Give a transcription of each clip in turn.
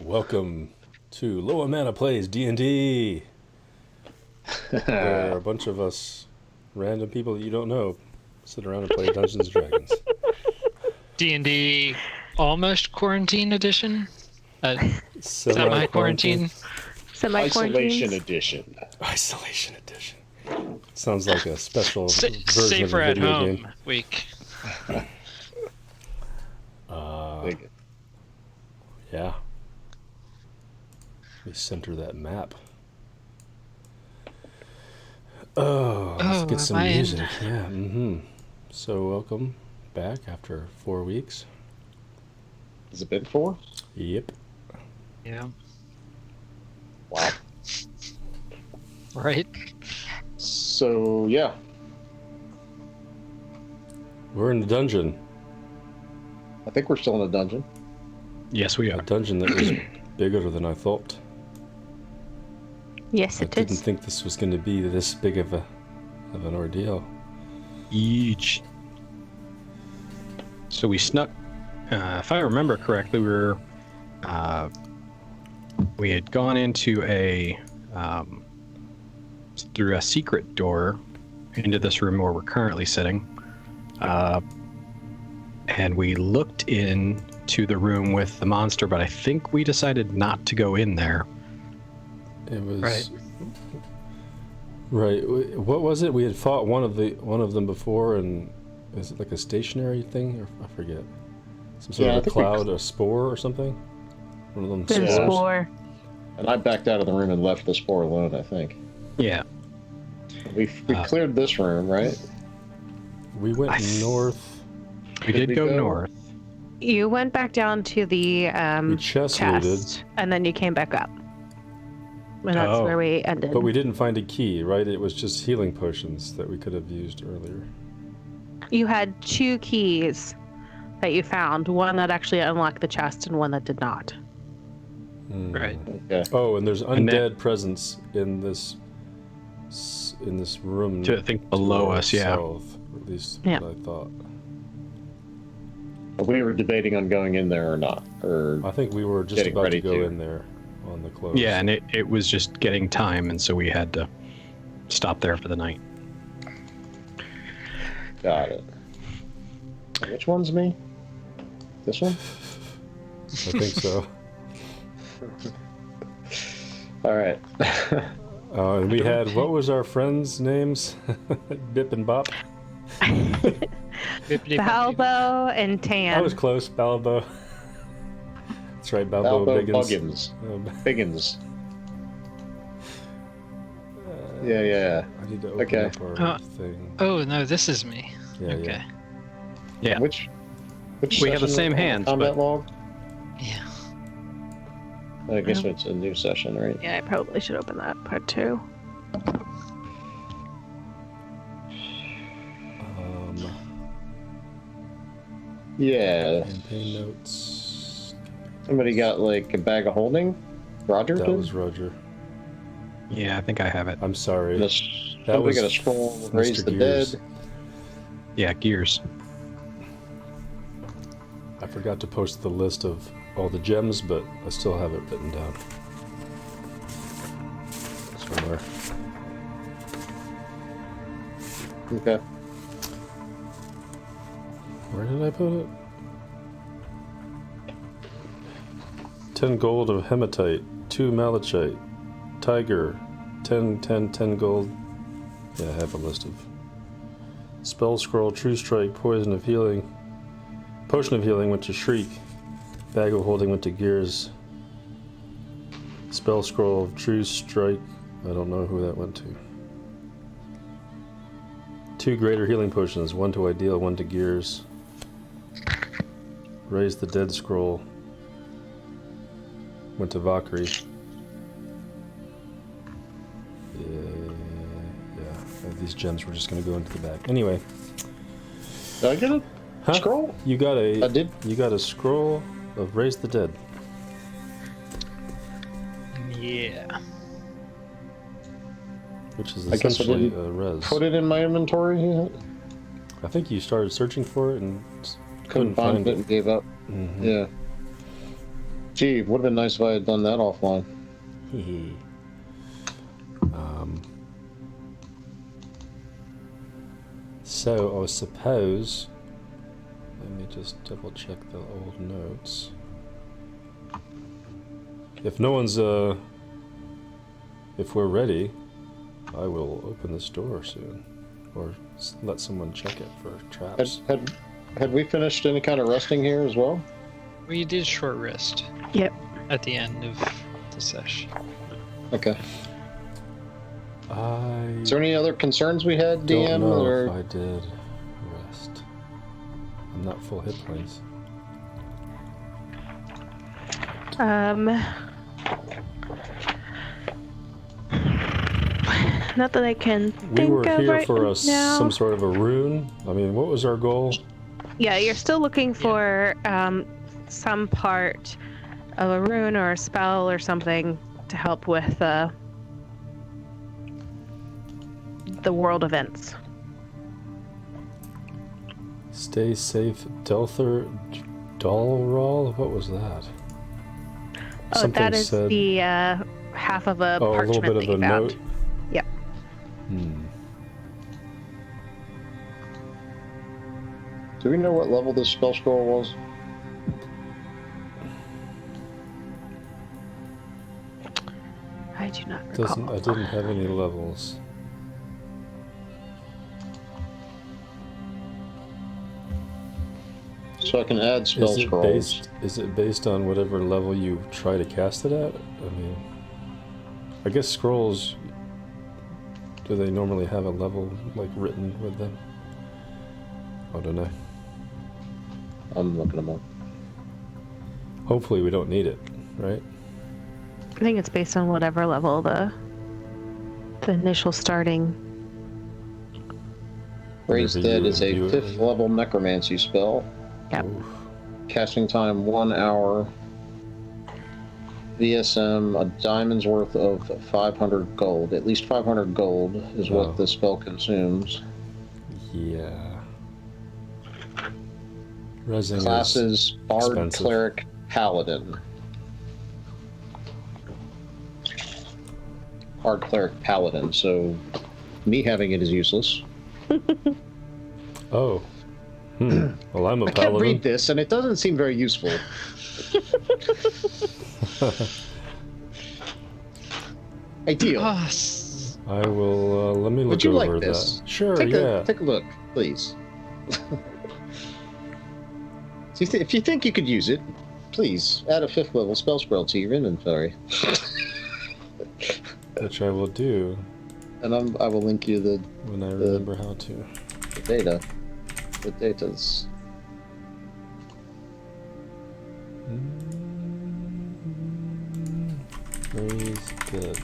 Welcome to LoM Plays D&D, where a bunch of us random people that you don't know sit around and play Dungeons & Dragons. D&D almost quarantine edition? Semi-quarantine? Isolation edition. Isolation edition. Sounds like a special version Safer of a at video home game. week. Yeah. Let me center that map. Let's get some music. Yeah. So welcome back after 4 weeks. Has it been 4? Yep. Yeah. Wow. Right. So yeah, We're in the dungeon. I think we're still in a dungeon. Yes, we A are. dungeon that was bigger than I thought. Yes, I it didn't is. think this was going to be this big of an ordeal. Each. So we snuck. If I remember correctly, we had gone into through a secret door into this room where we're currently sitting, and we looked into the room with the monster. But I think we decided not to go in there. It was Right. Right. What was it? We had fought one of them before, and is it like a stationary thing? Or I forget. Some sort Yeah, I of a think we- cloud, a spore or something. One of them The Yeah. spores. spore. And I backed out of the room and left the spore alone, I think. Yeah. We cleared this room, right? We went I th- north. We did we go go? north. You went back down to the We chest looted, chest, and then you came back up. And that's Oh. where we ended. but we didn't find a key, right? It was just healing potions that we could have used earlier. You had 2 keys that you found. One that actually unlocked the chest and one that did not. Right. Okay. Oh, and there's And undead presence in this room. To, I think below our us, yeah. South, or at least Yeah. what I thought. We were debating on going in there or not, or I think we were just Getting about to ready go to. in there on the close. Yeah, and it was just getting time, and so we had to stop there for the night. got it. Which one's me? This one? I think so. All right. And we had, what was our friends' names? Bip and Bop. Balbo and Tan. I was close. Balbo. That's right, Balbo Balbo Biggins. Buggins. Biggins. Yeah. I need to open Okay. up our thing. Oh, no, this is me. Yeah, Okay. Yeah. Which We have the session same on the hands, Combat but- log? Yeah. I guess it's a new session, right? Yeah, I probably should open that part too. Yeah. Campaign notes. Somebody got like a bag of holding? Roger That did? was Roger. Yeah, I think I have it. I'm sorry. That That was got a scroll, raise Mr. the Gears. dead. Yeah, gears. I forgot to post the list of all the gems, but I still have it written down somewhere. Okay. Where did I put it? 10 gold of hematite, 2 malachite, tiger, 10 gold. Yeah, I have a list of spell scroll, true strike, potion of healing went to shriek, bag of holding went to gears, spell scroll of true strike, I don't know who that went to. 2 greater healing potions, 1 to ideal, 1 to gears. Raise the dead scroll went to Valkyrie. Yeah. These gems were just going to go into the back. Anyway, Did I get a huh? scroll? You got a. I did. You got a scroll of Raise the Dead. Yeah. Which is I guess I essentially didn't a res. Put it in my inventory yet? I think you started searching for it and Couldn't find it and gave up. Mhm. Yeah. Gee, would have been nice if I had done that offline. So I suppose, let me just double check the old notes. If no one's, if we're ready, I will open this door soon, or let someone check it for traps. Had we finished any kind of resting here as well? We did short rest. Yep. At the end of the session. Okay. Is there any other concerns we had, DM? Don't know or... if I did rest. I'm not full hit points. Not that I can We think were of here right for now. some sort of a rune. I mean, what was our goal? Yeah, you're still looking for some part of a rune or a spell or something to help with the world events. Stay safe, Delther Dalrol? What was that? Oh, Something that is said, the half of a oh, a parchment little bit that of you a found. note. Yep. Do we know what level this spell scroll was? I do not recall. I didn't have any levels. So I can add spell scrolls. Is it based on whatever level you try to cast it at? I mean, I guess scrolls, do they normally have a level like written with them? I don't know. I'm looking them up. Hopefully we don't need it, right? I think it's based on whatever level the initial starting. Raise Whenever Dead you is a do it. 5th level necromancy spell. Yep. Oof. Casting time 1 hour. VSM, a diamond's worth of 500 gold. At least 500 gold is Oh. what the spell consumes. Yeah. Resin is Classes Bard, expensive. Cleric, Paladin. Bard, Cleric, Paladin. So me having it is useless. Oh. Well, I'm a I can't paladin. read this, and it doesn't seem very useful. Ideal. Oh, I will, let me look Would you over like this? that. Sure, Take yeah. a look, please. So if you think you could use it, please add a 5th level spell scroll to your inventory. Which I will do And I will link you the when I remember how to. data. The data's. Raise Dead.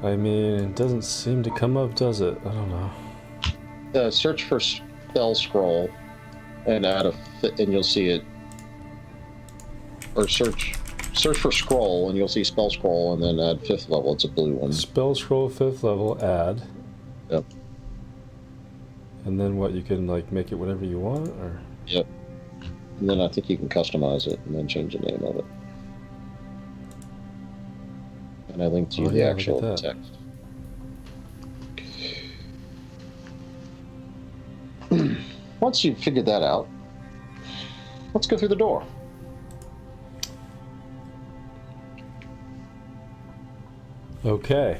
I mean, it doesn't seem to come up, does it? I don't know. Search for spell scroll and and you'll see it. Or search for scroll and you'll see spell scroll and then add 5th level. It's a blue one. Spell scroll 5th level, add. Yep. And then what, you can like make it whatever you want, or? Yep. And then I think you can customize it and then change the name of it. And I linked you Oh, the yeah, look at actual that. text. Once you've figured that out, let's go through the door. Okay.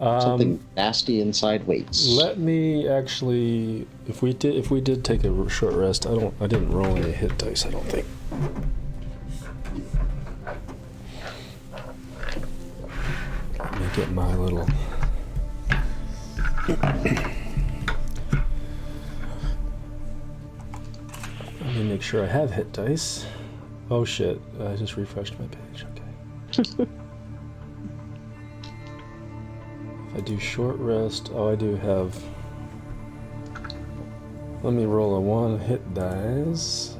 Something nasty inside waits. Let me actually, if we did take a short rest, I didn't roll any hit dice, I don't think. Let me get my little. Let me make sure I have hit dice. Oh shit! I just refreshed my page. Okay. If I do short rest, oh, I do have. Let me roll a 1 hit dice.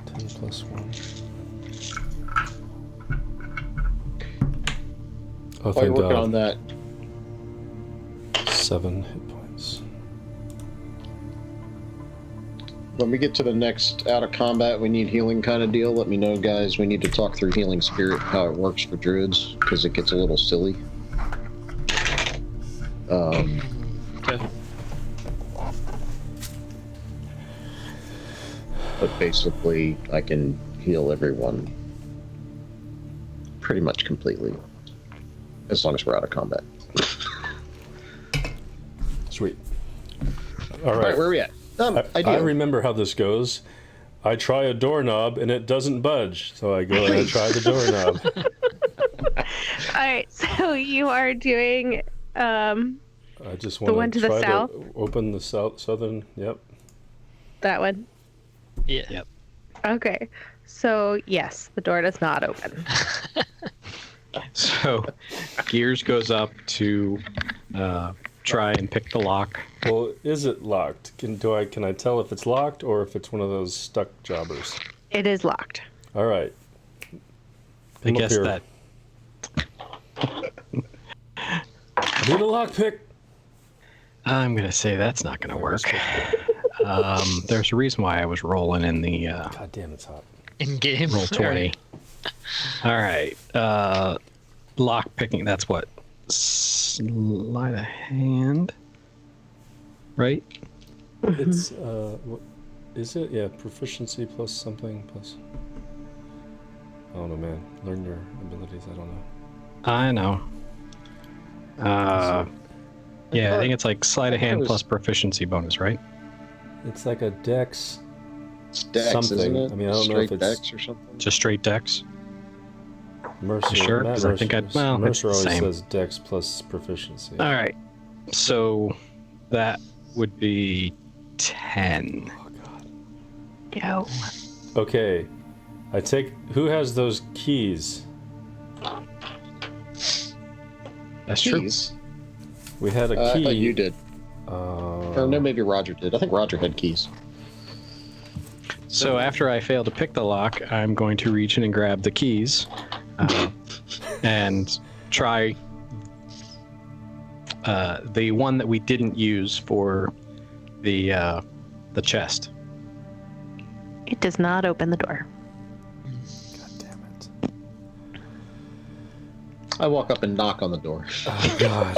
10 plus 1. Oh, While you're thank working God. on that, 7 hit points. when we get to the next out of combat, we need healing kind of deal. Let me know, guys. We need to talk through healing spirit, how it works for druids, because it gets a little silly. Okay. But basically, I can heal everyone pretty much completely, as long as we're out of combat. Sweet. All right, where are we at? I remember how this goes. I try a doorknob and it doesn't budge, so I go and I try the doorknob. All right, so you are doing I just the want one to the try south? to open the southern. Yep. that one. Yeah. Yep. Okay, so yes, the door does not open. So, Gears goes up to try and pick the lock. Well, is it locked? Can I tell if it's locked or if it's one of those stuck jobbers? It is locked. All right. I Come up guess here. that. I need a lockpick. I'm gonna say that's not gonna work. There's a reason why I was rolling in the God damn, it's hot. In game. roll 20. All right. Lock picking. That's what. Sleight of hand. Right. It's what is it? Yeah, proficiency plus something plus. I don't know, man. Learn your abilities. I don't know. I know. Yeah, I think it's like sleight of hand plus proficiency bonus, right? It's like a dex. It's Dex, something. isn't it? I mean, I don't know if Straight it's- Dex or something. Just straight dex. Mercer. Sure, Matt 'cause I think Mercer- well, it's Mercer the always same. says dex plus proficiency. All right. So that would be 10. Oh god. Yo. Okay. Who has those keys? That's true. Keys? We had a I key. thought you did. Or no, maybe Roger did. I think Roger had keys. So after I fail to pick the lock, I'm going to reach in and grab the keys and try the one that we didn't use for the chest. It does not open the door. God damn it. I walk up and knock on the door. Oh god.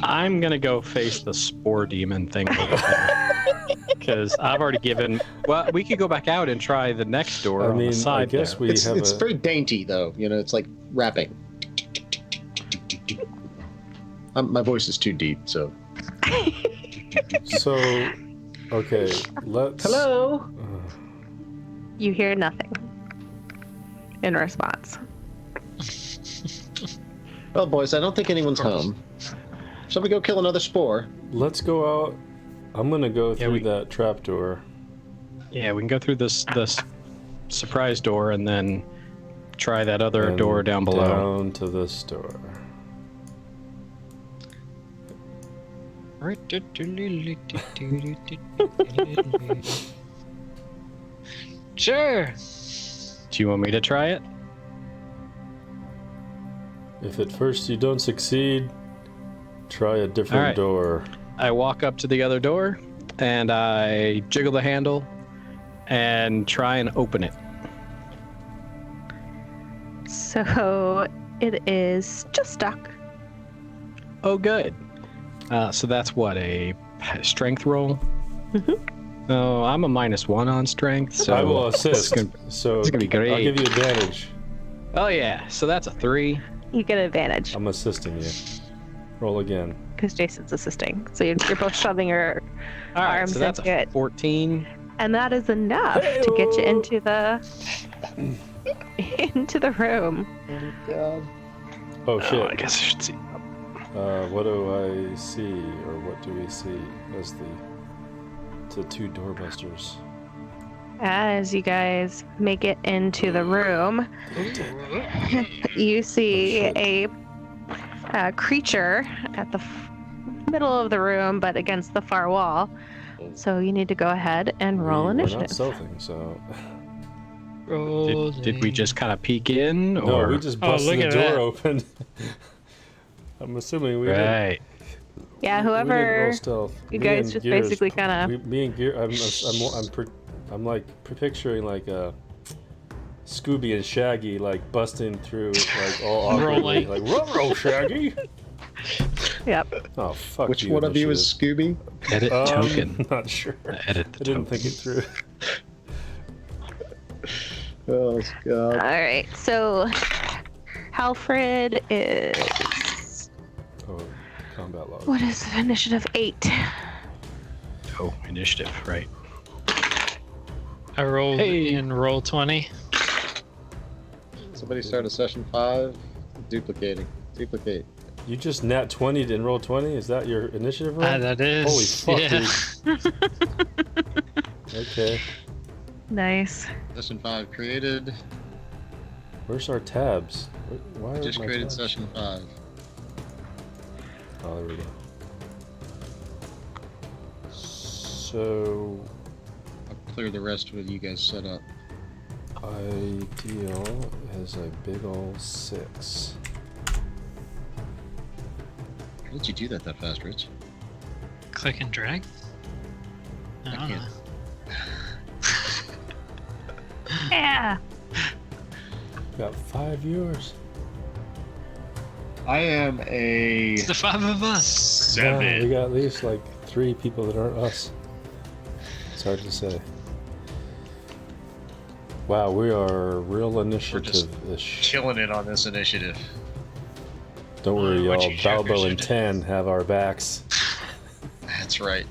I'm gonna go face the spore demon thing because I've already given. Well, we could go back out and try the next door I on mean, the side. I guess there. we It's have it's a. very dainty, though. You know, it's like rapping. My voice is too deep, so. So, okay, let's. Hello. You hear nothing in response. Well, boys, I don't think anyone's home. Shall we go kill another spore? Let's go out. I'm gonna go through we- that trapdoor. Yeah, we can go through this surprise door and then try that other and door down below. Down to this door. Sure. Do you want me to try it? If at first you don't succeed, try a different Alright. door. I walk up to the other door and I jiggle the handle and try and open it. So it is just stuck. Oh, good. So that's what, a strength roll? Mm-hmm. Oh, I'm a -1 on strength, so I will this assist. is gonna- So this is gonna be great. I'll give you advantage. Oh yeah, so that's a 3. You get advantage I'm assisting you. Roll again. because Jason's assisting. So you're both shoving your All right, arms so that's into a it. 14. And that is enough to get you into the into the room. Oh, God. Oh Oh, shit. I guess I should see. What do I see, or what do we see as the two doorbusters? As you guys make it into the room, you see a creature at the middle of the room, but against the far wall. So you need to go ahead and roll We're not initiative. stealthing, so. Did we just kind of peek in, No, or we just Oh, busted look the at door that. open. I'm assuming we did. right? Yeah, We didn't whoever roll stealth. you Me guys and just Gears- basically kind of. Me and Gear. I'm like picturing like Scooby and Shaggy like busting through like all awkwardly, Rolling. like roll, Shaggy. Yep. Oh fuck Which you, one of you is Initiative. Scooby? Edit token. Not sure. Edit the I didn't token. think it through. Oh God. All right. So, Alfred is. Oh, combat log. What is initiative 8? Oh, initiative, right. I rolled Hey. in roll 20. Somebody start a session 5. Duplicating. Duplicate. You just nat 20'd in roll 20? Is that your initiative roll? That is. Holy fuck, yeah. dude. Okay. Nice. Session 5 created. Where's our tabs? Why are Just my created tabs? session 5. Oh, there we go. So, I'll clear the rest with you guys set up. ideal has a big ol' 6. How did you do that fast, Rich? Click and drag. I don't can't. know. Yeah. Got 5 viewers. I am a It's the 5 of us. No, we got at least like 3 people that aren't us. It's hard to say. Wow, we are real initiative-ish. chilling it on this initiative. Don't worry, What y'all. you should Balbo do. and 10 have our backs. That's right.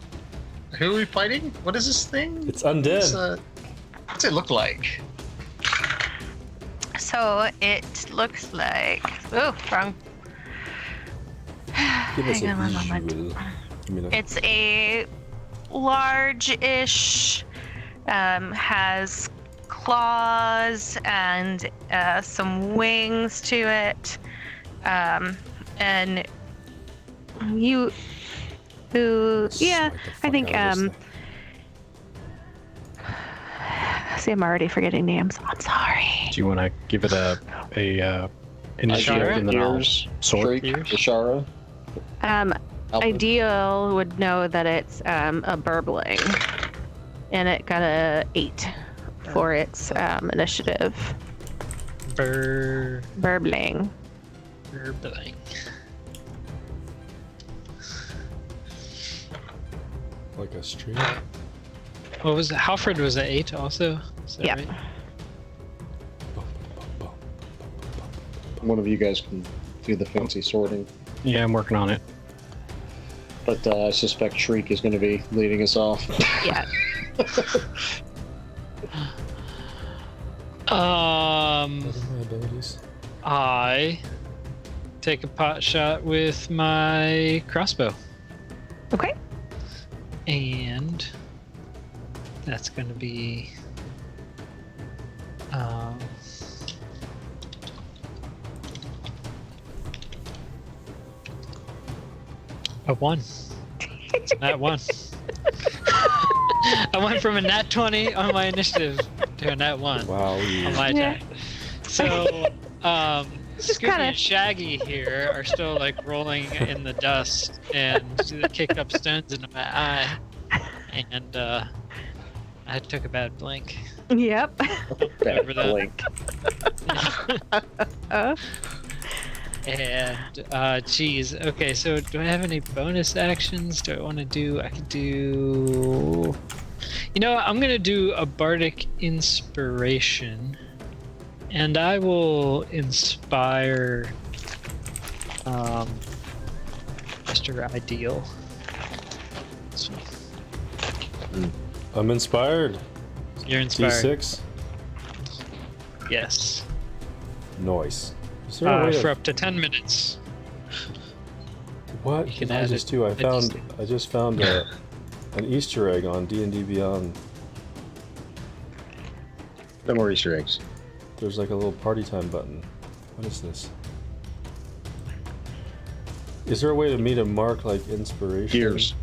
Who are we fighting? What is this thing? It's undead. What's it look like? So it looks like. Oh, wrong. Give us Hang a on one moment. visual. I mean, It's a large-ish, has claws and some wings to it, and you, who, yeah, smack the I fuck think, out of this thing. see, I'm already forgetting names. I'm sorry. Do you want to give it a initiative Ishara? and then I'll Ears, sort? Shriek, Ishara. Alpha. Alpha. Ideal would know that it's a burbling, and it got a 8 for its initiative. Burbling. Burbling. Like a stream. What was it? Halfred was at 8 also? Is that Yeah. right? One of you guys can do the fancy sorting. Yeah, I'm working on it. But I suspect Shriek is going to be leading us off. Yeah. What are my abilities? I take a pot shot with my crossbow. Okay. And that's going to be a 1. It's a nat 1. I went from a nat 20 on my initiative to a nat 1 Wow. on my Yeah. attack. So, Just Scooby kinda- and Shaggy here are still like rolling in the dust and kicked up stones into my eye, and I took a bad blink. Yep. Bad Over that. blink. And geez, okay. So do I have any bonus actions? Do I want to do? I could do. You know, what, I'm gonna do a bardic inspiration, and I will inspire Mr. Ideal. So I'm inspired. you're inspired. D6. Yes. Nice. Is there a way For to... up to 10 minutes. What you can did I add just it- do? I I just- just found an Easter egg on D&D Beyond. No more Easter eggs. There's like a little party time button. What is this? Is there a way to me to mark like inspiration? Gears.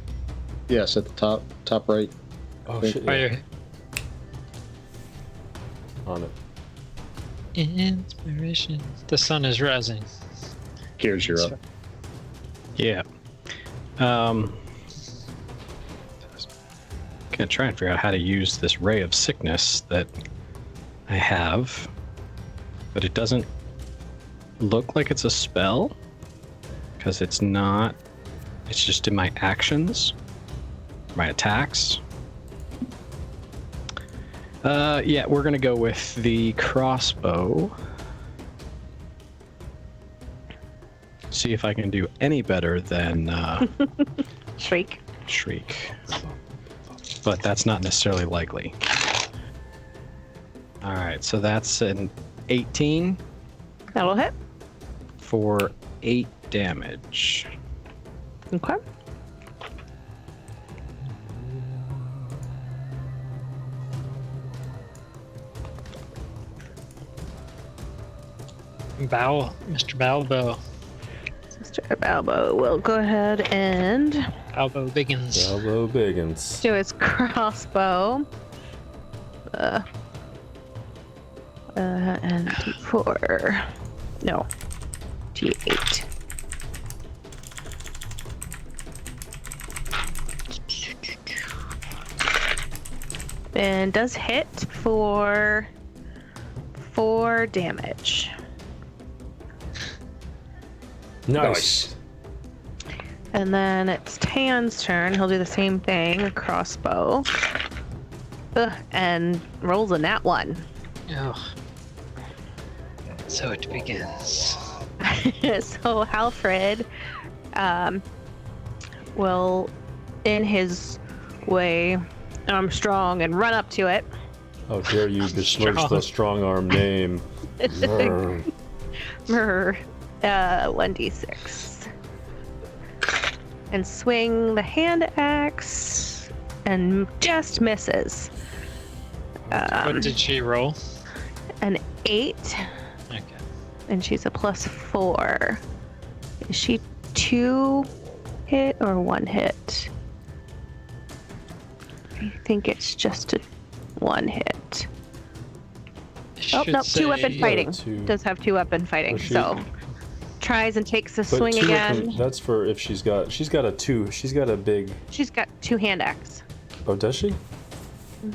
Yes, at the top right. Oh shit! Oh, Yeah. you're- On it. Inspiration. The sun is rising. Gears, you're up. Yeah. Gonna try and figure out how to use this ray of sickness that I have, but it doesn't look like it's a spell because it's not. It's just in my actions, my attacks. Yeah, we're gonna go with the crossbow. See if I can do any better than Shriek. Shriek. But that's not necessarily likely. Alright, so that's an 18 That'll hit. for 8 damage. Okay. Mr. Balbo. Mr. Balbo will go ahead and Balbo Biggins. Bravo Biggins. do his crossbow. And D4. No. D8. And does hit for 4 damage. Nice. And then it's Tan's turn. He'll do the same thing, crossbow. And rolls a nat 1. Oh. So it begins. So Halfred will, in his way, strong and run up to it. How dare you besmirch the strong arm name? Brr. 1d6. And swing the hand axe and just misses. What did she roll? An 8. Okay. And she's a +4. Is she 2 hit or 1 hit? I think it's just a 1 hit. Oh, no, 2-weapon fighting. Does have 2-weapon fighting, so tries and takes a swing two again. weapon- that's for if she's got a 2. She's got a big. She's got 2 hand axe. Oh, does she?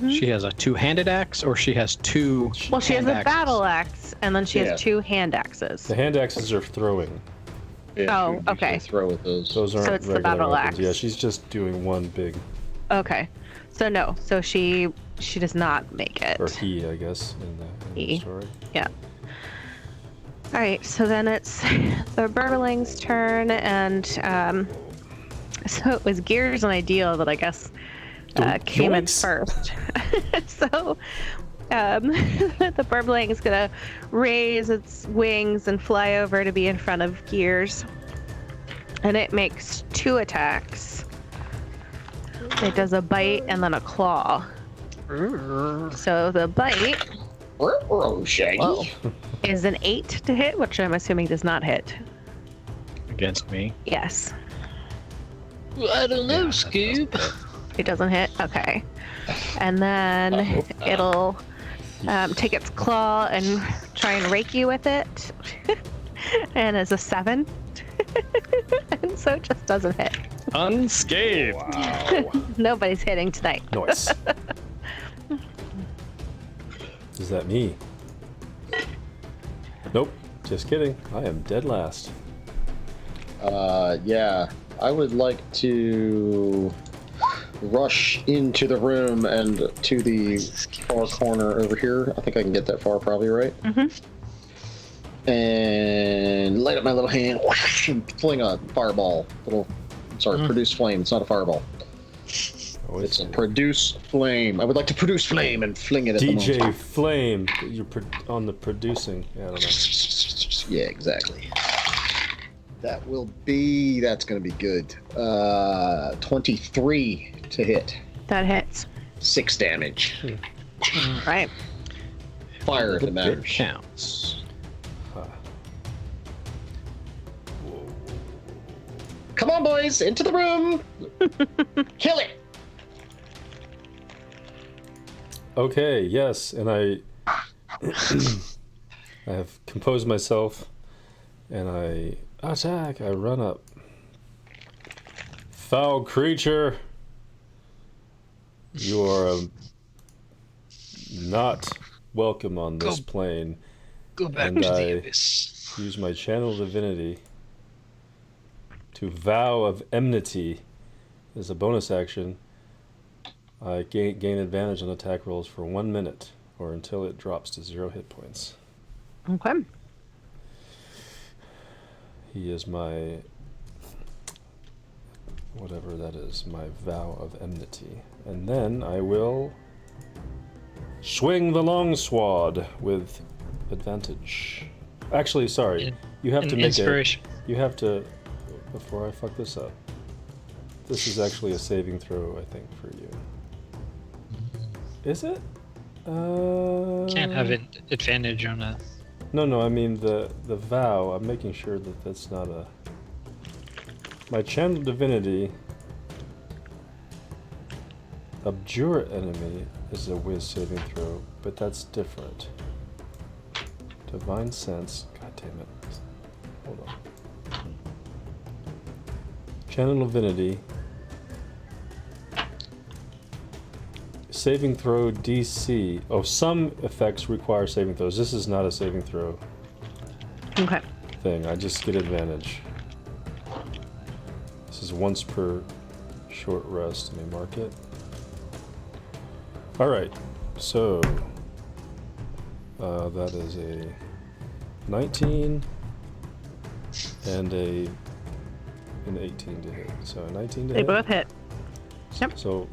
She has a 2-handed axe, or she has 2. Well, she has hand a axes? battle axe, and then she Yeah. has 2 hand axes. The hand axes are throwing. Yeah, Oh, you okay. can throw with those. Those aren't it's the regular battle weapons. axe. Yeah, she's just doing one big, Okay, so no, so she does not make it. or he, I guess, in the He. story. Yeah. All right, so then it's the Burbling's turn, and so it was Gears and Ideal that I guess came in Yoinks. first. So the Burbling is gonna raise its wings and fly over to be in front of Gears, and it makes 2 attacks. It does a bite and then a claw. So the bite Shaggy. Whoa. is an 8 to hit, which I'm assuming does not hit. Against me. Yes. I don't know, Scoob. It doesn't hit? Okay. And then it'll take its claw and try and rake you with it. And it's a 7. And so it just doesn't hit. Unscathed. Nobody's hitting tonight. Nice. Is that me? Nope. Just kidding. I am dead last. Yeah. I would like to rush into the room and to the far corner over here. I think I can get that far, probably, right? And light up my little hand, and fling a fireball. Produce flame. It's not a fireball. Oh, It's a produce flame. I would like to produce flame and fling it at the DJ monster. Flame. You're on the producing. Yeah, I don't know. Yeah, exactly. That's going to be good. 23 to hit. That hits. 6 damage. Right. Fire if it It matters. counts. Come on, boys, into the room. Kill it. Okay, yes, and I have composed myself, and I attack. I run up Foul creature! You are not welcome on this plane. Go back And to the I abyss. use my channel divinity to vow of enmity as a bonus action. I gain advantage on attack rolls for 1 minute or until it drops to 0 hit points. Okay. He is my, whatever that is, my vow of enmity. And then I will swing the long sword with advantage. Actually, sorry, you have to make inspiration. You have to, before I fuck this up, this is actually a saving throw, I think, for you. Is it? Can't have an advantage on a. No, I mean the vow. I'm making sure that that's not a. My channel divinity. Abjure enemy is a whiz saving throw, but that's different. Divine sense. God damn it. Hold on. Channel divinity. Saving throw DC. Oh, some effects require saving throws. This is not a saving throw Okay. thing. I just get advantage. This is once per short rest. Let me mark it. Alright, so that is a 19 and an 18 to hit. So a 19 to They hit. both hit. Yep. So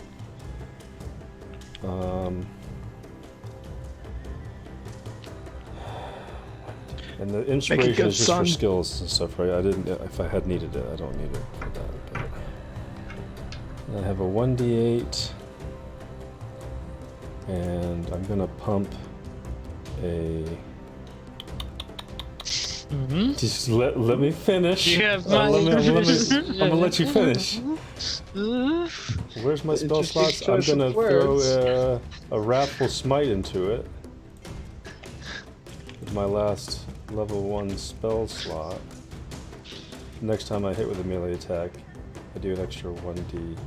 and the inspiration is just for skills and stuff, right? I didn't. If I had needed it, I don't need it for that. But and I have a 1d8, and I'm gonna pump a. Just let me finish. You have I'm my gonna let you finish. Where's my spell slots? I'm gonna throw a Wrathful Smite into it. With my last level 1 spell slot. Next time I hit with a melee attack, I do an extra 1d.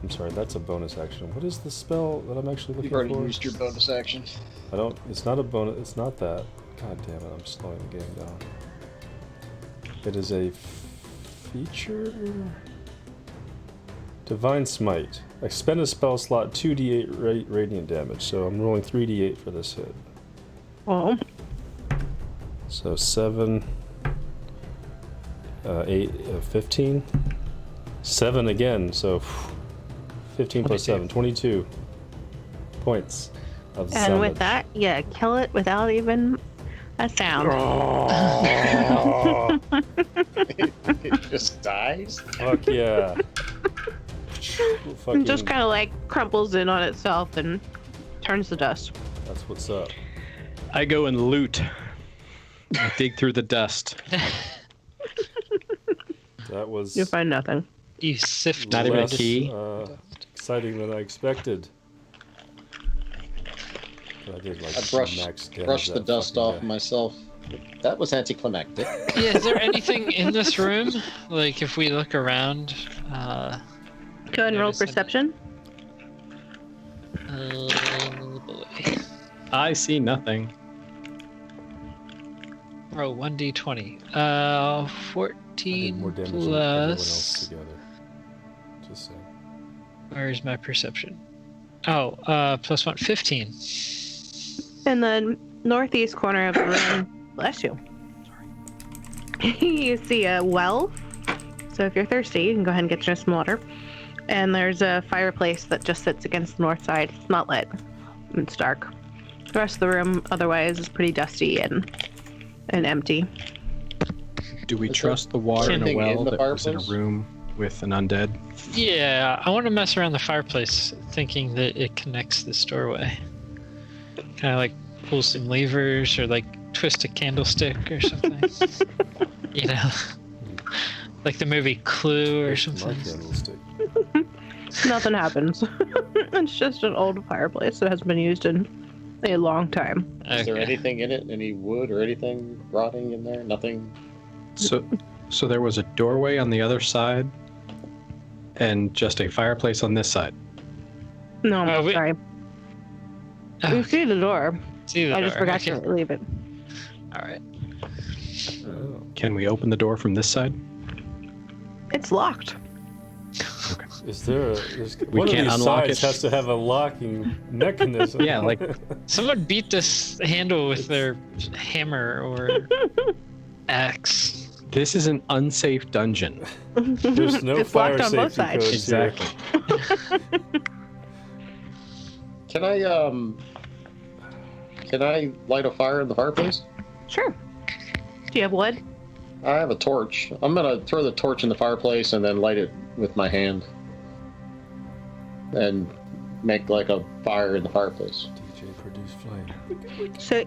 I'm sorry, that's a bonus action. What is the spell that I'm actually looking for? You've already used your bonus action. I don't. It's not a bonus. It's not that. God damn it! I'm slowing the game down. It is a feature. Divine Smite. Expend a spell slot 2d8 radiant damage. So I'm rolling 3d8 for this hit. Well, So 7, 8, 15. 7 again. So 15 plus 7, 22 points of and damage. with that, yeah, kill it without even a sound. Oh, It just dies? fuck yeah. It just kind of like crumples in on itself and turns to dust. That's what's up. I go and loot. I dig through the dust. That was You find nothing. You sift. Not even a less, key? Exciting than I expected. I did like I brushed the dust off myself. That was anticlimactic. Yeah, is there anything in this room? Like, if we look around, Go ahead and roll Notice any- perception. oh boy. I see nothing. Roll 1d20. I did 14 more damage than everyone else plus. together. Just saying. Where's my perception? Oh, plus 1, 15. In the northeast corner of the room, bless you. You see a well. So if you're thirsty, you can go ahead and get you some water. And there's a fireplace that just sits against the north side. It's not lit. It's dark. The rest of the room, otherwise, is pretty dusty and empty. Do we Is trust the water in a anything in well the that was in a fireplace? room with an undead? Yeah, I want to mess around the fireplace, thinking that it connects this doorway. Kind of like pull some levers or like twist a candlestick or something. You know, like the movie Clue or My something. candlestick. Nothing happens. It's just an old fireplace that hasn't been used in a long time. Is there Okay. anything in it? Any wood or anything rotting in there? Nothing? So So there was a doorway on the other side, and just a fireplace on this side. No, Oh, sorry. Oh, You see the door. see the I just door. forgot Okay. to leave it. All right. Oh. Can we open the door from this side? It's locked. Is there a... We one can't of these unlock sides it. has to have a locking mechanism. Yeah, like- Someone beat this handle with their hammer or axe. This is an unsafe dungeon. There's no It's fire locked on both safety sides. codes here. Can I light a fire in the fireplace? Sure. Do you have wood? I have a torch. I'm gonna throw the torch in the fireplace and then light it with my hand. And make like a fire in the fireplace. DJ produce flame. So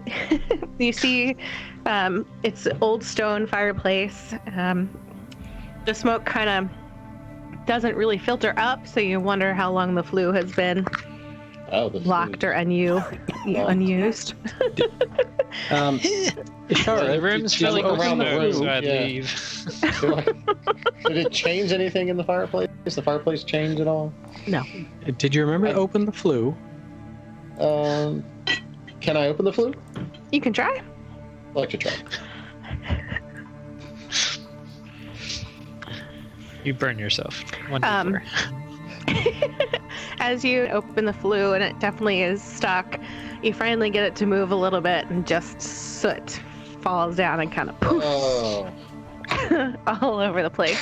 you see, it's an old stone fireplace. The smoke kind of doesn't really filter up, so you wonder how long the flue has been Oh, the locked or unused. The room's filling with around the smoke, room, so I'd yeah. leave. Did it change anything in the fireplace? Does the fireplace change at all? No. Did you remember to open the flue? Can I open the flue? You can try. I'd like to try. You burn yourself. One Um, D4. As you open the flue, and it definitely is stuck, you finally get it to move a little bit, and just soot falls down and kind of poof Oh. all over the place.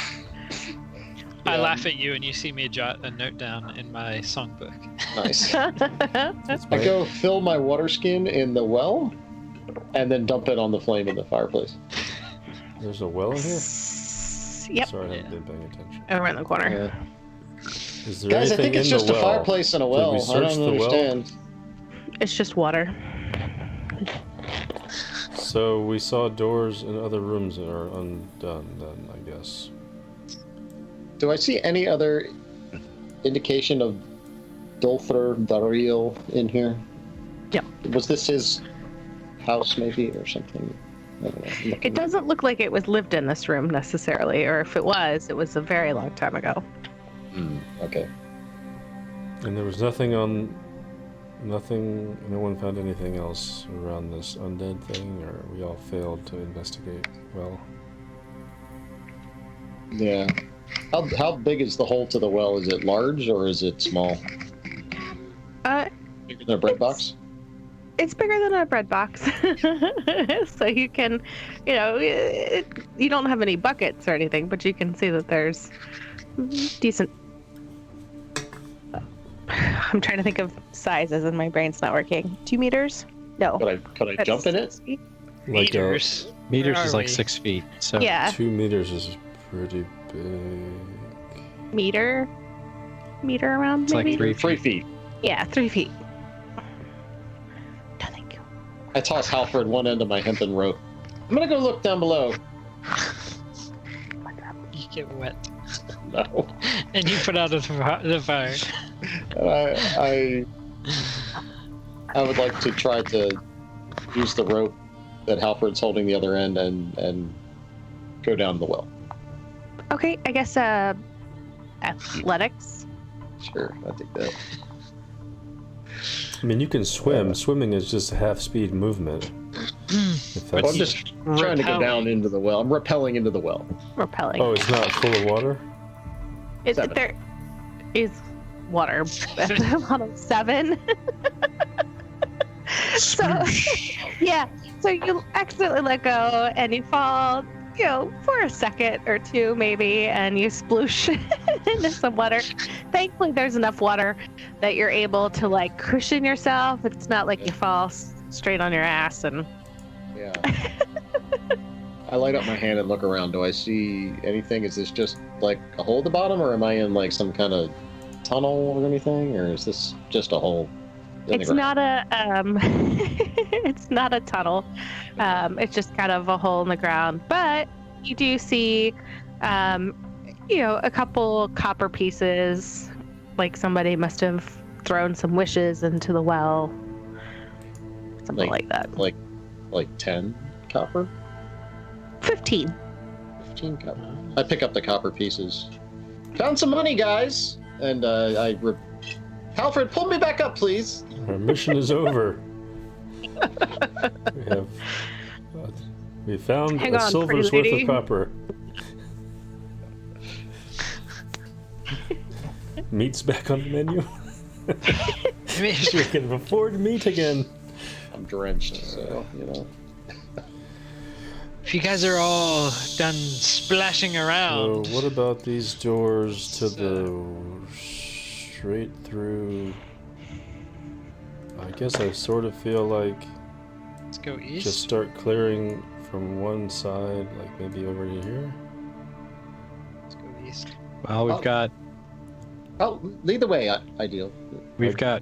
I Yeah. laugh at you, and you see me jot a note down in my songbook. Nice. That's I go fill my water skin in the well, and then dump it on the flame in the fireplace. There's a well in here? Yep, Sorry, I haven't been paying attention. over in the corner. Yeah. Is there Guys, I anything think it's in just the a well? fireplace and a well. we I search don't the well? understand. It's just water. So we saw doors in other rooms that are undone then, I guess. Do I see any other indication of Dolfer Dario in here? Yep. Was this his house maybe or something? I don't know. It doesn't look like it was lived in this room necessarily, or if it was a very long time ago. Okay. And there was no one found anything else around this undead thing, or we all failed to investigate well? Yeah. How big is the hole to the well? Is it large or is it small? Bigger than a bread box? It's bigger than a bread box. So you can, you don't have any buckets or anything, but you can see that there's decent. I'm trying to think of sizes and my brain's not working. 2 meters? No. Could I jump in it? Like Meters. Meters Where is are like we? 6 feet. So Yeah. 2 meters is pretty big. Meter around it's like maybe? 3 3 feet. feet. Yeah, 3 feet. No, thank you. I toss Halford one end of my hempen rope. I'm gonna go look down below. You get wet. No. And you put out the fire. I would like to try to use the rope that Halford's holding the other end and go down the well. Okay, I guess athletics. Sure, I think that. I mean, you can swim. Swimming is just a half-speed movement. If Well, that's... I'm just trying to go down into the well. I'm rappelling into the well. Repelling. Oh, it's not full of water? Seven. There is water at the bottom. 7. So, yeah. So you accidentally let go and you fall, for a second or two maybe, and you sploosh into some water. Thankfully, there's enough water that you're able to cushion yourself. It's not like you fall straight on your ass and. Yeah. I light up my hand and look around. Do I see anything? Is this just like a hole at the bottom, or am I in like some kind of tunnel or anything, or is this just a hole? in the It's ground? not a it's not a tunnel. It's just kind of a hole in the ground. But you do see a couple copper pieces, like somebody must have thrown some wishes into the well. Something like that. Like 10 copper? 15. 15 copper. I pick up the copper pieces. Found some money, guys! And Alfred, pull me back up, please! Our mission is over. We found Hang a on, silver's pretty worth lady. of copper. Meat's back on the menu. We can afford meat again. I'm drenched, so, you know. If you guys are all done splashing around, So what about these doors to the straight through? I guess I sort of feel like let's go east. just start clearing from one side, like maybe over to here. Let's go east. Well, we've Oh. got Oh, lead the way, Ideal. got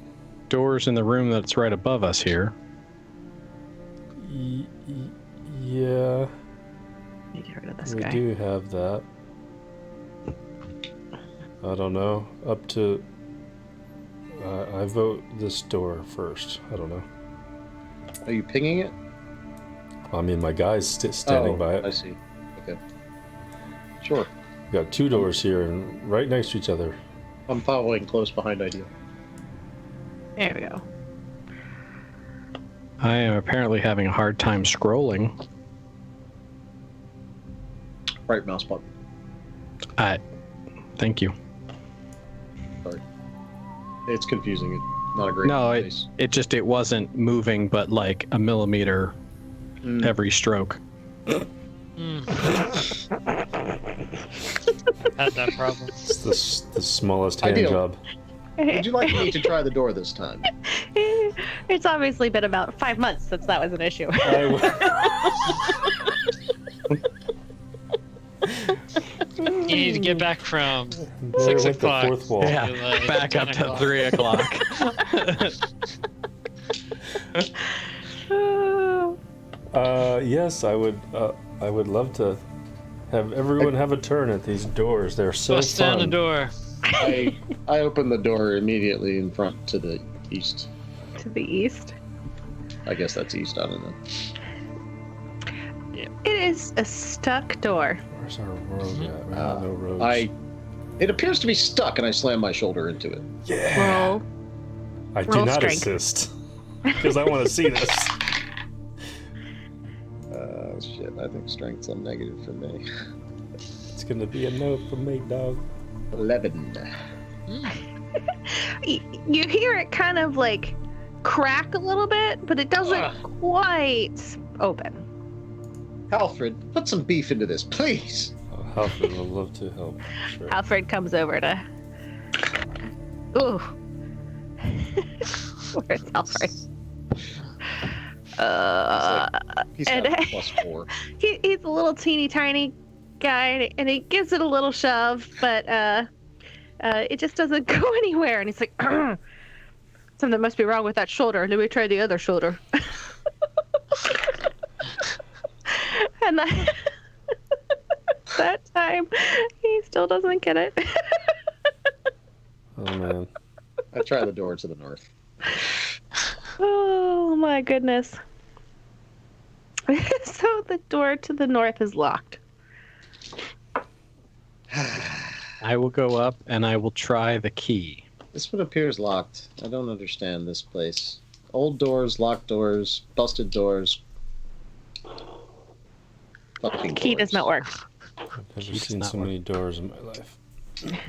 doors in the room that's right above us here. Yeah, Let me get rid of this we guy. do have that. I don't know. Up to. I vote this door first. I don't know. Are you pinging it? I mean, my guy's standing by I it. see. Okay. Sure. We got two doors here and right next to each other. I'm following close behind Ideal. There we go. I am apparently having a hard time scrolling. Right mouse button. Thank you. Sorry. It's confusing. It's not a great No, place. it wasn't moving, but like a millimeter every stroke. Had that problem. It's the smallest hand Ideal. job. Would you like me to try the door this time? It's obviously been about 5 months since that was an issue. You need to get back from There 6 went the o'clock. fourth wall. Yeah, to, like, back 10 up to o'clock. 3 o'clock. Yes, I would love to have everyone have a turn at these doors. They're so Bust fun. down the door. I open the door immediately in front to the east. To the east. I guess that's east. I don't know. It is a stuck door. Where's our rogue at? We have no roads. It appears to be stuck, and I slam my shoulder into it. Yeah. Roll. I do roll not strength. assist because I want to see this. Shit. I think strength's a negative for me. It's gonna be a no for me, dog. 11. You hear it kind of like crack a little bit, but it doesn't quite open. Alfred, put some beef into this, please. Oh, Alfred would love to help. Sure. Alfred comes over to. Ooh. Where's Alfred? He's And- got +4. He's a little teeny tiny guy, and he gives it a little shove, but it just doesn't go anywhere. And he's like, something must be wrong with that shoulder. Let me try the other shoulder. And that time, he still doesn't get it. Oh man. I try the door to the north. Oh my goodness. So the door to the north is locked. I will go up and I will try the key. This one appears locked. I don't understand this place. Old doors, locked doors, busted doors. Fucking Key doors. does not work. I've never Keeps seen not so many doors in my life.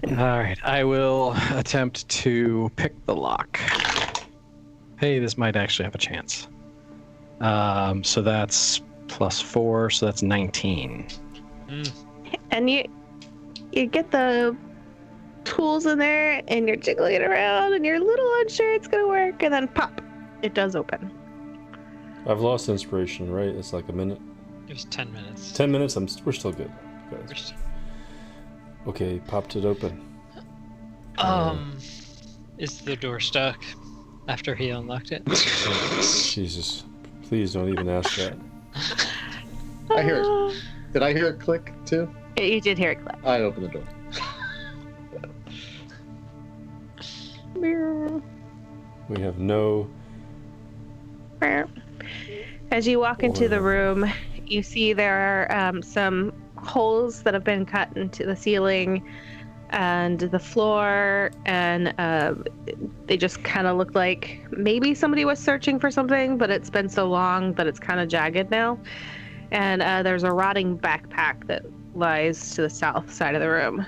All right, I will attempt to pick the lock. Hey, this might actually have a chance. So that's +4, so that's 19. And you get the tools in there, and you're jiggling it around, and you're a little unsure it's gonna work, and then pop, it does open. I've lost inspiration, right? It's like a minute. It was 10 minutes. 10 minutes. We're still good. Guys. Okay, popped it open. Is the door stuck after he unlocked it? Jesus, please don't even ask that. I hear it. Did I hear it click too? You did hear it click. I open the door. We have no. As you walk into the room, you see there are some holes that have been cut into the ceiling and the floor, and they just kind of look like maybe somebody was searching for something, but it's been so long that it's kind of jagged now. And there's a rotting backpack that lies to the south side of the room.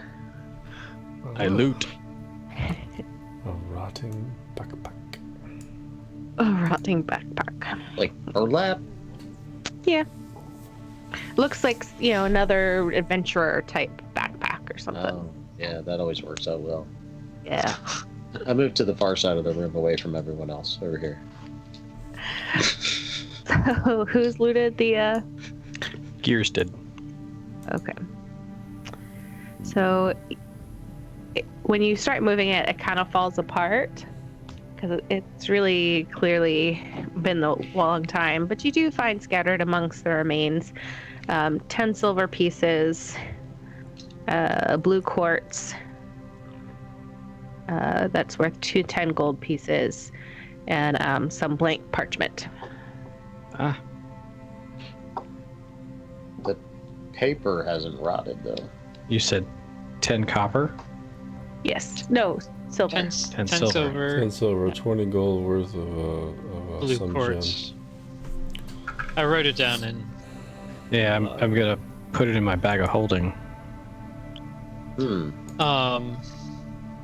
I loot. A rotting backpack. A rotting backpack. Like burlap? Yeah. Looks like, another adventurer type backpack or something. Oh, yeah, that always works out well. Yeah. I moved to the far side of the room away from everyone else over here. So who's looted the Gears did. Okay. So when you start moving it, it kind of falls apart because it's really clearly been a long time. But you do find scattered amongst the remains 10 silver pieces, blue quartz that's worth 10 gold pieces, and some blank parchment. Ah, The paper hasn't rotted, though. you said 10 copper? Yes. No, silver. 10 10 silver. silver. 10 silver, 20 gold worth of Blue some quartz. gem. I wrote it down in. Yeah, I'm gonna put it in my bag of holding.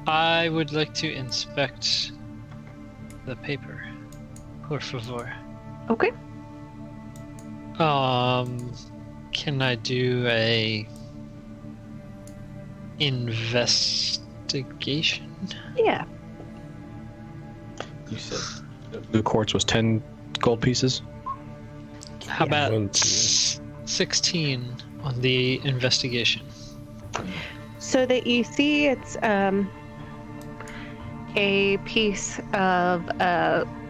I would like to inspect the paper. Por favor. Okay. Can I do a investigation? Yeah. You said the blue quartz was 10 gold pieces? How One, about two. 16 on the investigation? So that you see it's a piece of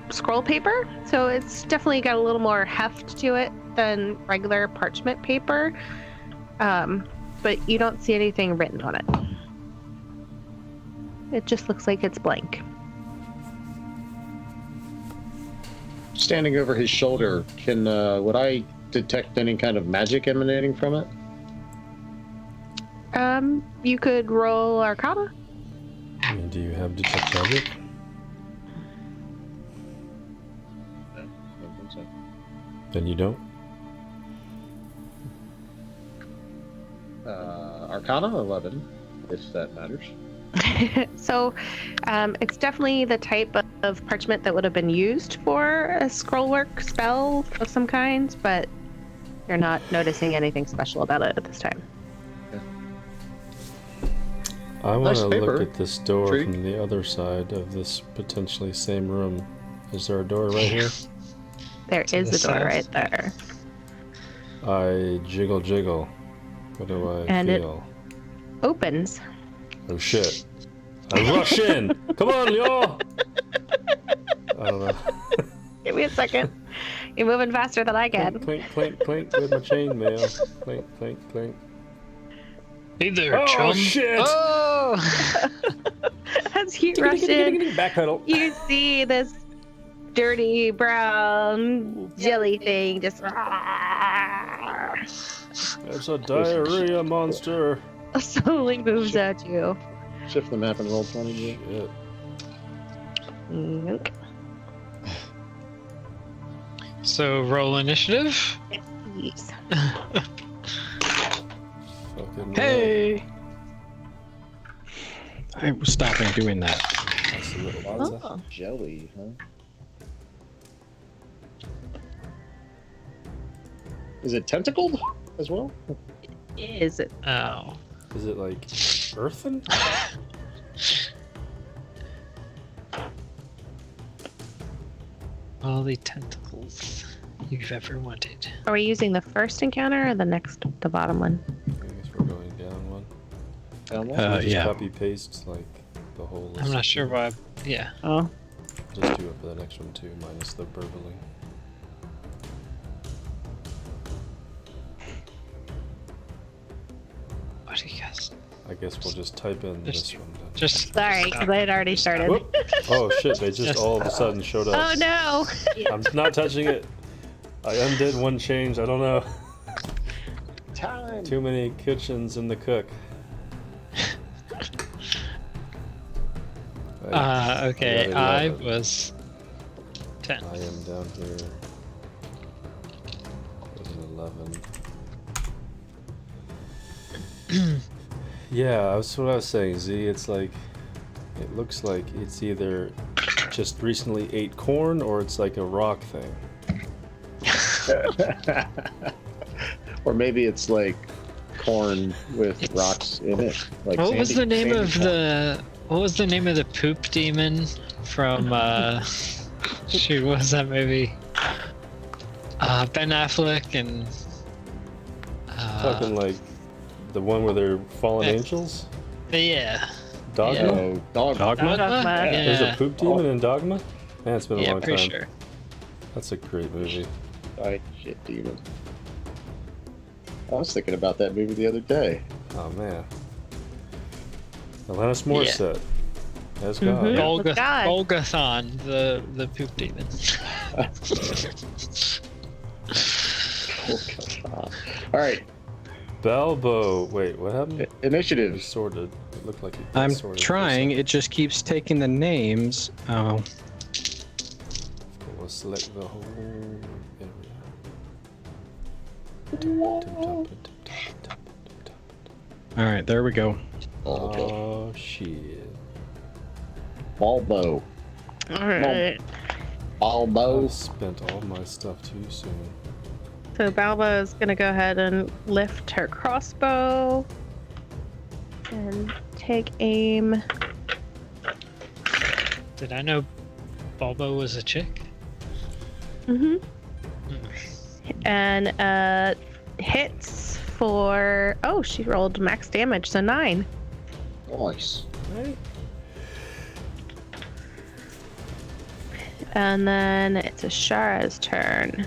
scroll paper. So it's definitely got a little more heft to it than regular parchment paper. But you don't see anything written on it. It just looks like it's blank. Standing over his shoulder, would I detect any kind of magic emanating from it? You could roll Arcana. And do you have detect magic? No, I don't think so. Then you don't? Arcana 11, if that matters. So it's definitely the type of parchment that would have been used for a scrollwork spell of some kind, but you're not noticing anything special about it at this time. I want Nice to paper. look at this door Treat. from the other side of this potentially same room. Is there a door right here? There To is the a door south. right there. I jiggle. What do I And it- feel? Opens. Oh shit. I rush in! Come on, y'all! I don't know. Give me a second. You're moving faster than I can. Clink, clink, clink with my chainmail. Clink, clink, clink. Hey there, Oh, chum. shit! Oh! As you rush in, Backpedal. you see this dirty brown jelly thing just It's a diarrhea monster. slowly moves at you. Shift the map and roll 20. Shit. Yoink. So roll initiative. Yes. Fucking Hey! I was stopping doing that. That's a little monster. Oh. Jelly, huh? Is it tentacled as well? Is it? Oh. Is it like earthen? All the tentacles you've ever wanted. Are we using the first encounter or the bottom one? I guess we're going down one. Down one? Should we just Yeah. copy paste like the whole list? I'm not sure why. Yeah. Oh. Just do it for the next one too, minus the burbling. What do you guys? I guess we'll just type in Just- this one then. Just Sorry, because I had already started. Whoop. Oh shit, they just all of a sudden showed up. Oh no! I'm not touching it. I undid one change, I don't know. Time! time. Too many kitchens in the cook. Okay, got I 11. was 10. I am down here with an 11. Yeah, that's what I was saying, Z. It's like, it looks like it's either just recently ate corn or it's like a rock thing. Or maybe it's like corn with rocks in it. Like What was the name sandy of corn. what was the name of the poop demon from shoot, what was that movie? Ben Affleck and Talking like the one where they're fallen yeah. angels? yeah. Dogma? Yeah. Oh, dogma. Dogma? Dogma. Yeah. There's a poop demon in Dogma? Man, it's been a Yeah, long pretty time. sure. That's a great movie. Right, shit, demon. I was thinking about that movie the other day. Oh man. Alanis Morissette. As God. Mhm. Yeah. With God. Golgathon, the poop demon. Oh, God. All right, Balbo. Wait, what happened? It initiatives. sorted. It looked like it I'm sorted. trying. It just keeps taking the names. Oh, We'll select the whole area. all right. There we go. Oh shit. Balbo. Alright. Balbo. I spent all my stuff too soon. So Balbo is gonna go ahead and lift her crossbow and take aim. Did I know Bulbo was a chick? Mm-hmm. And hits for she rolled max damage, so 9. Nice. Right. And then it's Ashara's turn.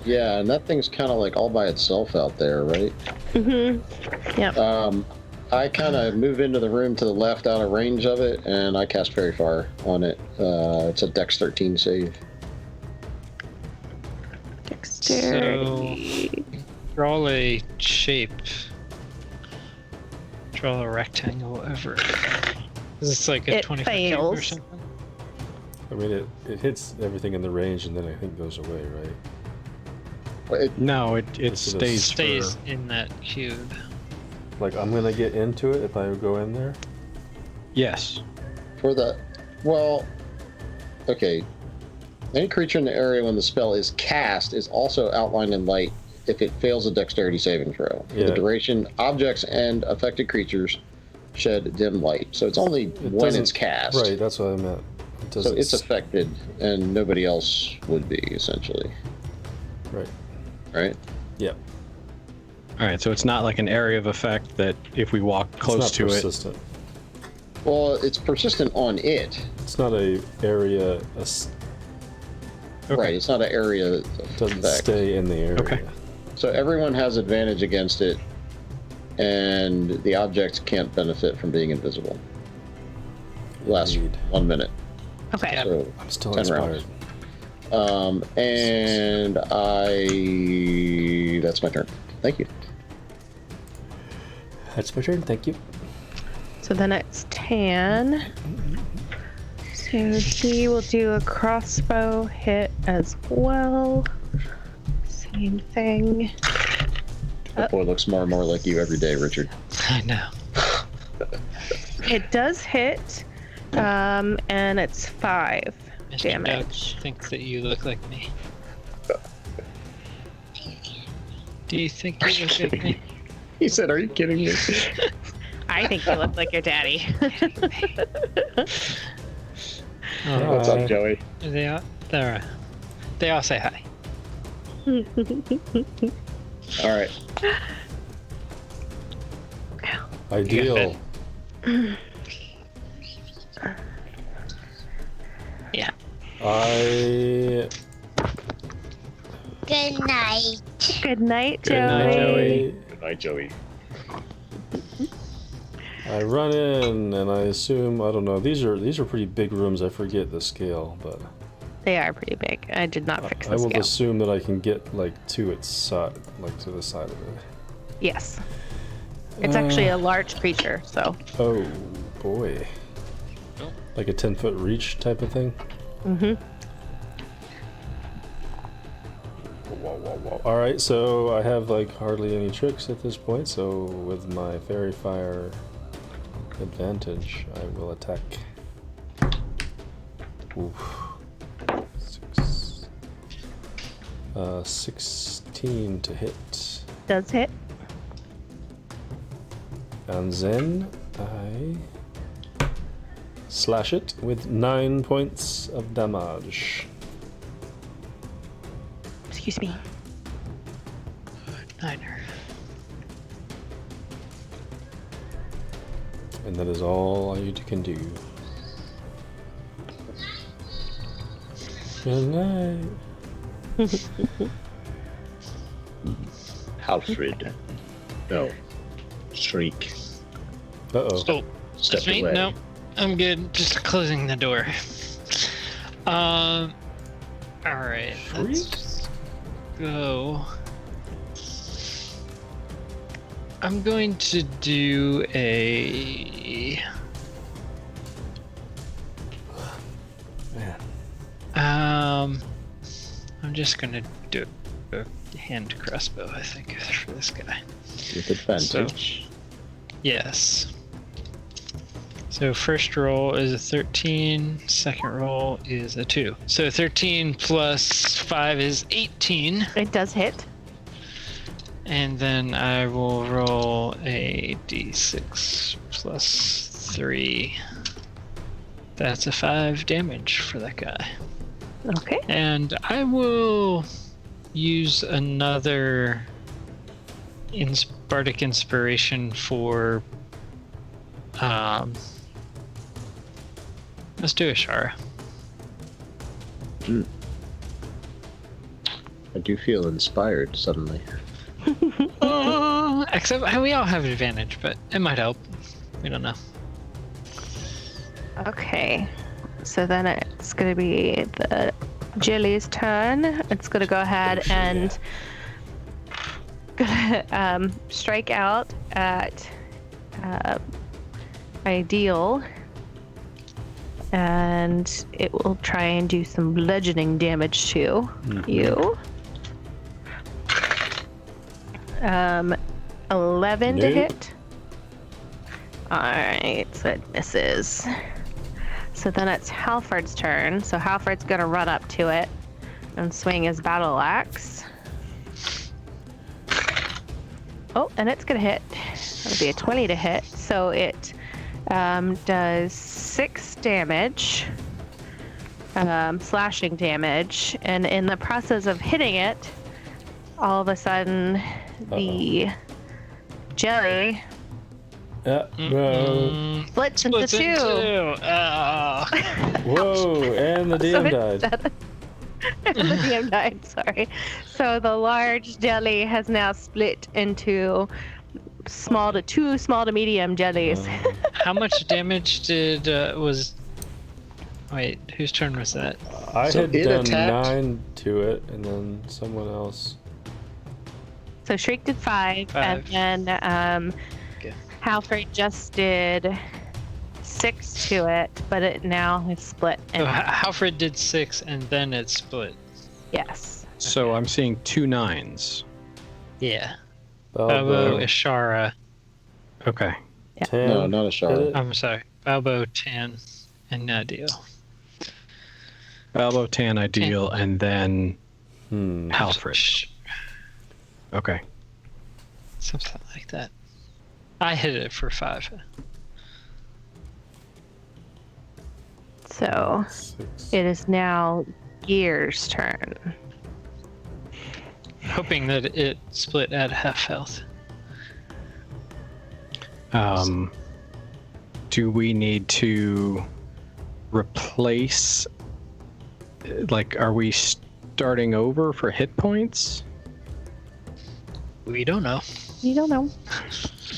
Yeah, and that thing's kind of like all by itself out there, right? Mm-hmm. Yep. I kind of move into the room to the left out of range of it, and I cast Fairy Fire on it. It's a Dex 13 save. Dexterity. Draw a shape. Draw a rectangle, whatever. Is this like a It 25 cube or fails. something? I mean, it hits everything in the range and then I think goes away, right? Well, No, it Yes, it stays. Stays For, in that cube. Like, I'm gonna get into it if I go in there? yes. For the, well, okay. Any creature in the area when the spell is cast is also outlined in light if it fails a dexterity saving throw. For Yeah. the duration, objects and affected creatures shed dim light. So it's only when doesn't- it's cast. Right, that's what I meant. It So doesn't it's s- affected, and nobody else would be, essentially. Right. Right? Yep. All right. So it's not like an area of effect that if we walk close It's not to persistent. Well, it's persistent on it. It's not a area. Okay. Right, it's not an area Doesn't effect. stay in the area. Okay. So everyone has advantage against it, and the objects can't benefit from being invisible. Lasts Indeed. 1 minute. Okay. Yeah. So, I'm still 10 inspired. rounds. And that's my turn. Thank you. That's my turn. Thank you. So then it's Tan. So he will do a crossbow hit as well. Same thing. That boy looks more and more like you every day, Richard. I know. It does hit, and it's 5 Mr. damage. Doug thinks that you look like me. Do you think you look like me? He said, "Are you kidding me?" I think you look like your daddy. Oh, What's up, Joey? they all, they all say hi. All right. Ideal. Yeah. I. Good night. Good night, Good night, Joey. Good night, Joey. I run in and I assume I don't know. These are pretty big rooms. I forget the scale, but They are pretty big. I did not fix I the will scale. assume that I can get like to its side, like to the side of it. Yes. It's actually a large creature, so. Oh boy. Oh. Like a 10-foot reach type of thing? Mm-hmm. Whoa, whoa, whoa. Alright, so I have like hardly any tricks at this point, so with my fairy fire advantage, I will attack. Oof. 16 to hit. Does hit. And then I slash it with 9 points of damage. Excuse me. Niner. And that is all you can do. Good night. Alfred. No. Shriek. Uh-oh. Oh, Step that's me? away. No, I'm good. Just closing the door. All right. Let's go. I'm going to do a. Man. I'm just gonna do a hand crossbow, I think, for this guy. With advantage. Yes. So first roll is a 13, second roll is a 2. So 13 plus 5 is 18, It does hit. and then I will roll a d6 plus 3. That's a 5 damage for that guy. Okay. And I will use another bardic inspiration for let's do Ashara. I do feel inspired suddenly. Except we all have advantage, but it might help. We don't know. Okay. So then it's going to be the jelly's turn. It's going to go ahead and strike out at Ideal. And it will try and do some bludgeoning damage to you. 11 to Nope. hit. Alright, so it misses. So then it's Halford's turn. So Halford's gonna run up to it and swing his battle axe. Oh, and it's gonna hit. That'll be a 20 to hit. So it does 6 damage, slashing damage, and in the process of hitting it, all of a sudden the jelly No. splits into two. Whoa, and the DM died. The DM died, sorry. So the large jelly has now split into two small to medium jellies. How much damage did was? Wait, whose turn was that? I So had it done attacked- 9 to it, and then someone else. So Shriek did 5, 5. and then Okay. Halford just did 6 to it, but it now is split. So In Halfred did 6, and then it split. yes. So I'm seeing 2 9s. Yeah. Balbo, Balbo, Ishara. Okay. 10. No, not a shard. Hit it. I'm sorry. Balbo, Tan, and Nadio. Balbo, Tan, Ideal, and then Hmm. Halfred. Okay. Something like that. I hit it for 5. So 6. it is now Gear's turn. Hoping that it split at half health. Do we need to replace? Like, are we starting over for hit points? We don't know. You don't know.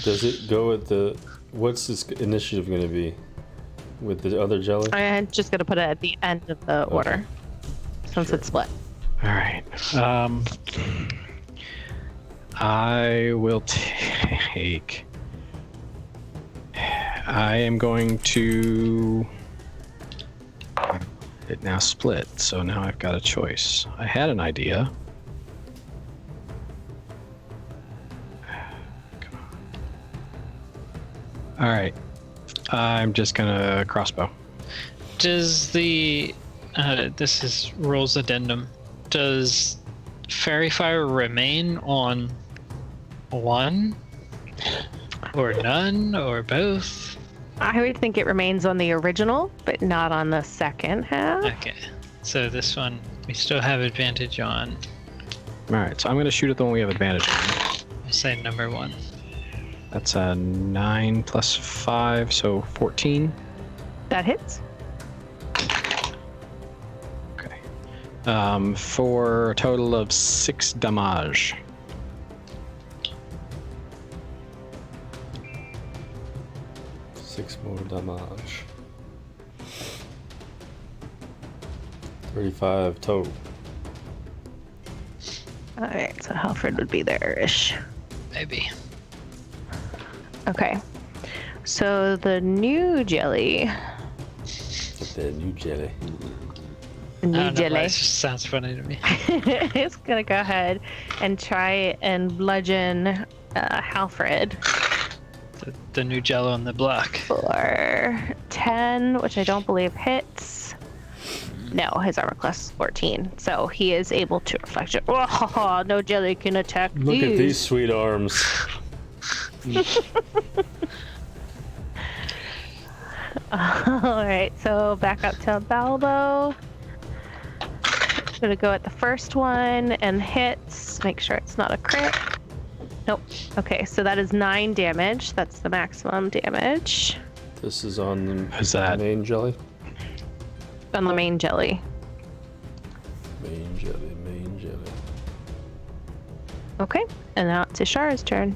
Does it go at the... What's this initiative going to be? With the other jelly? I'm just gonna put it at the end of the order. since it's split. All right. I will take. I am going to. It now split, so now I've got a choice. I had an idea. Come on. All right. I'm just gonna crossbow. Does the this is rules addendum? Does fairy fire remain on one, or none, or both? I would think it remains on the original, but not on the second half. Okay, so this one we still have advantage on. All right, so I'm gonna shoot at the one we have advantage on. I'll say number 1. That's a 9 plus 5, so 14. That hits. Okay. For a total of 6 damage. Six more damage. 35 total. Alright, so Halfred would be there-ish. Maybe. Okay. So the new jelly. The new jelly. The I new don't know why, jelly. it just sounds funny to me. It's gonna go ahead and try and bludgeon Halfred The new jello on the block. for 10, which I don't believe hits. No, his armor class is 14, so he is able to reflect it. Oh, no jelly can attack Look at these sweet arms. Alright, so back up to Balbo. Gonna go at the first one and hits. Make sure it's not a crit. Nope. Okay, so that is 9 damage. That's the maximum damage This is on the Who's that? main jelly. on the main jelly. Main jelly, main jelly. Okay, and now it's Ishar's turn.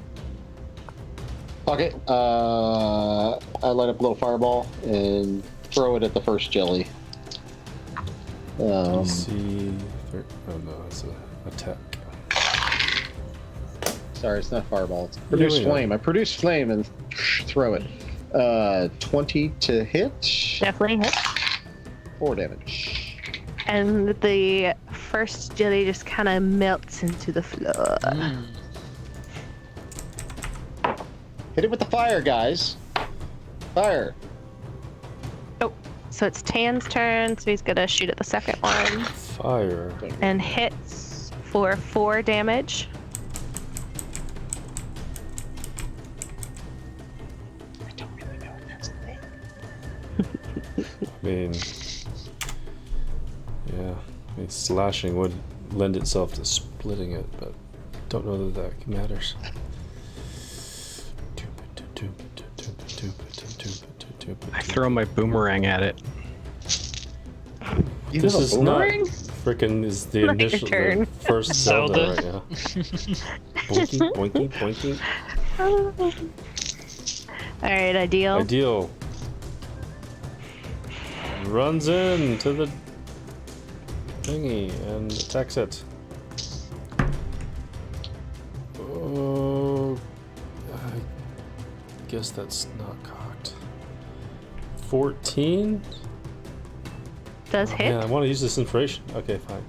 Okay. I light up a little fireball and throw it at the first jelly. DC. Oh no, it's a attack. Sorry, it's not fireball. It's produce Yeah, flame. I produce flame and throw it. 20 to hit. Definitely hit. 4 damage. And the first jelly just kind of melts into the floor. Hit it with the fire, guys. Fire. Oh, so it's Tan's turn, so he's gonna shoot at the second one. Fire. And hits for 4 damage. I don't really know if that's a thing. I mean, yeah. I mean, slashing would lend itself to splitting it, but don't know that matters. I throw my boomerang at it. You This have a is not boomerang? frickin' is the Not your initial turn. the first Zelda Zelda. right now. Boinky, boinky, boinky. Alright, Ideal. Ideal. Runs in to the thingy and attacks it. Oh, I guess that's not cocked. 14? Does Oh, hit. man, I want to use this inspiration. Okay, fine.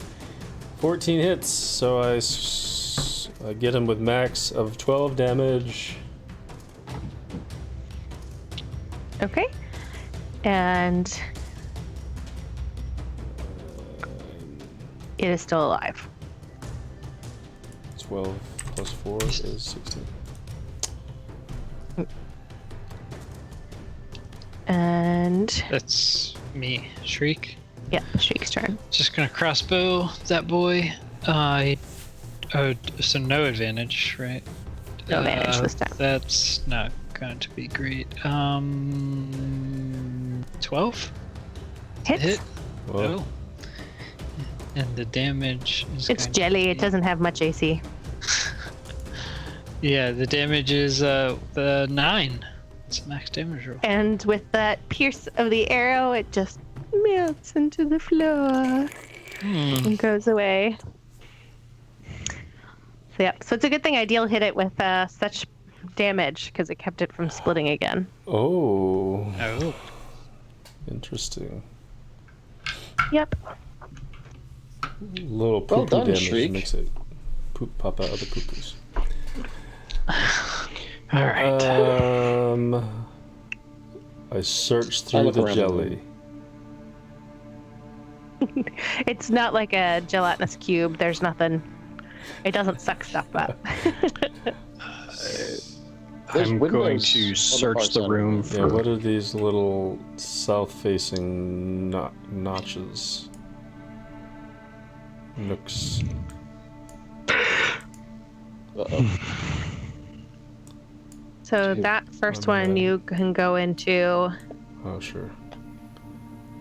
14 hits, so I get him with max of 12 damage. Okay. And it is still alive. 12 plus 4 is 16. And That's me, Shriek. yeah, Shriek's turn. Just gonna crossbow that boy. So no advantage, right? No advantage this time. That's not going to be great. 12? Hits. Hit? Well, No. And the damage is It's going jelly. to It be- doesn't have much AC. Yeah, the damage is the 9. It's max damage roll. And with that pierce of the arrow, it just melts into the floor. and goes away. So yeah, so it's a good thing Ideal hit it with such damage because it kept it from splitting again. Oh, Oh. interesting. Yep. Little poo Well poo done, damage Shriek. makes it pop out other poo poos. All right. I searched I through look the around the jelly. It's not like a gelatinous cube. There's nothing. It doesn't suck stuff up. There's I'm going windows to on the search far the side of room room. for. Yeah, what are these little south-facing notches? Nooks. Uh-oh. So Dude, that first I'm one you can go into Oh, sure.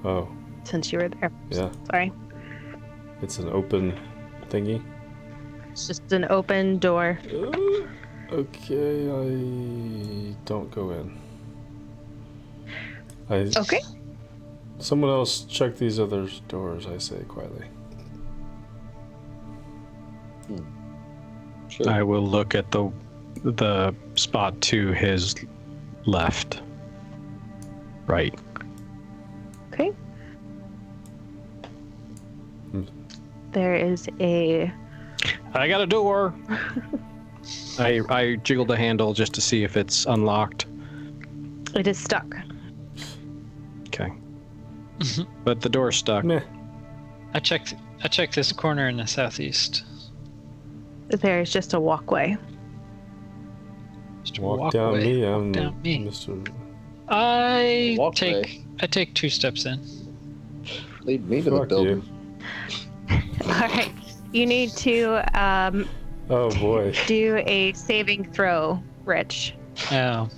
Oh, since you were there. yeah. Sorry. It's an open thingy. It's just an open door. Okay, I don't go in. Okay. Someone else check these other doors, I say quietly. Sure. I will look at the spot to his left. Right. Okay. Hmm. There is a. I got a door. I jiggled the handle just to see if it's unlocked. It is stuck. Okay. But the door's stuck. Meh. I checked this corner in the southeast. There is just a walkway. Just Walk down away. me, I'm down me. Mr. I Walkway. take 2 steps in. Lead me to the Fuck building. All right. You need to Oh boy. do a saving throw, Rich. Oh,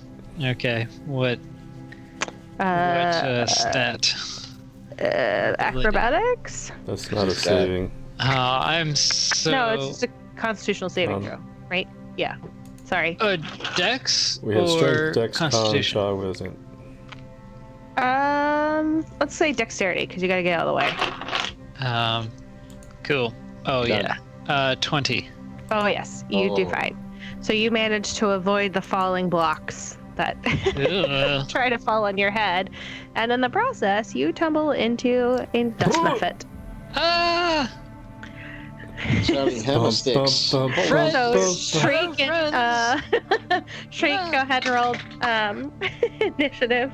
okay. What stat? Acrobatics? That's not a saving. I'm so. No, it's just a constitutional saving throw, right? Yeah. Sorry. Dex We had or strength, dex, con, Constitution. shaw wasn't. Let's say dexterity because you got to get out of the way. Cool. Oh Done. yeah. 20. Oh yes, you do Oh. fine. So you managed to avoid the falling blocks that Ugh. try to fall on your head, and in the process, you tumble into a dust muffet. Ah! Shouting hammer sticks. So Shriek, Friends. Shriek, go ahead and roll initiative.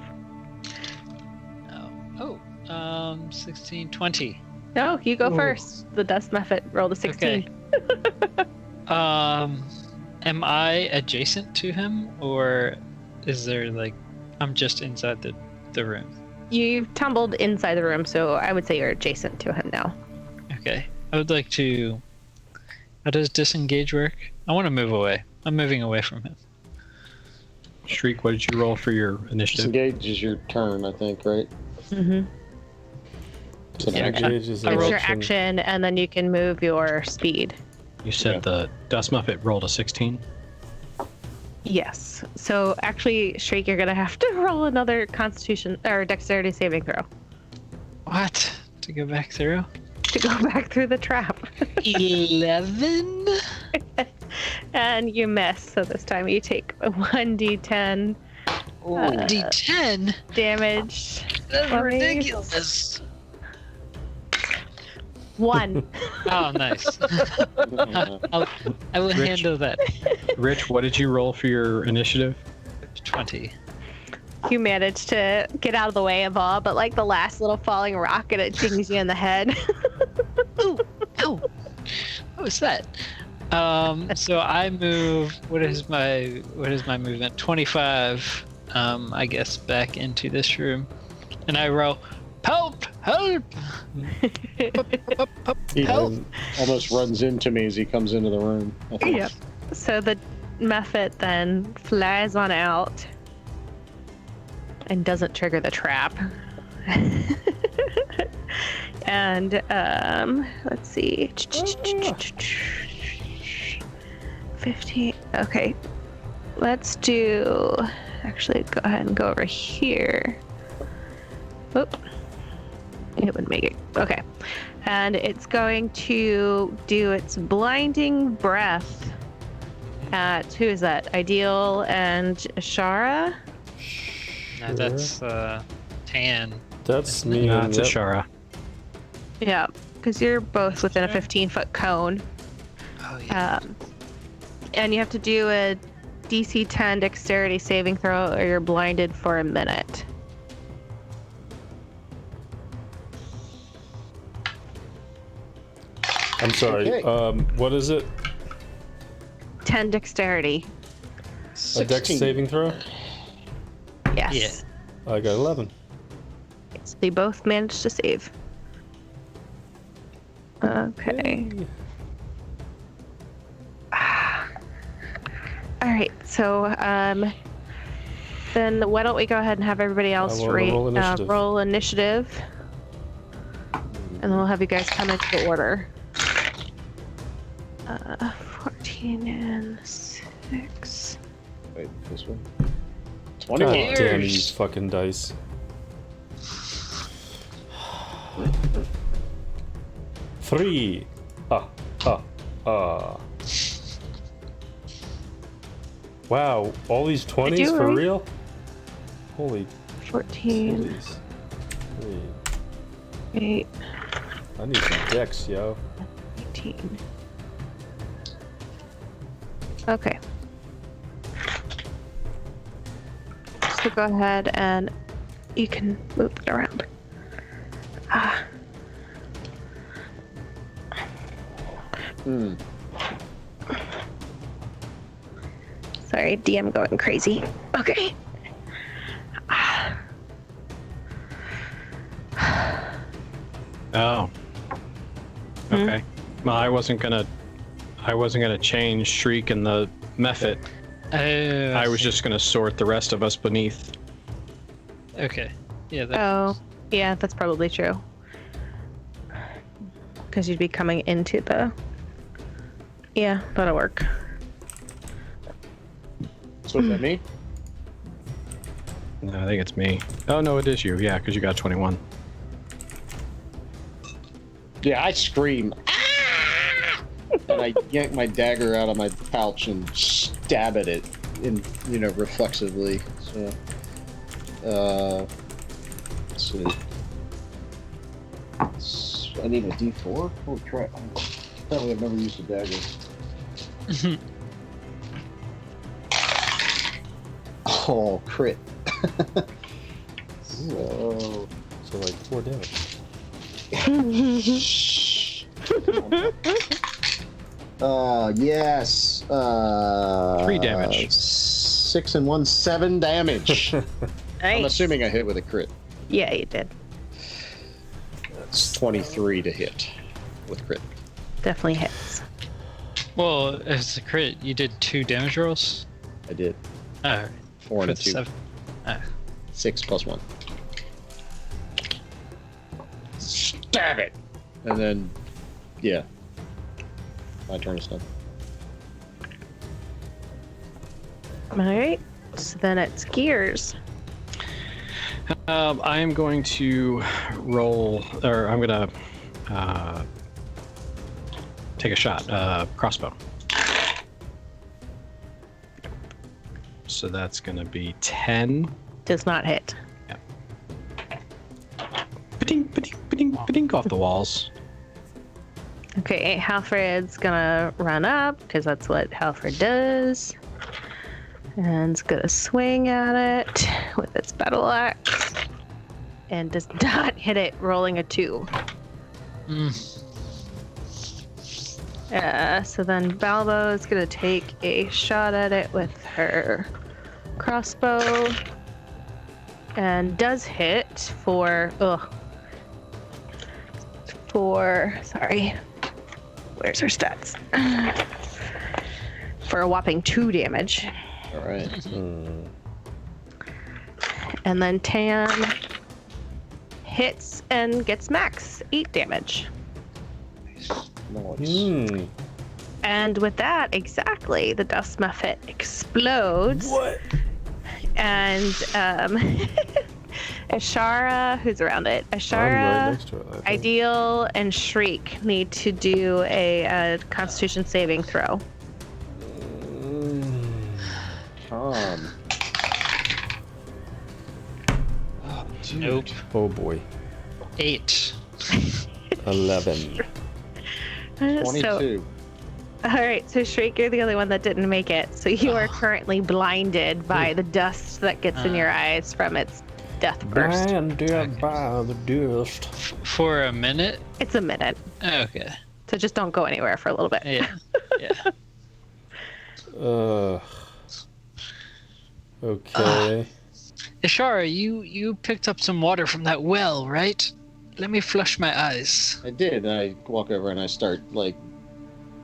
Oh. 16, 20. No, you go Ooh. first. The dust muffet rolled a 16. Am I adjacent to him, or is there like I'm just inside the room? You tumbled inside the room, so I would say you're adjacent to him now. Okay. I would like to. How does disengage work? I want to move away. I'm moving away from him. Shriek, what did you roll for your initiative? Disengage is your turn, I think, right? Mm-hmm. So Yeah. Engage is an It's your action, and then you can move your speed. You said Yeah. the dust muffet rolled a 16. Yes. So actually, Shriek, you're gonna have to roll another Constitution or Dexterity saving throw What? To go back through? to go back through the trap. 11? And you miss. So this time you take a 1d10 D10? damage. That's Let me- ridiculous. 1. Oh, nice. I will Rich. handle that. Rich, what did you roll for your initiative? 20. You manage to get out of the way of all, but like the last little falling rock, and it dings you in the head. Ooh, ow. What was that? So I move. What is my movement? 25. I guess back into this room, and I roll. Help! Help! He Help! almost runs into me as he comes into the room. I think. Yep. So the Muffet then flies on out and doesn't trigger the trap. And let's see. 15. Okay. Let's do. Actually, go ahead and go over here. Oop. It would make it Okay. And it's going to do its blinding breath at, who is that? Ideal and Ashara? No, that's Tan. That's me. Nah, and it's yep. Ashara. Yeah, because you're both within a 15-foot cone. Oh yeah. And you have to do a DC 10 dexterity saving throw or you're blinded for a minute. I'm sorry. Okay. What is it? 10 dexterity. A dex 16. saving throw? Yes. I got 11. So they both managed to save. Okay. Yay. All right. So then why don't we go ahead and have everybody else wanna roll initiative. roll initiative, and then we'll have you guys come into the order. 14 and 6. Wait, this one? God 21. damn these fucking dice. Three. Wow, all these 20s you, for right? real? Holy 14, titties. Hey, 8, I need some decks, yo. 18. Okay. So go ahead and you can move it around. Hmm. Sorry, DM going crazy. Okay. Oh. Okay. Well, I wasn't gonna change Shriek and the Mephit. I was just gonna sort the rest of us beneath. Okay. Yeah. That, Oh, yeah, that's probably true. Because you'd be coming into the... Yeah, that'll work. So is that me? No, I think it's me. Oh no, it is you. Yeah, because you got 21. Yeah, I scream. "Ah!" And I yank my dagger out of my pouch and stab at it, reflexively. So, let's see. I need a D4? Holy crap. Apparently I've never used a dagger. Oh, crit. So... So like 4 damage. Yes. 3 damage. 6 and 1, 7 damage. I'm Nice. assuming I hit with a crit. Yeah, you did. That's 23 to hit with crit. Definitely hits. well, if it's a crit, you did 2 damage rolls. I did. Oh, 4 and a for the 2. 7. 6 plus 1. Stab it! And then, yeah. My turn is done. Alright. So then it's Gears. I am going to roll, or I'm gonna take a shot. Crossbow. So that's gonna be 10. Does not hit. Ba-ding, ba-ding, ba-ding, ba-ding, off the walls. Okay, Halfred's gonna run up, because that's what Halfred does. And it's gonna swing at it with its battle axe. And does not hit it, rolling a 2. So then Balbo is gonna take a shot at it with her crossbow. And does hit for, sorry. Where's her stats? For a whopping 2 damage. Alright. And then Tan hits and gets max 8 damage. Nice. And with that, exactly, the dust muffet explodes. What? And Ashara, who's around it? I'm right Ashara, next to it. I think. Ideal, and Shriek need to do a Constitution saving throw. Nope. Oh boy. 8. 11. 22. All right, so Shriek, you're the only one that didn't make it. So you are currently blinded by the dust that gets in your eyes from its death burst. Blinded by the dust. For a minute? It's a minute, Okay. so just don't go anywhere for a little bit. Yeah. Yeah. Okay. Ishara, you picked up some water from that well, right? Let me flush my eyes. I did, and I walk over and I start, like,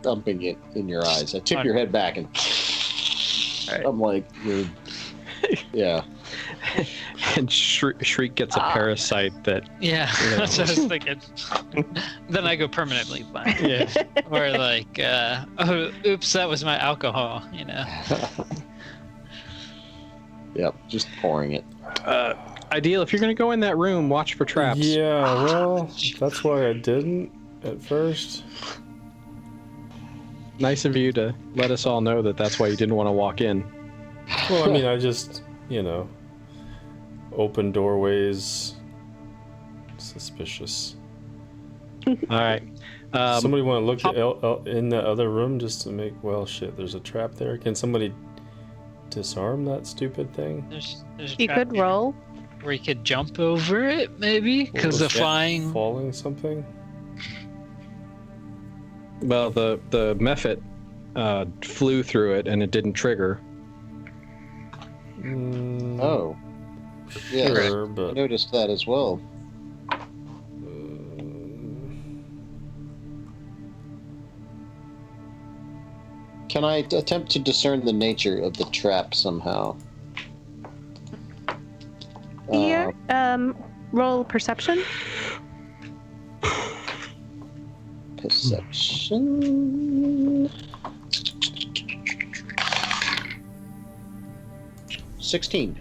dumping it in your eyes. I tip your head back and Right. I'm like, you're... Yeah. And Shriek gets a parasite that. Yeah, that's what I was thinking. Then I go permanently blind. Yeah. Or like, oh, oops, that was my alcohol, you know. Yep, just pouring it. Ideal, if you're going to go in that room, watch for traps. Yeah, well, that's why I didn't at first. Nice of you to let us all know that that's why you didn't want to walk in. Well, I mean, I just, open doorways. Suspicious. All right. Somebody want to look in the other room just to make, well, shit, there's a trap there. Can somebody disarm that stupid thing? There's a You trap could roll. where you could jump over it, maybe, because the Was that flying. Falling something? Well, the Mephit flew through it and it didn't trigger. Oh. Yeah, Sure, I but noticed that as well. Can I attempt to discern the nature of the trap somehow? Yeah. Roll perception. Perception. 16.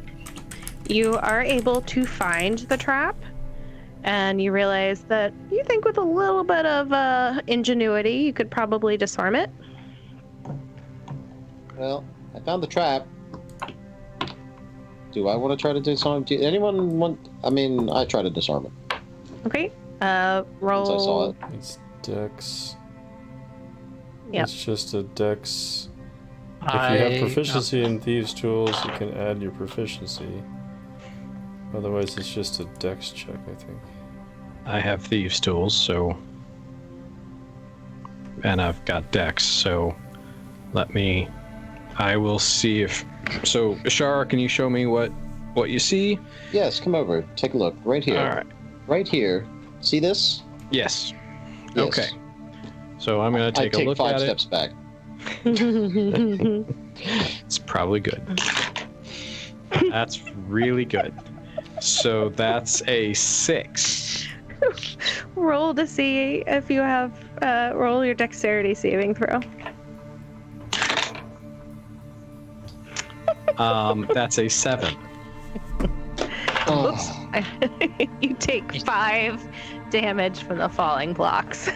You are able to find the trap, and you realize that you think with a little bit of ingenuity, you could probably disarm it. Well, I found the trap. Do I want to try to disarm? Do anyone want? I mean, I try to disarm it. Okay. Roll. Since I saw it. it's Dex. Yep. It's just a Dex. If you I have proficiency in Thieves' Tools, you can add your proficiency. Otherwise, it's just a Dex check, I think. I have Thieves' Tools, so. And I've got Dex, so I will see if. So, Ashara, can you show me what you see? Yes, come over. Take a look. Right here. All right. Right here. See this? Yes. Yes. Okay. So I'm going to take a look five at steps back. it. It's probably good. That's really good. So that's a 6. Roll to see if you have. Roll your dexterity saving throw. That's a 7. Oops. You take 5 damage from the falling blocks.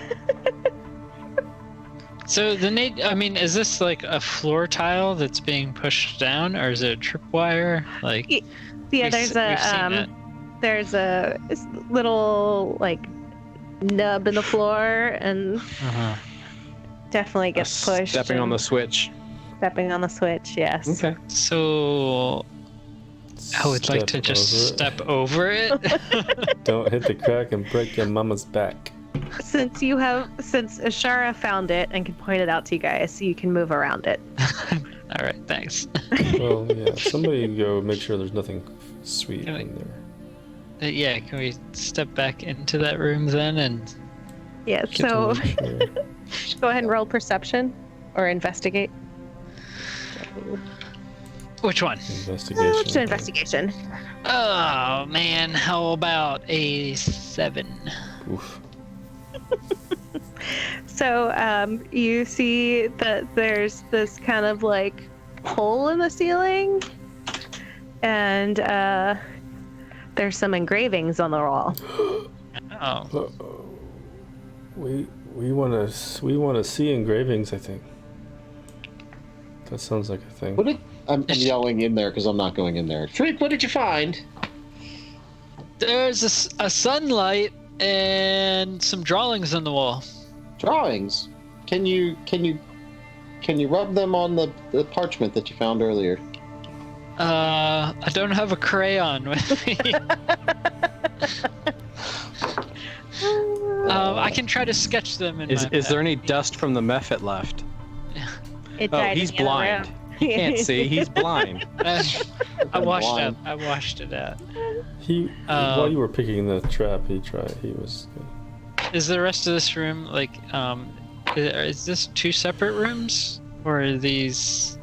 So I mean, is this like a floor tile that's being pushed down, or is it a tripwire? Like, Yeah, we've there's seen it. there's a little like nub in the floor, and definitely gets pushed. Stepping on the switch. Stepping on the switch, yes. Okay. So I would like to Step just over it. step over it. Don't hit the crack and break your mama's back. Since Ashara found it and can point it out to you guys, you can move around it. All right, thanks. Well, yeah, somebody go make sure there's nothing sweet Can I- in there. Yeah, can we step back into that room then? And Yeah, Get so to make sure. go ahead and roll perception or investigate. which one? Investigation. It's an investigation. Oh man, how about a 7? Oof. So you see that there's this kind of like hole in the ceiling, and There's some engravings on the wall. Oh. We want to see engravings. I think that sounds like a thing. I'm yelling in there because I'm not going in there. Shriek, what did you find? There's a sunlight and some drawings on the wall. Drawings. Can you rub them on the parchment that you found earlier? I don't have a crayon with me. I can try to sketch them in Is there any dust from the mephit left? It Oh, died he's in the other blind. room. He can't see. He's blind. I washed it out. While you were picking the trap, he was. Is the rest of this room like is this two separate rooms or are these?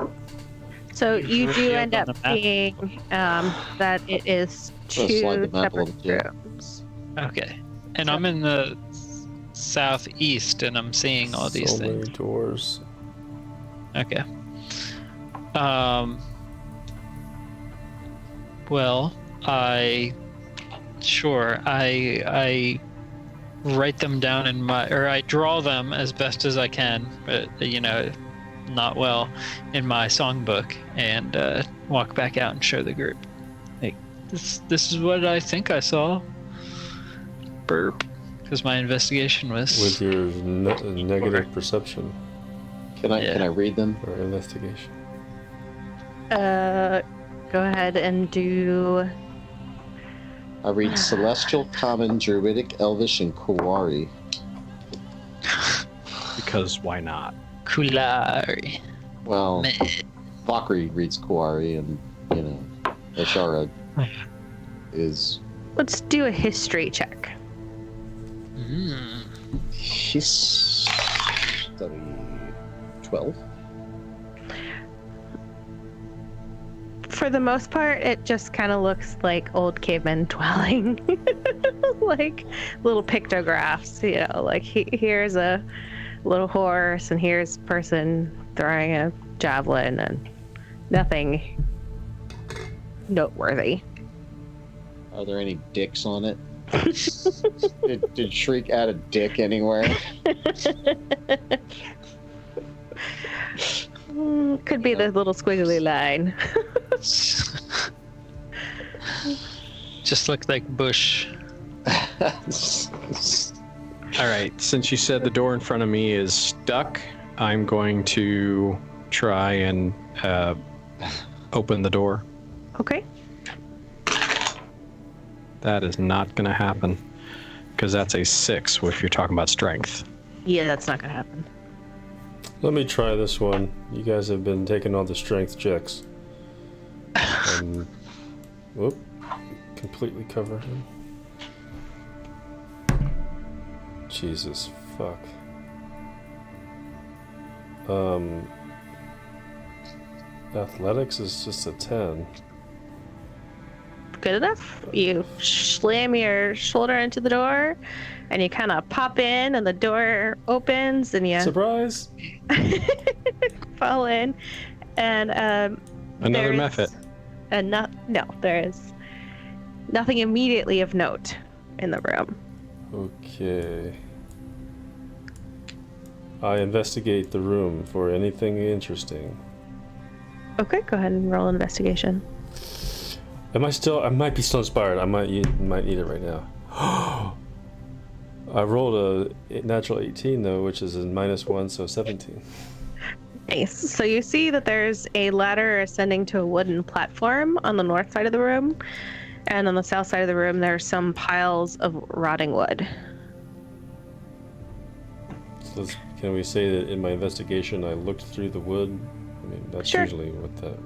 So you do revealed end on up the map? seeing that it is I'll two slide the map a separate little bit. rooms. Okay, and I'm in the southeast, and I'm seeing all these so things. many doors. Okay. Well, I write them down I draw them as best as I can, but not well, in my songbook, and walk back out and show the group. Like, this is what I think I saw. Burp, because my investigation was With your negative perception Can I read them? or investigation. Go ahead and do. I read Celestial, Common, Druidic, Elvish, and Kuwari. Because why not? Kulari. Well, Valkyrie reads Kuwari, and Ashara is Let's do a history check. she's 12. For the most part, it just kind of looks like old caveman dwelling. Like little pictographs, like here's a little horse and here's a person throwing a javelin and nothing noteworthy. Are there any dicks on it? did Shriek add a dick anywhere? Could be the little squiggly line. Just looked like bush. All right, since you said the door in front of me is stuck, I'm going to try and open the door. Okay. That is not going to happen, because that's a 6 if you're talking about strength. Yeah, that's not gonna happen. Let me try this one. You guys have been taking all the strength checks. Whoop. Completely cover him. Jesus fuck. Athletics is just a 10. Good enough. You slam your shoulder into the door and you kind of pop in and the door opens and you Surprise! fall in and Another mephit. No, there is nothing immediately of note in the room. Okay. I investigate the room for anything interesting. Okay, go ahead and roll an investigation. I might be still inspired. I might need it right now. I rolled a natural 18 though, which is a -1, so 17. Nice. So you see that there's a ladder ascending to a wooden platform on the north side of the room, and on the south side of the room there's some piles of rotting wood. So can we say that in my investigation I looked through the wood? I mean, that's Sure. usually what that...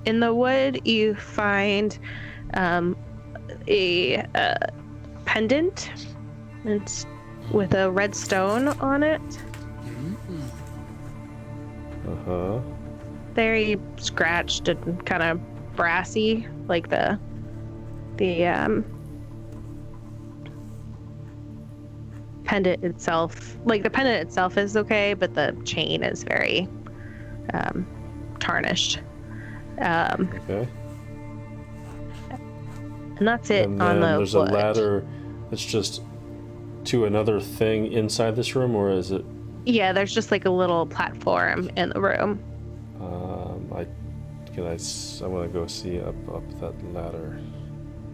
In the wood, you find a pendant. It's with a red stone on it. Uh-huh. Very scratched and kind of brassy, like the pendant itself. Like the pendant itself is okay, but the chain is very tarnished. Okay. And that's it And on then the there's wood. a ladder that's just to another thing inside this room, or is it? Yeah, there's just like a little platform in the room. I want to go see up that ladder.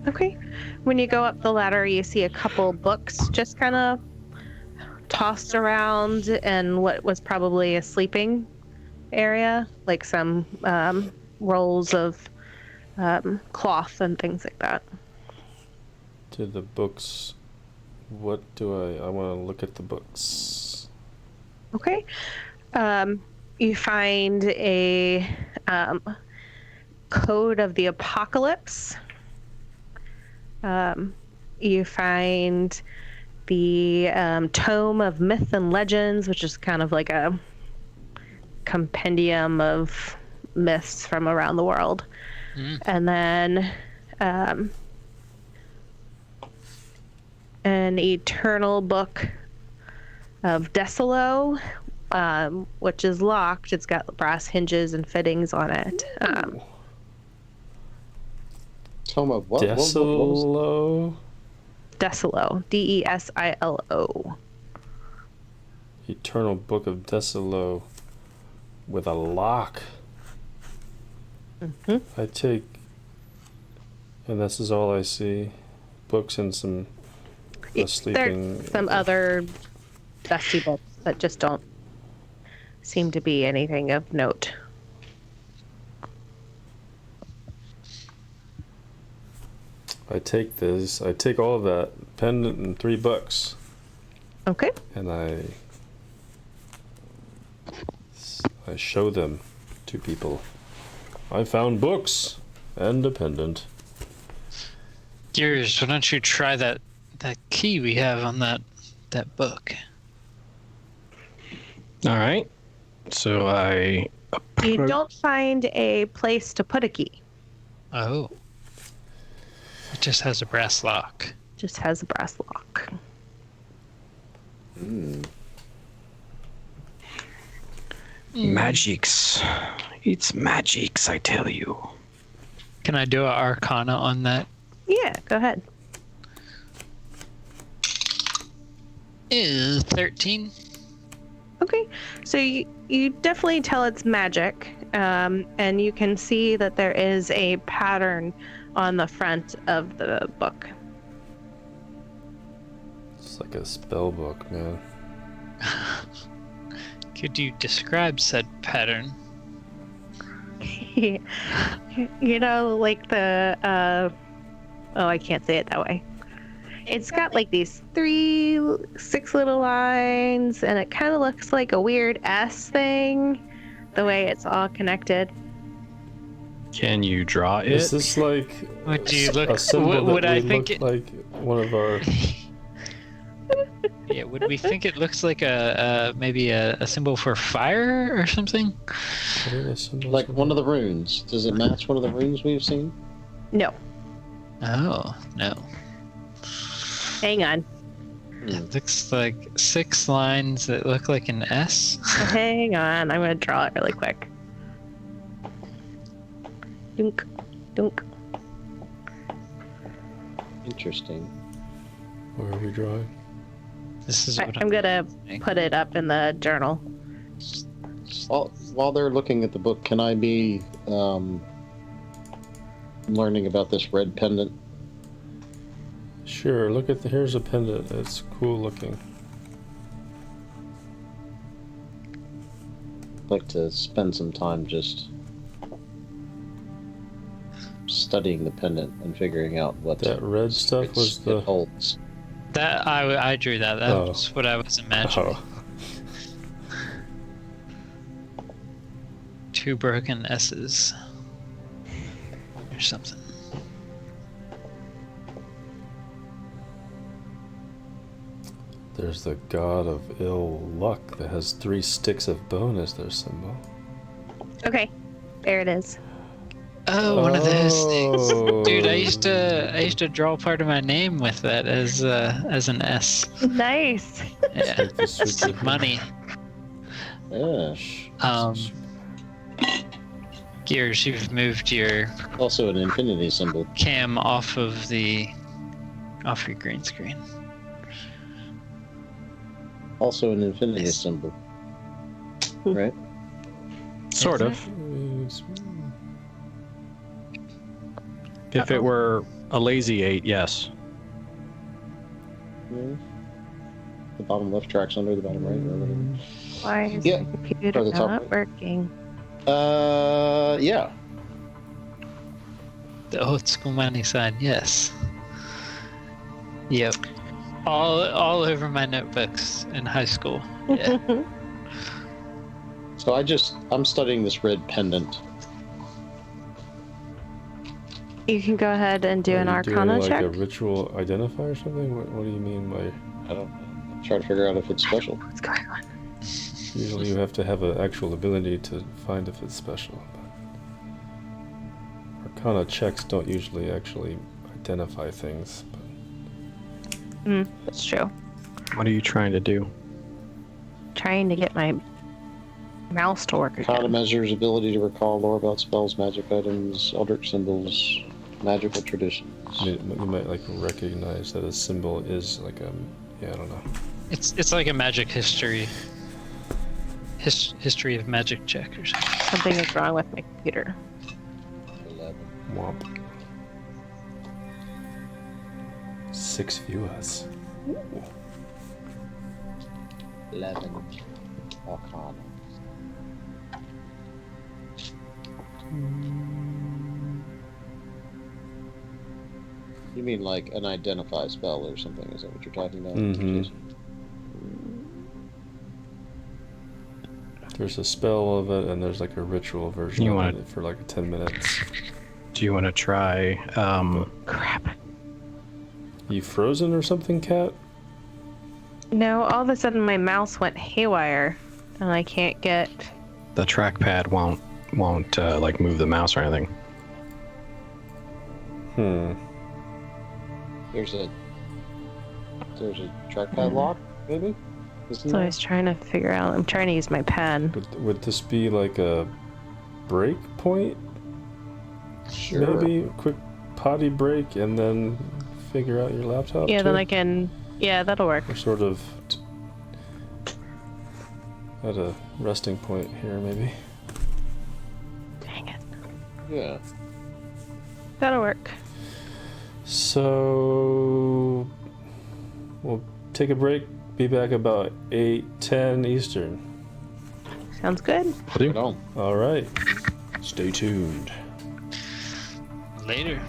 Okay. When you go up the ladder, you see a couple books just kind of tossed around in what was probably a sleeping area, like some rolls of cloth and things like that. To the books. What do I want to look at the books. Okay. You find a Code of the Apocalypse. You find the Tome of Myth and Legends, which is kind of like a compendium of myths from around the world. And then an Eternal Book of Desolo, which is locked. It's got brass hinges and fittings on it. Tome of what? What was Desolo. Desolo. Desilo. Eternal Book of Desolo with a lock. I take, and this is all I see, books and some sleeping. There's some other dusty books that just don't seem to be anything of note. I take this. I take all of that pendant and 3 books, Okay. and I show them to people. I found books and a pendant. Gears, why don't you try that key we have on that book? All right. So I. You don't find a place to put a key. Oh. It just has a brass lock. Just has a brass lock. Magics. It's magics, I tell you. Can I do an arcana on that? Yeah, go ahead. 13. Okay, so you definitely tell it's magic, and you can see that there is a pattern on the front of the book. It's like a spell book, man. Could you describe said pattern? You know, like the oh, I can't say it that way. It's got like these 6 little lines, and it kind of looks like a weird S thing, the way it's all connected. Can you draw it? Is this like Would you look? a symbol Would that I we think look it? like one of our? Yeah. Would we think it looks like maybe a symbol for fire or something? What are the symbols Like of one of the runes. Does it match one of the runes we've seen? No, Oh no. hang on. It looks like 6 lines that look like an S. Hang on, I'm gonna draw it really quick. Dunk, dunk. Interesting. Where are we drawing? This is what I'm gonna put it up in the journal. While they're looking at the book, can I be learning about this red pendant? Sure. Look at here's a pendant. It's cool looking. I'd like to spend some time just studying the pendant and figuring out what That red stuff was it the. holds. That I drew that. That Oh. was what I was imagining. Oh, 2 broken S's or something. there's the god of ill luck that has 3 sticks of bone as their symbol. Okay, there it is. Oh, one of those things. Oh. Dude, I used to draw part of my name with that as an S. Nice. Yeah, Like the it's like money. Yeah. Um, Gears, you've moved your Also an infinity symbol. cam off of your green screen. Also an infinity Yes. symbol. Right? Sort of. If it were a lazy 8, yes. Yeah. The bottom left track's under the bottom right or whatever. Why is Yeah, my computer or the top not right. working? Yeah. The old school money sign, yes. Yep. All over my notebooks in high school. Yeah. So I'm studying this red pendant. You can go ahead and do an Are you doing Arcana like check. a ritual identifier or something? What do you mean by? I don't know. I'm trying to figure out if it's special. What's going on? Usually you have to have an actual ability to find if it's special. But Arcana checks don't usually actually identify things. But That's true. What are you trying to do? Trying to get my mouse to work Arcana again. measures ability to recall lore about spells, magic items, eldritch symbols, magical traditions. you might like recognize that a symbol is like a, I don't know. It's like a magic history of magic check or something. Something is wrong with my computer. 11. Womp. 6 viewers. 11. Arcana. You mean like an identify spell or something? Is that what you're talking about? Mhm. Jason? There's a spell of it, and there's like a ritual version You of want it for like 10 minutes. Do you want to try? Crap. You frozen or something, Cat? No, all of a sudden my mouse went haywire, and I can't get. The trackpad won't like move the mouse or anything. There's a trackpad lock, maybe? Isn't So I there? was trying to figure out. I'm trying to use my pen. Would this be like a break point? Sure. Maybe a quick potty break and then figure out your laptop? Yeah, then too? I can. Yeah, that'll work. We're sort of at a resting point here, maybe. Dang it. Yeah. That'll work. So we'll take a break. Be back about 8:10 Eastern. Sounds good. Right on. All right. Stay tuned. Later.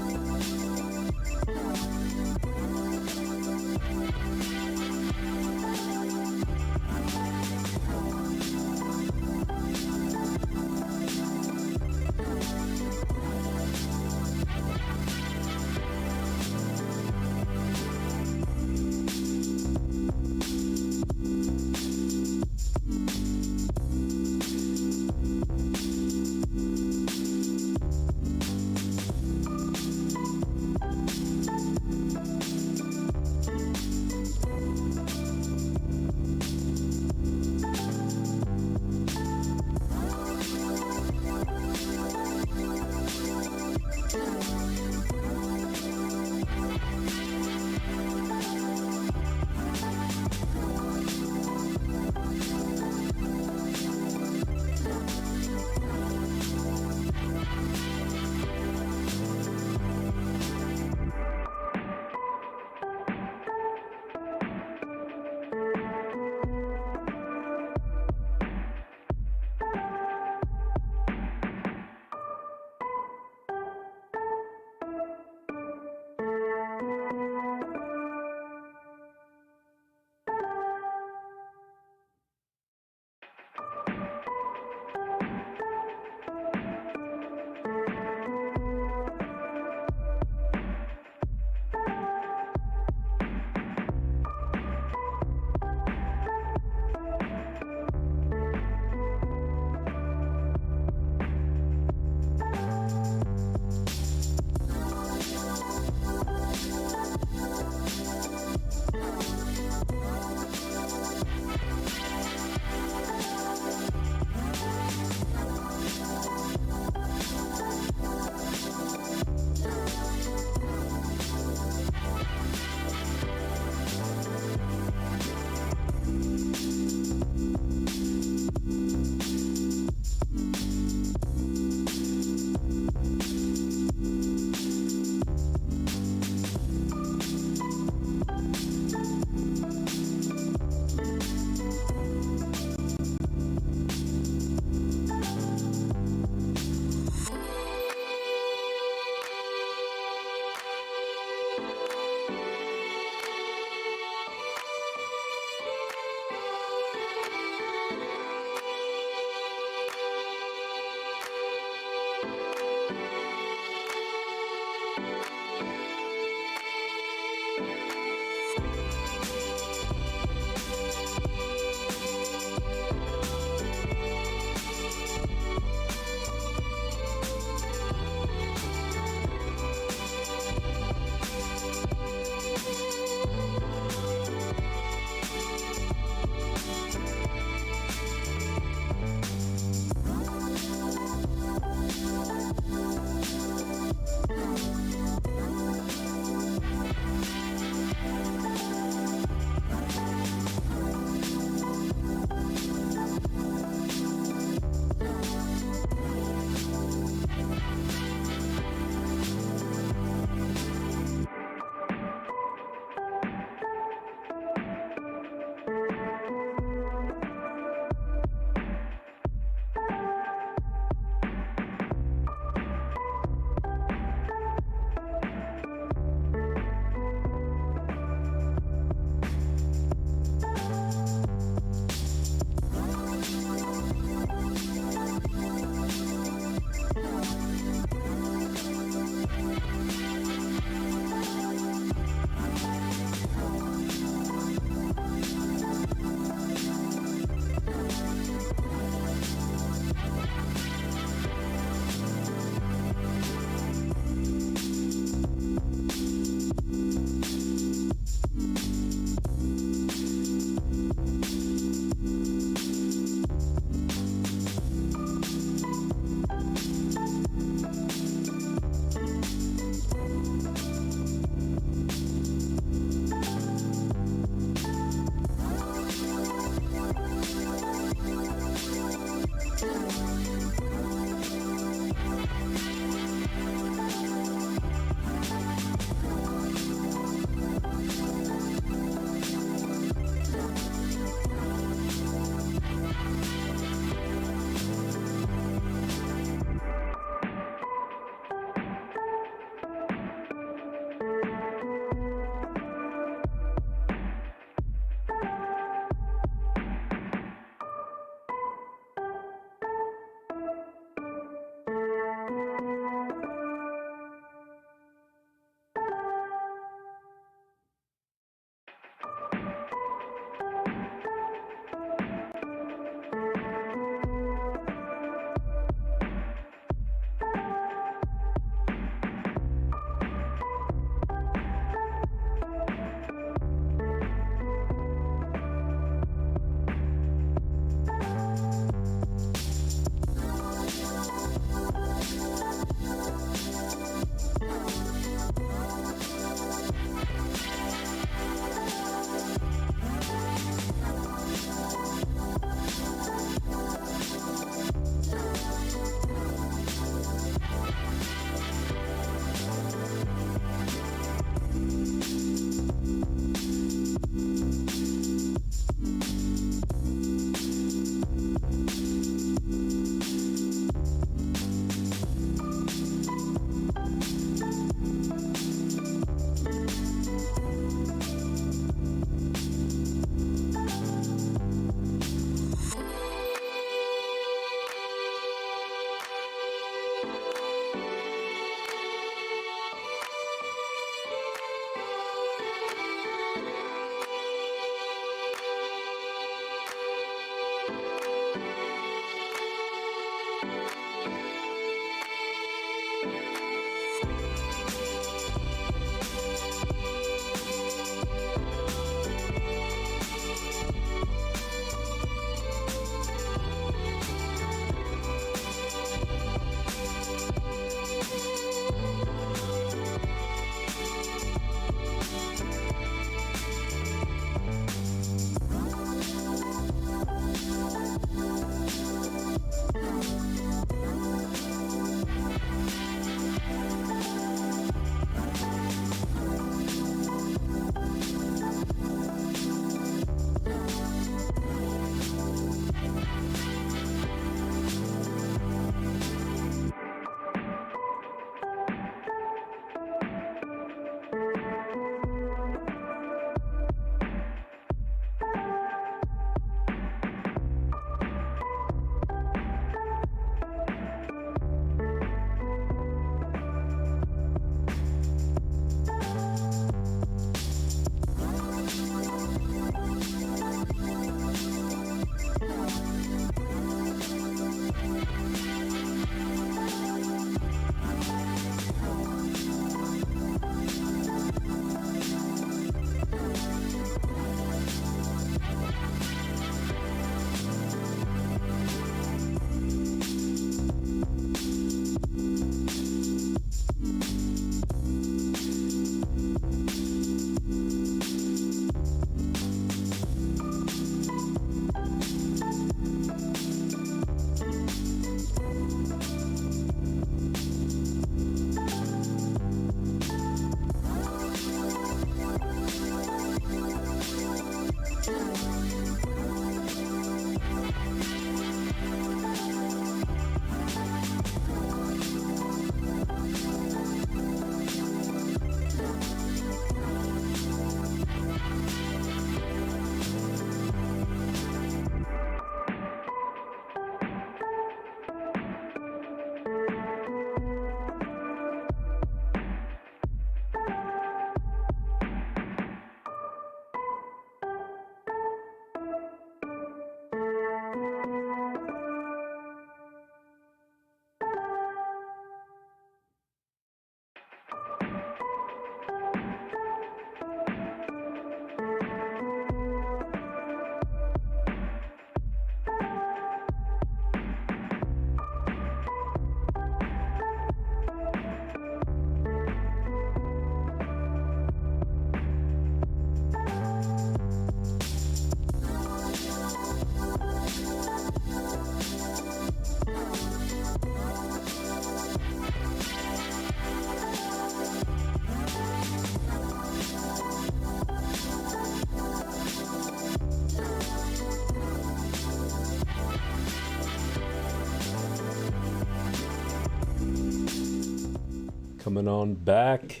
coming on back.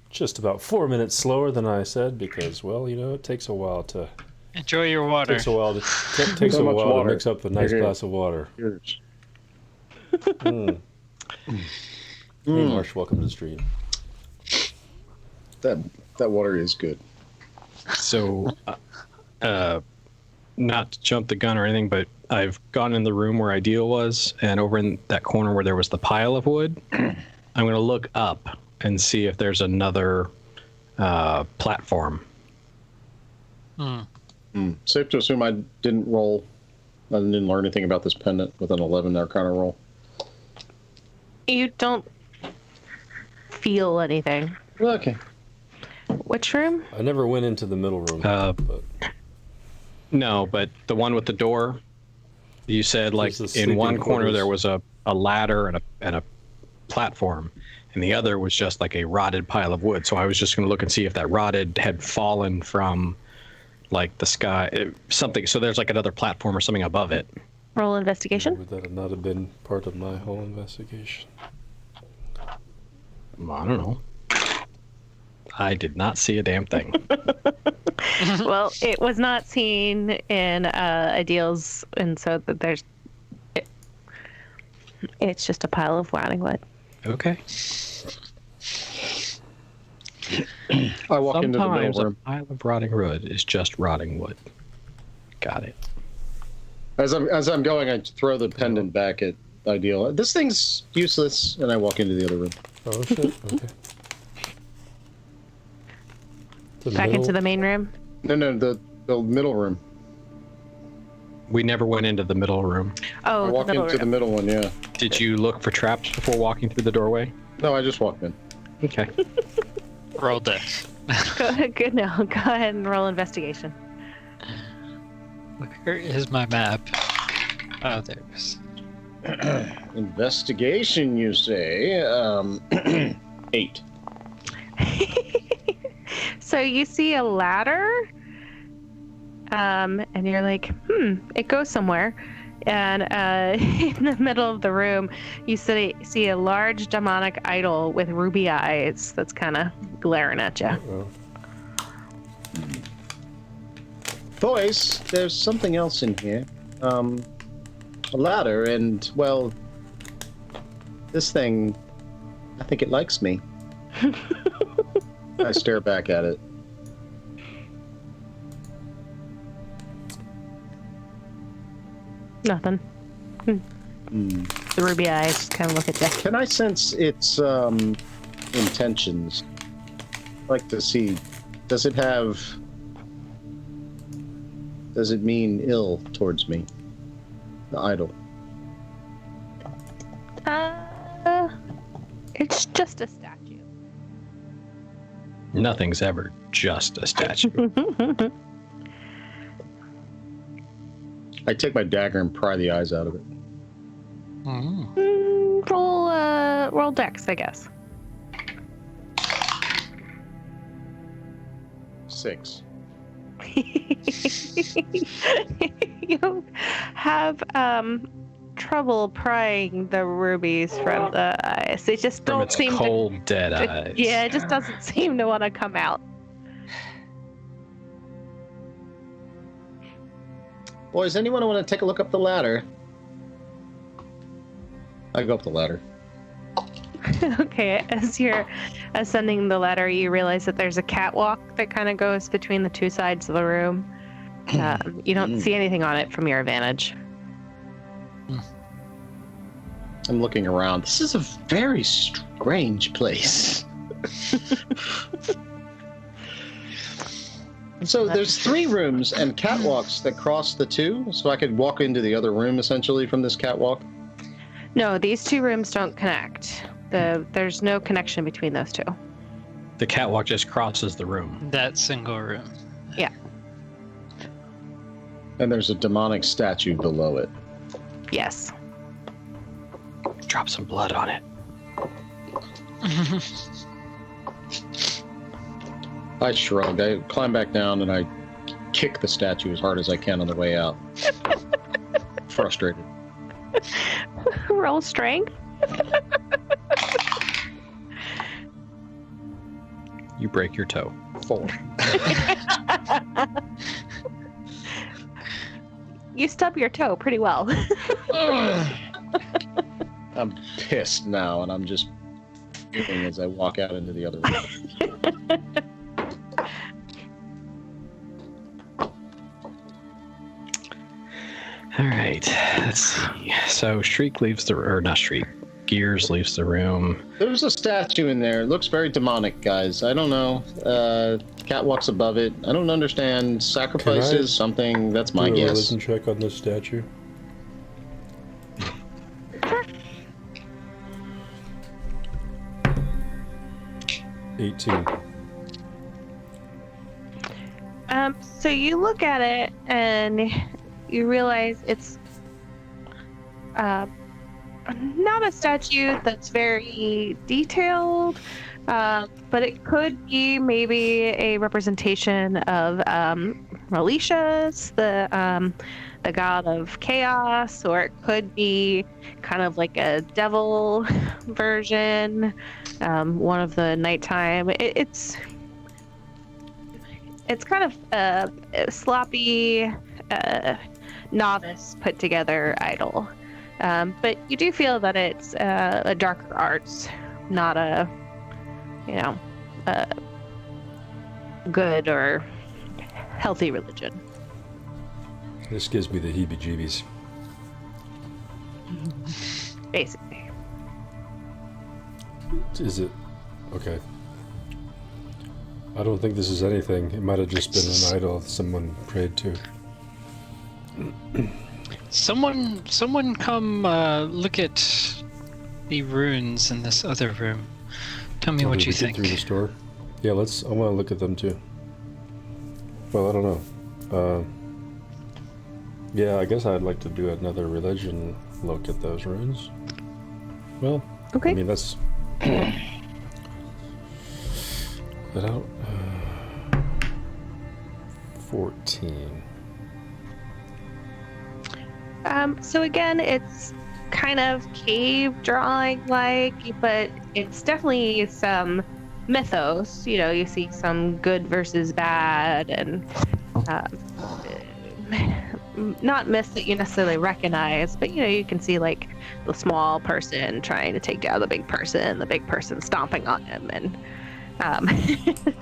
Just about 4 minutes slower than I said because, well, it takes a while to. Enjoy your water. Takes a while to So much water. mix up a nice Here. glass of water. Cheers. Mm. Hey, Marsh, welcome to the stream. That water is good. So, not to jump the gun or anything, but I've gone in the room where Ideal was, and over in that corner where there was the pile of wood, I'm going to look up and see if there's another platform. Safe to assume I didn't roll. I didn't learn anything about this pendant with an 11 Arcana roll. You don't feel anything. Okay. Which room? I never went into the middle room. But No, but the one with the door, you said like There's the in one sleeping corner quarters. there was a ladder and a platform, and the other was just like a rotted pile of wood. So I was just going to look and see if that rotted had fallen from like the sky, something. So there's like another platform or something above it. Roll investigation. would that not have been part of my whole investigation? Well, I don't know. I did not see a damn thing. Well, it was not seen in Ideals, and so there's. It's just a pile of rotting wood. Okay. I walk into the Sometimes middle a room. pile of rotting wood is just rotting wood. Got it. As I'm going, I throw the pendant back at Ideal. This thing's useless, and I walk into the other room. Oh, shit. Okay. Back into the main room. No, the middle room. We never went into the middle room. Oh, I the walk middle into room. the middle one, yeah. Did you look for traps before walking through the doorway? No, I just walked in. Okay. Roll dex. Good. No, go ahead and roll investigation. Where is my map? Oh, there it is. Investigation, you say? 8. So you see a ladder, and you're like, it goes somewhere. And in the middle of the room, you see a large demonic idol with ruby eyes that's kind of glaring at you. Oh, Boys, there's something else in here. A ladder, and, well, this thing, I think it likes me. I stare back at it. Nothing. The ruby eyes just kind of look at you. Can I sense its intentions? I'd like to see, does it mean ill towards me? The idol. It's just a statue. Nothing's ever just a statue. I take my dagger and pry the eyes out of it. Roll dex, I guess. 6. You have trouble prying the rubies from the eyes. They just From don't its seem cold, dead to. eyes. Yeah, it just doesn't seem to want to come out. Boys, anyone want to take a look up the ladder? I go up the ladder. Okay, as you're ascending the ladder, you realize that there's a catwalk that kind of goes between the two sides of the room. You don't see anything on it from your vantage. I'm looking around. This is a very strange place. So there's 3 rooms and catwalks that cross the 2, so I could walk into the other room essentially from this catwalk. No, these two rooms don't connect. There's no connection between those two. The catwalk just crosses the room. That single room. Yeah. And there's a demonic statue below it. Yes. Drop some blood on it. I shrug. I climb back down and I kick the statue as hard as I can on the way out. Frustrated. Roll strength. You break your toe. 4. You stub your toe pretty well. I'm pissed now, and I'm just feeling as I walk out into the other room. All right, let's see. So Shriek leaves the, or not Shriek, Gears leaves the room. There's a statue in there. It looks very demonic, guys. I don't know. Cat walks above it. I don't understand. Sacrifices, something. That's my Do a guess. religion check on this statue. $18. So you look at it and you realize it's not a statue that's very detailed, but it could be maybe a representation of Malicious, the god of chaos, or it could be kind of like a devil version, one of the nighttime. It's kind of a sloppy, novice put together idol. But you do feel that it's a darker arts, not a good or healthy religion. This gives me the heebie-jeebies. Basically. Is it? Okay. I don't think this is anything. It might have just been an idol someone prayed to. Someone come look at the runes in this other room. Tell me what you think. Through the store? Yeah, I want to look at them too. Well, I don't know. Yeah, I guess I'd like to do another religion look at those runes. Well, Okay. I mean, that's... But I don't... 14. So again, it's kind of cave drawing like, but it's definitely some mythos. You know, you see some good versus bad, and not myths that you necessarily recognize, but you know, you can see like the small person trying to take down the big person stomping on him, and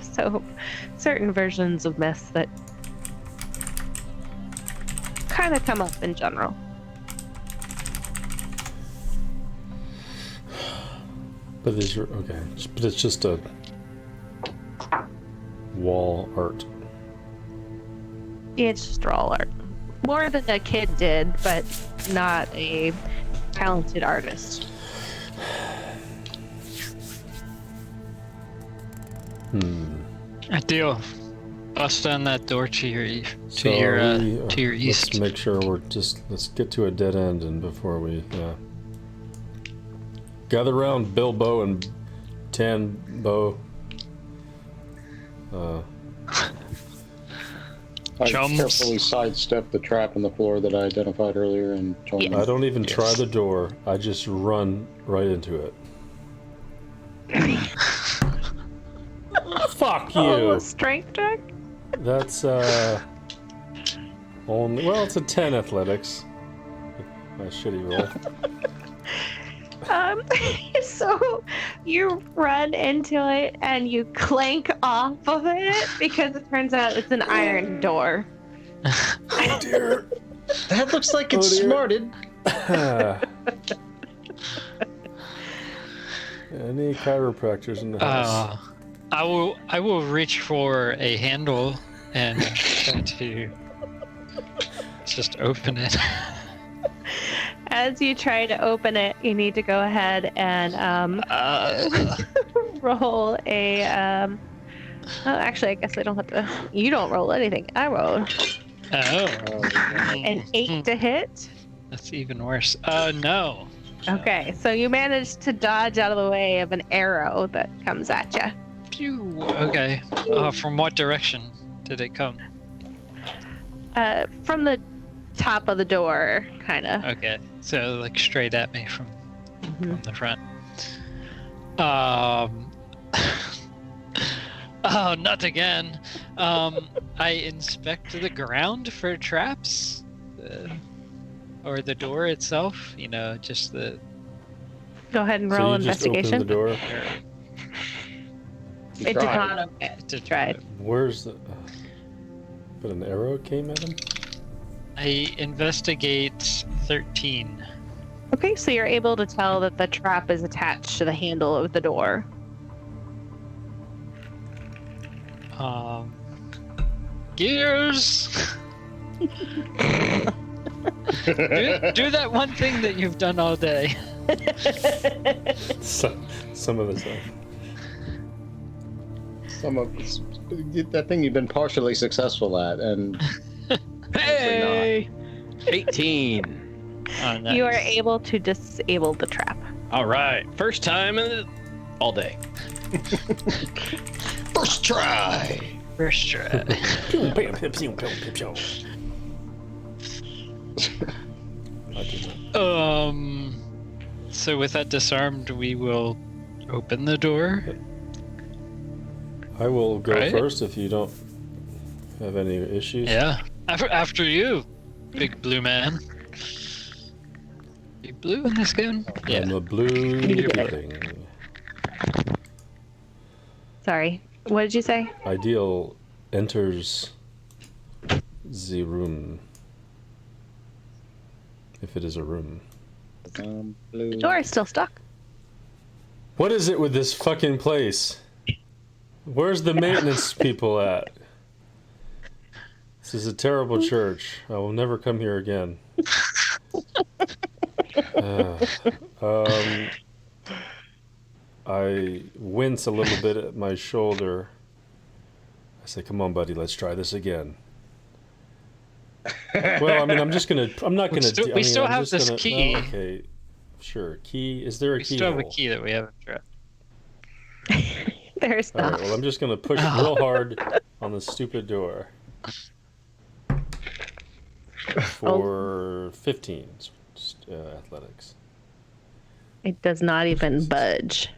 so certain versions of myths that kind of come up in general. But okay. But it's just a wall art. It's just raw art. More than a kid did, but not a talented artist. Deal. Bust down that door to your east. Let's make sure let's get to a dead end, and before we gather around Bilbo and Tanbo. I Chums. carefully sidestep the trap in the floor that I identified earlier and join Yes. them. I don't even try the door. I just run right into it. Fuck you! Oh, strength check? That's only, well, it's a 10 athletics. My shitty roll. So you run into it and you clank off of it because it turns out it's an iron door. Oh dear. That looks like it's Oh, dear. smarted. Any chiropractors in the house? I will reach for a handle and try to just open it. As you try to open it, you need to go ahead and roll a. Oh, actually, I guess I don't have to. You don't roll anything. I roll an 8 to hit. That's even worse. No. Okay, so you managed to dodge out of the way of an arrow that comes at you. Phew. Okay. From what direction did it come? From the top of the door, kind of. Okay. So like straight at me from Oh, not again. I inspect the ground for traps, or the door itself. You know, just the. Go ahead and So roll you just open investigation. the door. You It's tried. not okay. To Tried. Where's the? But an arrow came at him. I investigate 13. Okay, so you're able to tell that the trap is attached to the handle of the door. Gears. do that one thing that you've done all day. Some of the time. Some of that thing you've been partially successful at, and Hey! 18. Oh, nice. You are able to disable the trap. All right. First time all day. first try. First try. So with that disarmed, we will open the door. I will go Right. first if you don't have any issues. Yeah. After you, big blue man. Big blue in this game? I'm Yeah. a blue thing. Sorry. What did you say? Ideal enters the room. If it is a room. The door is still stuck. What is it with this fucking place? Where's the maintenance people at? This is a terrible church. I will never come here again. I wince a little bit at my shoulder. I say, "Come on, buddy, let's try this again." Well, I mean, I'm not gonna. We still have this key. Oh, okay, sure. Key. Is there a We key? still have a key that we haven't tried. There's All not. right. Well, I'm just gonna push real hard on the stupid door. For 15 athletics. It does not even budge.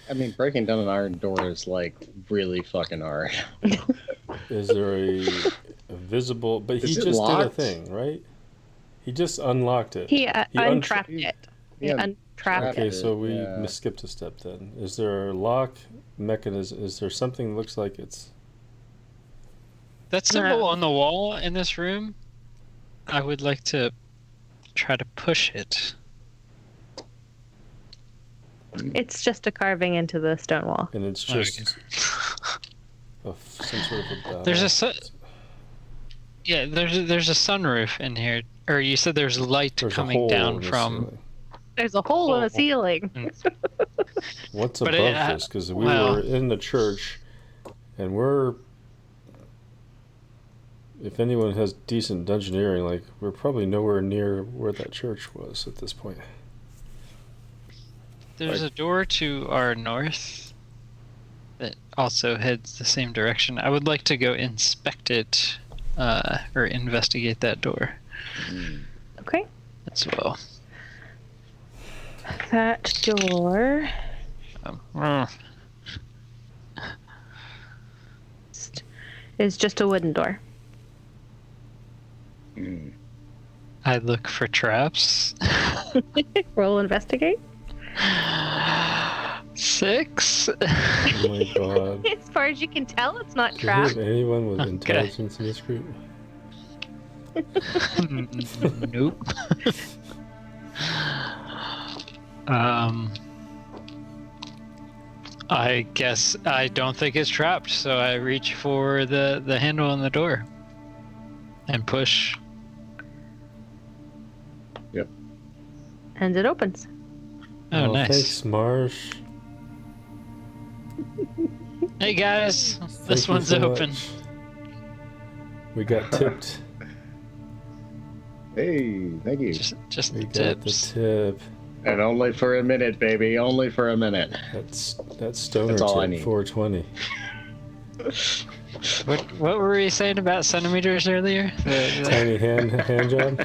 I mean, breaking down an iron door is like really fucking hard. Is there a visible? But he Is it just did a locked? thing, right? He just unlocked it. He un- untrapped it. He Yeah, untrapped Okay, it. so we Yeah. skipped a step then. Is there a lock mechanism? Is there something that looks like it's? That symbol No. on the wall in this room, I would like to try to push it. It's just a carving into the stone wall. And it's just some sort of a. There's Yeah, there's a sunroof in here, or you said there's light There's a coming hole down in the from. ceiling. There's a hole in the Oh. ceiling. What's But above it- this? Because we well- were in the church, and we're. If anyone has decent dungeoneering, like we're probably nowhere near where that church was at this point. There's a door to our north that also heads the same direction. I would like to go inspect it, or investigate that door Okay. as well. That door is just a wooden door. I look for traps. Roll investigate. 6. Oh my god. As far as you can tell, it's not Do we have trapped. anyone with Okay. intelligence in this group? Nope. I guess I don't think it's trapped, so I reach for the handle on the door and push. And it opens. Oh, nice. Thanks, Marsh. Hey guys, Thank this you one's so open. much. We got tipped. Hey, thank you. Just We the got the tips. tip. And only for a minute, baby. Only for a minute. That's stoner That's all I tip, need. 420. What were we saying about centimeters earlier? Tiny hand job.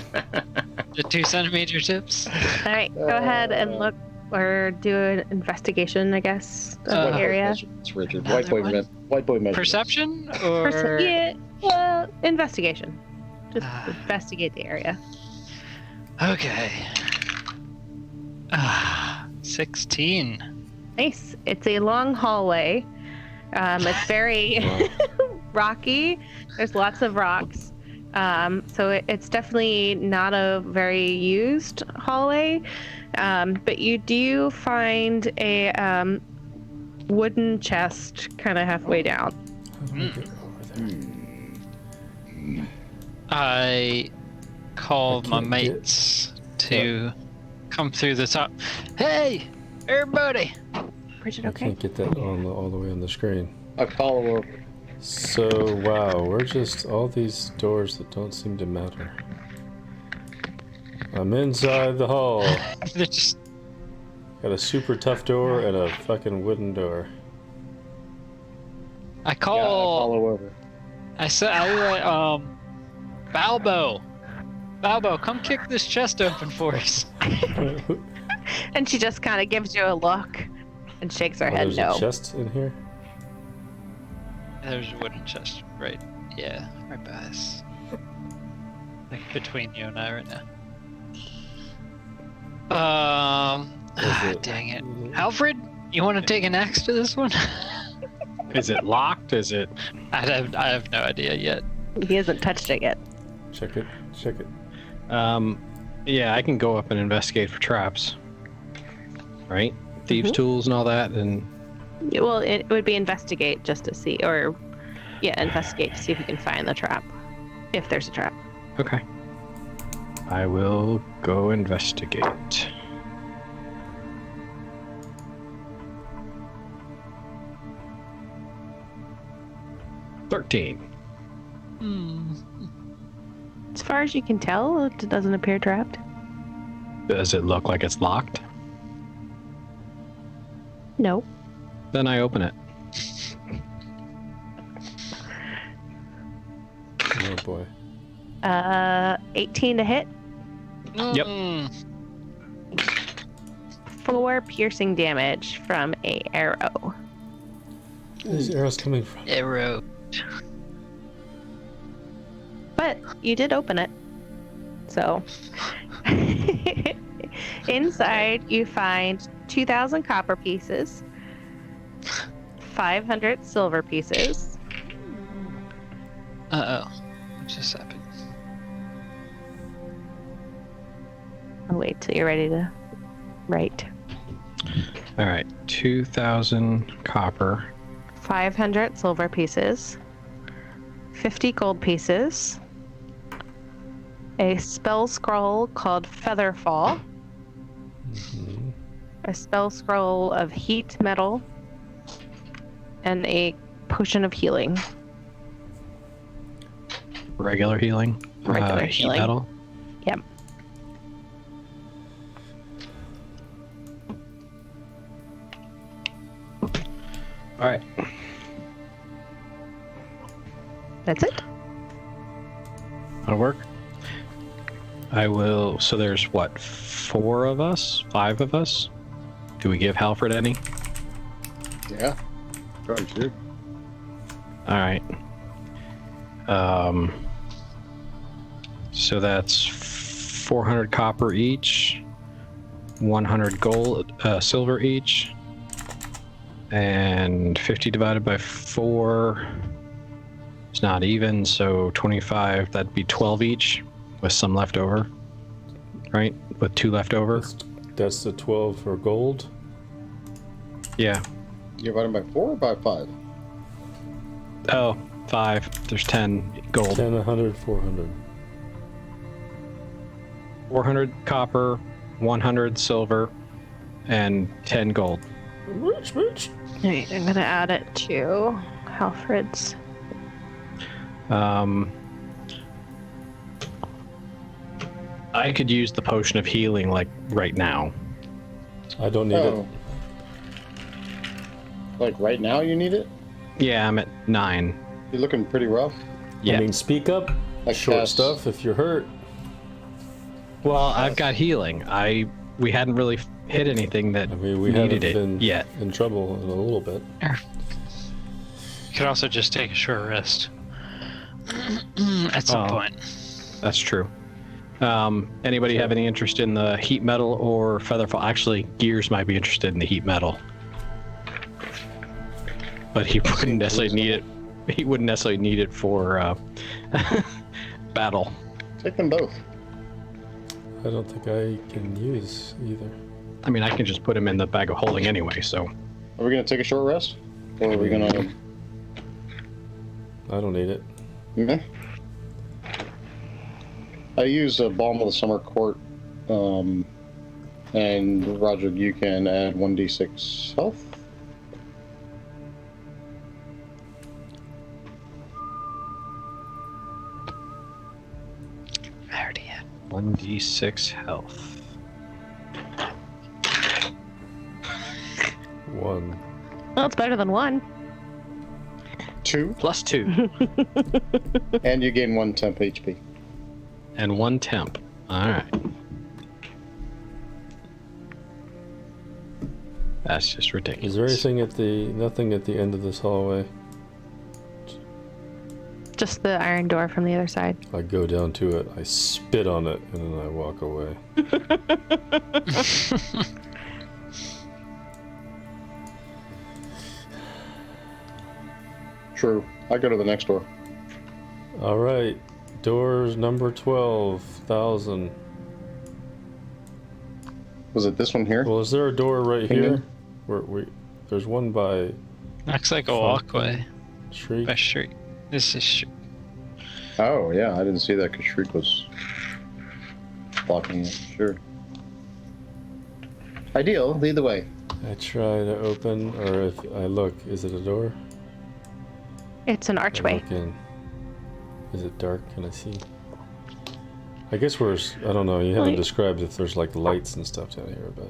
The 2 centimeter tips. All right, go ahead and look or do an investigation, I guess, of Uh, the area. It's Richard. Another White boy measurement. Perception or Yeah, well, investigation. Just Ah. investigate the area. Okay. 16. Nice. It's a long hallway. It's very rocky. There's lots of rocks. So it's definitely not a very used hallway. But you do find a wooden chest kind of halfway down. How do I get over there? I call I my can't get- mates to come through the top. Hey, everybody! Bridget, I okay? can't get that on all the way on the screen. I follow over. So, wow, we're just all these doors that don't seem to matter. I'm inside the hall. They're just. Got a super tough door and a fucking wooden door. I Yeah, I call. follow over. I said, Balbo, come kick this chest open for us. And she just kind of gives you a look and shakes her head There's no. a chest in here. There's a wooden chest, right? Yeah, right by us. Like between you and I right now. Dang it. Alfred, you want to take an axe to this one? Is it locked? Is it? I have no idea yet. He hasn't touched it yet. Check it. Check it. Yeah, I can go up and investigate for traps. Right? Thieves' tools and all that, and Well, it would be investigate just to see, or investigate to see if you can find the trap, if there's a trap. okay. I will go investigate. $13. As far as you can tell, it doesn't appear trapped. Does it look like it's locked? No. Then I open it. Oh boy. 18 to hit, Yep. Mm. 4 piercing damage from a arrow. Where's the arrows coming from? Arrow. But you did open it. So inside you find 2,000 copper pieces, 500 silver pieces, Uh-oh. What just happened? I'll wait till you're ready to write. All right. 2,000 copper. 500 silver pieces, 50 gold pieces, a spell scroll called Featherfall, Mhm. a spell scroll of heat metal, and a potion of healing. Regular healing. Regular heat healing. metal. Yep. All right. That's it. That'll work. I will. So there's what? 4 of us? 5 of us? Do we give Halford any? Yeah. Probably should. All right. So that's 400 copper each, 100 gold, silver each, and 50 divided by 4. It's not even, so 25. That'd be 12 each, with some left over, right? With 2 left over. That's the 12 for gold. Yeah. You're dividing by 4 or by 5? Oh, 5. There's 10 gold. 10, 100, 400. 400 copper, 100 silver, and 10 gold. Rich, rich. Alright, I'm gonna add it to Alfred's. I could use the potion of healing like right now. I don't need it. Like right now you need it? Yeah, I'm at 9. You're looking pretty rough. Yeah. I mean, speak up. Like Short cast- stuff if you're hurt. Well, I've got healing. We hadn't really hit anything that I mean, we haven't needed it been yet. in trouble in a little bit. You could also just take a short rest at some Oh. point. That's true. Anybody have any interest in the heat metal or featherfall? Actually, Gears might be interested in the heat metal, but he wouldn't necessarily need it. He wouldn't necessarily need it for battle. Take them both. I don't think I can use either. I mean, I can just put him in the bag of holding anyway. So Are we gonna take a short rest, or are we gonna? I don't need it. Meh. I use a Balm of the Summer Court, and Roger, you can add 1d6 health. I already had. 1d6 health. 1. Well, it's better than 1. 2, Plus 2 and you gain 1 temp HP. and 1 temp. All right. That's just ridiculous. Is there anything at the nothing at the end of this hallway? Just the iron door from the other side. I go down to it, I spit on it, and then I walk away. True. I go to the next door. All right, doors number 12,000. Was it this one here? Well, is there a door right Ping here? ding. There's one by Looks like a Fuck. walkway. Shriek. By street. This is street. Oh, yeah, I didn't see that because Shriek was blocking it. Sure. Ideal, lead the way. I try to open, or if I look, is it a door? It's an I archway. look in. Is it dark? Can I see? I guess I don't know, you haven't Light. described if there's like lights and stuff down here, but...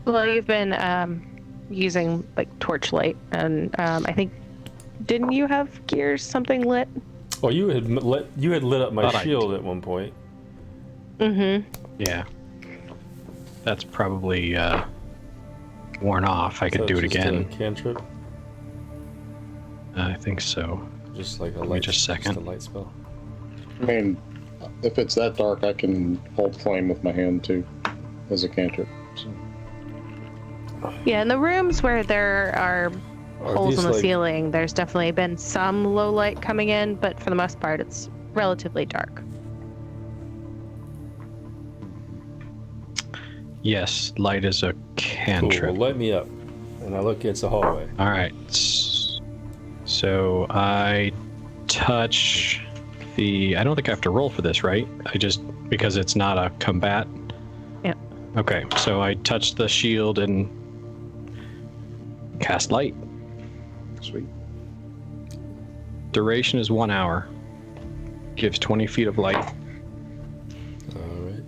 Well, you've been using like torchlight, and I think didn't you have Gears something lit? Oh, you had lit up my Thought I shield at one point. Mm-hmm. Yeah. That's probably worn off. I could So do it it's just again. a cantrip, I think so. just like a me light, just a second. a light spell. I mean, if it's that dark, I can hold flame with my hand too, as a cantrip. So. Yeah, in the rooms where there are holes these in the like- ceiling, there's definitely been some low light coming in, but for the most part, it's relatively dark. Yes, light is a Cool, cantrip. well, light me up. And I look, it's a hallway. All right. So I touch the. I don't think I have to roll for this, right? I just because it's not a combat. Yeah. Okay, so I touch the shield and cast light. Sweet. Duration is 1 hour. Gives 20 feet of light. Alright.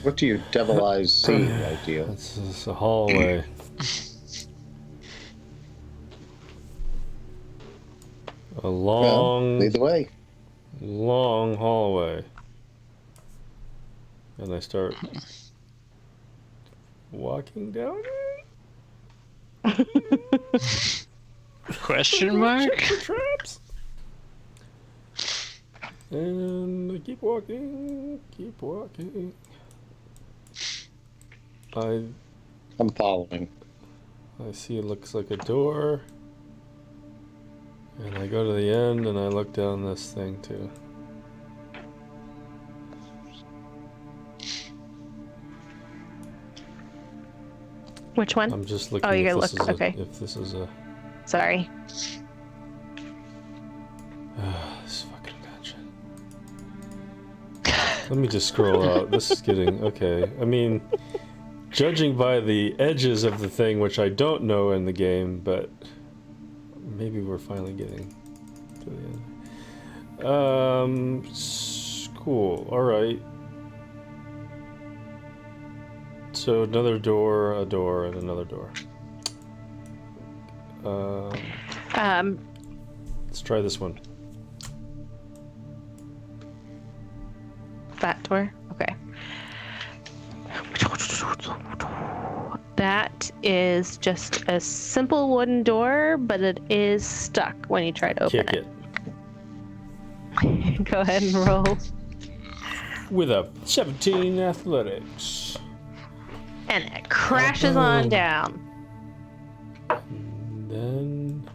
What do you devil eyes see, Ideal? It's a hallway. A long, Lead the way. long hallway. And I start walking down it. Question mark? Check the traps. And I keep walking, keep walking. I'm following. I see it looks like a door. And I go to the end and I look down this thing too. Which one? I'm just looking Oh, you if gotta this look, is okay. if this is a Sorry. this fucking mansion. Let me just scroll out. This is getting okay. I mean, judging by the edges of the thing, which I don't know in the game, but maybe we're finally getting to the end. Cool. All right. So another door, a door, and another door. Let's try this one. That door. Okay. Which one is just a simple wooden door, but it is stuck when you try to open Kick it. it. Go ahead and roll. With a 17 athletics. And it crashes on down. And then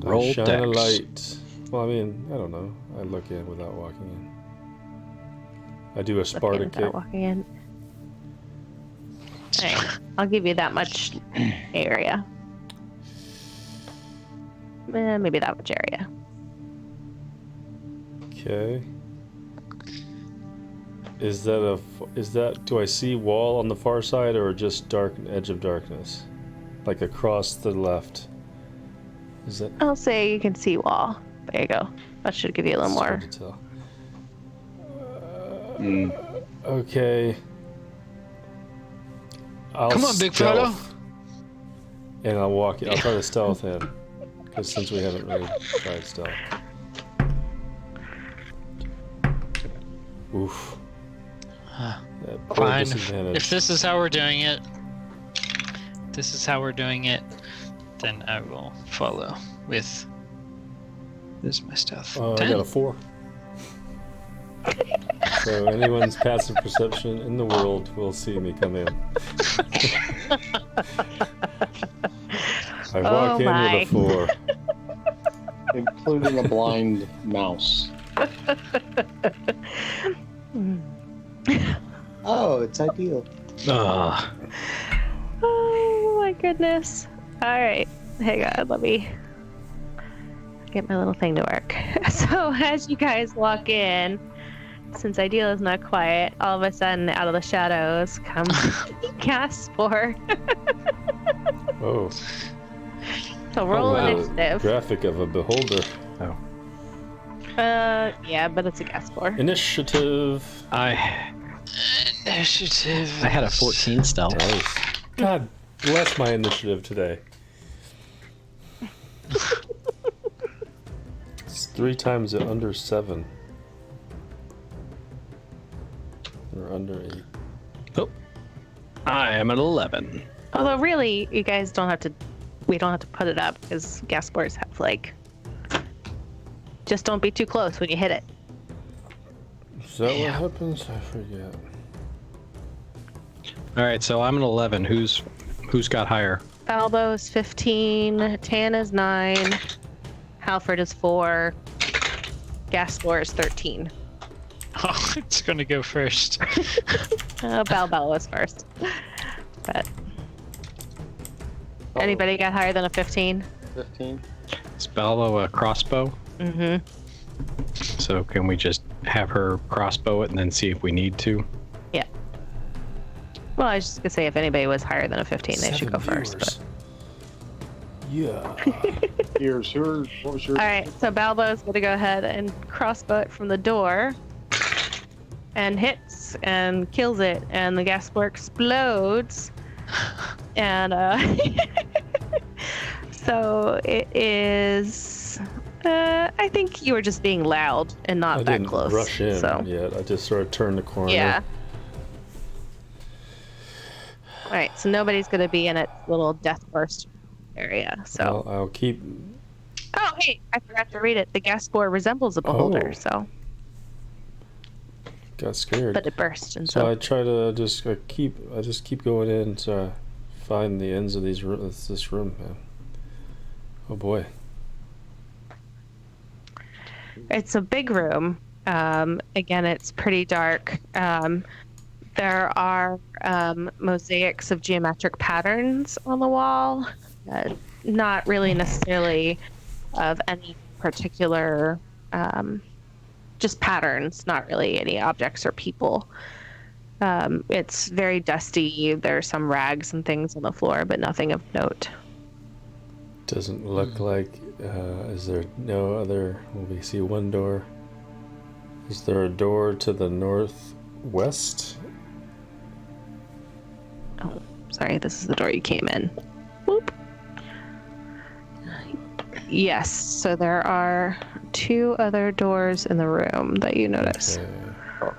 Roll I shine dex. a light. Well, I mean, I don't know. I look in without walking in. I do a Sparta Without kick. walking in. Alright, I'll give you that much area. Maybe that much area. Okay. Is that do I see wall on the far side or just dark edge of darkness? Like across the left. Is that I'll say you can see wall. There you go. That should give you a little it's more. hard to tell. Okay. I'll Come on, big fella. stealth. And I'll walk. I'll try to stealth in, because since we haven't really tried stealth. Oof. That poor Fine. disadvantage. If this is how we're doing it, then I will follow with. This is my stuff. I got a 4. So anyone's passive perception in the world will see me come in. I walk in my. with a 4. Including a blind mouse. Oh, it's ideal. Ugh. Oh my goodness. Alright, hang on, let me get my little thing to work. So as you guys walk in, since Ideal is not quiet, all of a sudden out of the shadows come Gaspor. Oh, So roll wow. initiative. Graphic of a beholder. Oh. Yeah, but it's a Gaspor. Initiative. Initiative. I had a 14 stealth. Nice. God bless my initiative today. It's 3 times it under 7. Or under 8. Oh. I am at 11. Although really, you guys don't have to. We don't have to put it up because Gaspors have like. Just don't be too close when you hit it. Is that what happens? I forget. All right, so I'm at 11. Who's got higher? Balbo's 15, Tan is 9, Halford is 4, Gaspor is 13. Oh, it's gonna go first. Balbo was first. But anybody got higher than a 15? 15. Is Ballo a crossbow? Mm-hmm. So can we just have her crossbow it and then see if we need to? Yeah. Well, I was just gonna say if anybody was higher than a 15, they should go 7 first. But... Yeah. Here's yours. What was yours? All right, so Balbo's gonna go ahead and crossbow it from the door, and hits and kills it, and the Gaspor explodes, and so it is. I think you were just being loud and not I that didn't close. rush in So yet. I just sort of turned the corner. yeah. All right, so nobody's gonna be in its little death burst area. So. I'll keep. Oh, hey, I forgot to read it. The Gaspor resembles a beholder, Oh. so. Got scared. But it burst, and So so. I try to just keep going in to find the ends of this room, man. Oh boy. It's a big room. Again, it's pretty dark. There are mosaics of geometric patterns on the wall. Not really necessarily of any particular, just patterns, not really any objects or people. It's very dusty. There are some rags and things on the floor, but nothing of note. Doesn't look like. Is there no other? Well, we see one door. Is there a door to the northwest? Oh, sorry, this is the door you came in. Whoop. Yes, so there are 2 other doors in the room that you notice. Okay.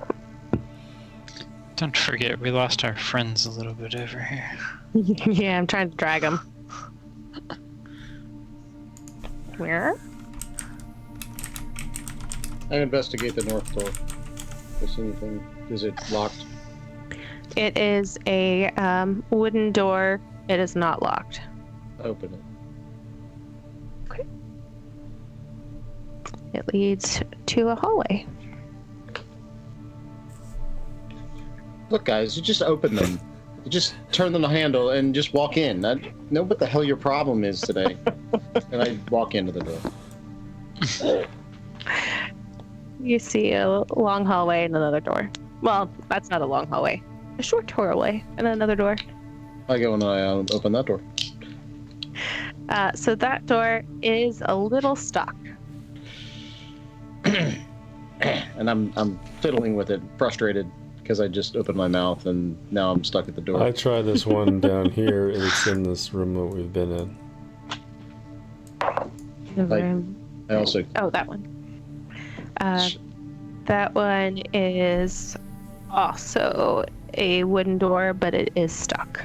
Don't forget, we lost our friends a little bit over here. Yeah, I'm trying to drag him. Where? I investigate the north door. Is anything? Is it locked? It is a wooden door. It is not locked. Open it. Okay. It leads to a hallway. Look, guys, you just open them. You just turn them the handle and just walk in. I know what the hell your problem is today. And I walk into the door. You see a long hallway and another door. Well, that's not a long hallway. A short doorway and another door. I go and I open that door. So that door is a little stuck. And I'm fiddling with it, frustrated, because I just opened my mouth and now I'm stuck at the door. I try this one down here, and it's in this room that we've been in. The Like- room. I also Oh, that one. That one is also a wooden door, but it is stuck.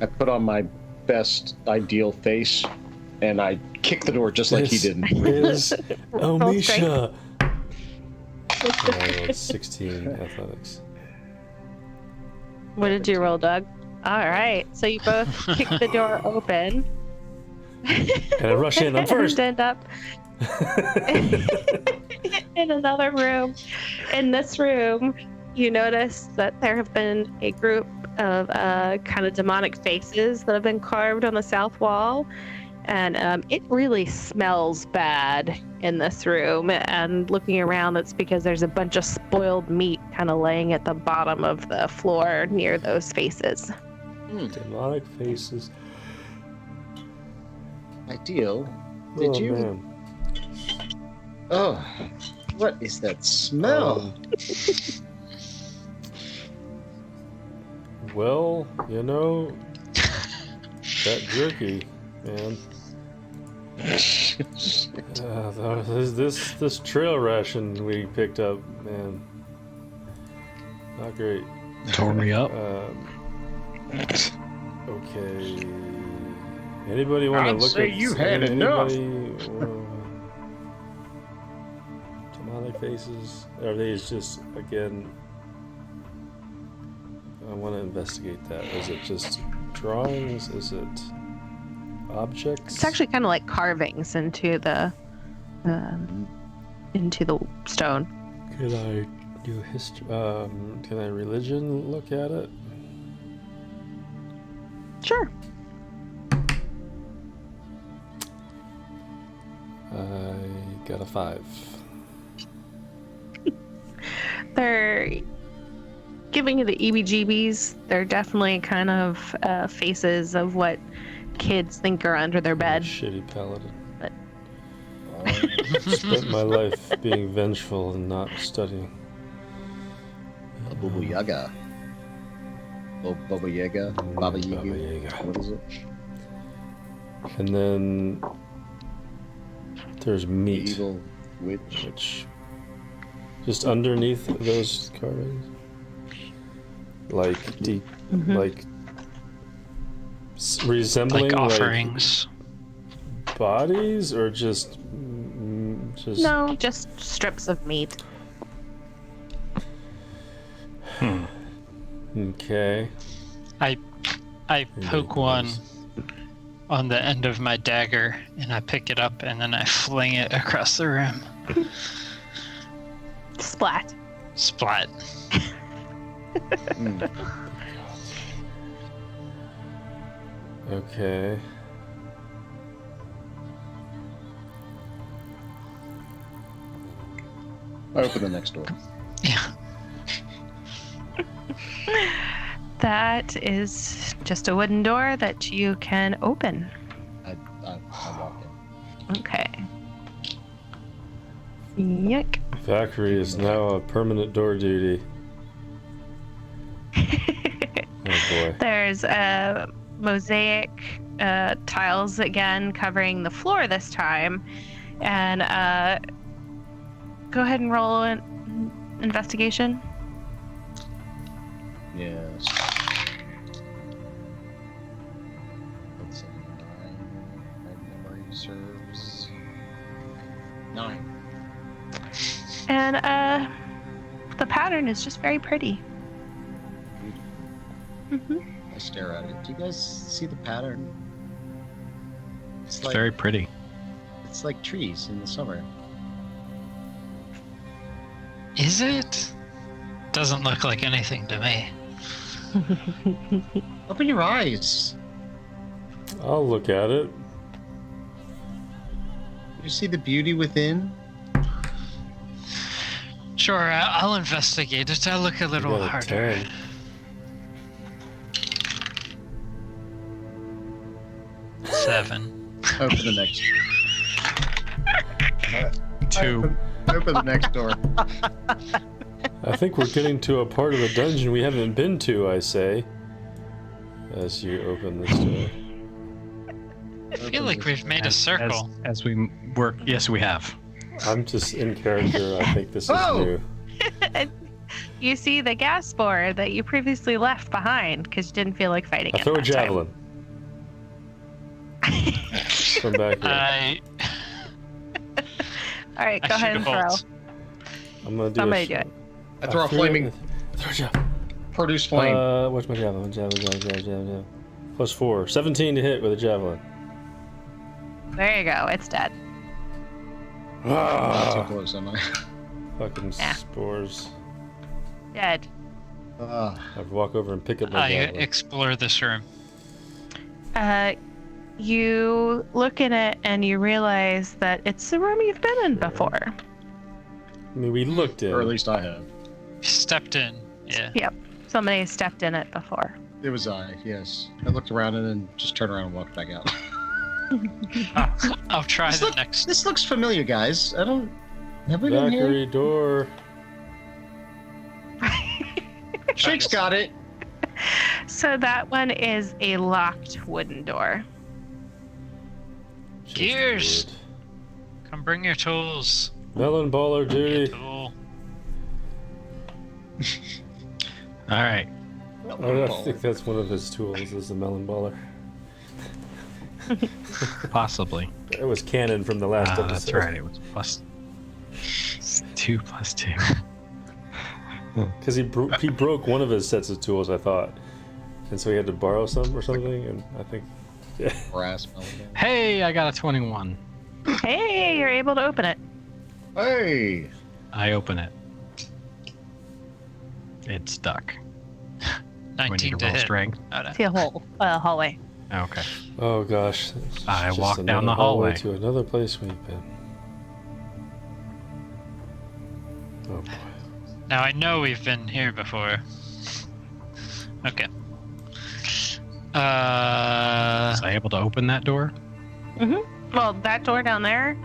I put on my best ideal face and I kick the door just like he did. Is Roll Omisha. I rolled 16 athletics. What did you roll, Doug? All right. So you both kick the door open. And I rush in. I'm first. And end up in another room. In this room, you notice that there have been a group of kind of demonic faces that have been carved on the south wall. And it really smells bad in this room. And looking around, it's because there's a bunch of spoiled meat kind of laying at the bottom of the floor near those faces. Demonic faces. Ideal. Did Oh, you? man. Oh, what is that smell? Well, you know, that jerky, man. This trail ration we picked up, man, not great. Tore me up. Okay. Anybody want to I'd look say at? you had anybody, demonic faces? Are these just again? I want to investigate that. Is it just drawings? Is it objects? It's actually kind of like carvings into the stone. Could I do history? Can I religion look at it? Sure. I got a 5. They're giving you the EBGBs. They're definitely kind of faces of what kids think are under their bed. Shitty paladin. But- Spent my life being vengeful and not studying. Baba Yaga. Baba Yaga. Baba Yaga. Baba Yaga. What is it? And then there's meat, Evil witch. which just underneath those carvings, like deep, Mhm. like resembling Like offerings. bodies, or just just No, just strips of meat. Okay. I poke one on the end of my dagger and I pick it up and then I fling it across the room. Splat. Splat. Mm. Okay. I open the next door. Yeah. That is just a wooden door that you can open. I walk in. Okay. Yuck. Valkyrie is now a permanent door duty. Oh boy. There's mosaic tiles again covering the floor this time. And go ahead and roll an investigation. Yes. serves 9. And the pattern is just very pretty. I stare at it. Do you guys see the pattern? It's very pretty. It's like trees in the summer. Is it? Doesn't look like anything to me. Open your eyes. I'll look at it. You see the beauty within? Sure, I'll investigate it. I'll look a You little got a harder. 10. Seven. Open the next. 2. Open the next door. I think we're getting to a part of the dungeon we haven't been to, I say. As you open this door. I feel like we've made a circle. As we work, yes, we have. I'm just in character. I think this is Oh! new. You see the gas spore that you previously left behind because you didn't feel like fighting I it. throw a last time. javelin. From back here. All right, I go ahead shoot and a throw. bolt. I'm gonna do Somebody a do it. I throw a threw flaming. it- Throw a javelin. Produce flame. What's my javelin? Javelin. Plus 4. 17 to hit with a javelin. There you go. It's dead. Not too Ah, close, am I? fucking Yeah. spores. Dead. I'd walk over and pick up my I javelin. explore this room. You look in it and you realize that it's a room you've been in before. I mean, we looked in. Or at least I have. Stepped in. Yeah. Yep. Somebody stepped in it before. It was I, yes. I looked around and then just turned around and walked back out. I'll try the next. This looks familiar, guys. I don't. Have we been here? Zachary door. Shake's got it. So that one is a locked wooden door. Just Gears. weird. Come bring your tools. Melon baller Bring your duty. tool. All right. I think that's one of his tools, is the melon baller. Possibly. It was canon from the last episode. That's right. It was plus 2 plus 2. Because he broke one of his sets of tools, I thought. And so he had to borrow some or something, and I think... Yeah. Brass melon. Hey, I got a 21. Hey, you're able to open it. Hey! I open it. It's stuck. We 19 need to to roll hit. strength. Oh, no. See a hallway. Okay. Oh gosh. It's I just walk down another the hallway. to another place we've been. Oh boy. Now I know we've been here before. Okay. Was I able to open that door? Well, that door down there.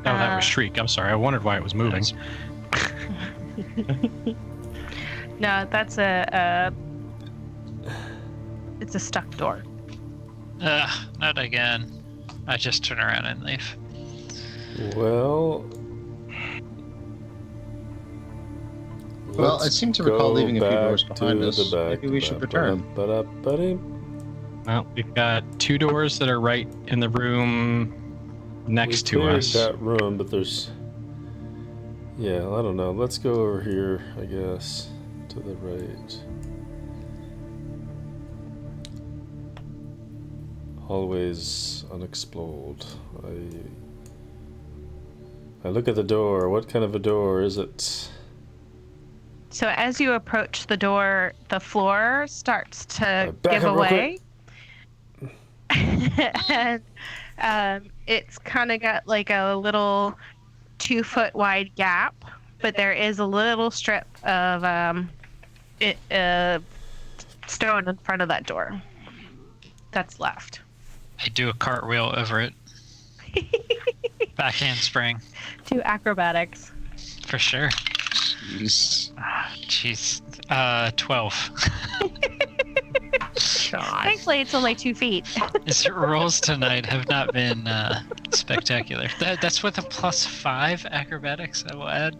Oh, that was Shriek. I'm sorry. I wondered why it was moving. No, that's it's a stuck door. Not again. I just turn around and leave. Well. Well, let's I seem to recall go leaving a few back doors behind to us. the back. Maybe we should return. Ba-da-ba-dee. Well, we've got 2 doors that are right in the room next We to cleared us. that room, but there's. Yeah, I don't know. Let's go over here, I guess, to the right. Hallways unexplored. I look at the door. What kind of a door is it? So as you approach the door, the floor starts to Back give up real away. And it's kind of got like a little 2-foot wide gap, but there is a little strip of stone in front of that door that's left. I do a cartwheel over it. Backhand spring. Do acrobatics. For sure. Jeez. Jeez. 12. Thankfully, it's only 2 feet. His rolls tonight have not been spectacular. That's with a +5 acrobatics, I will add.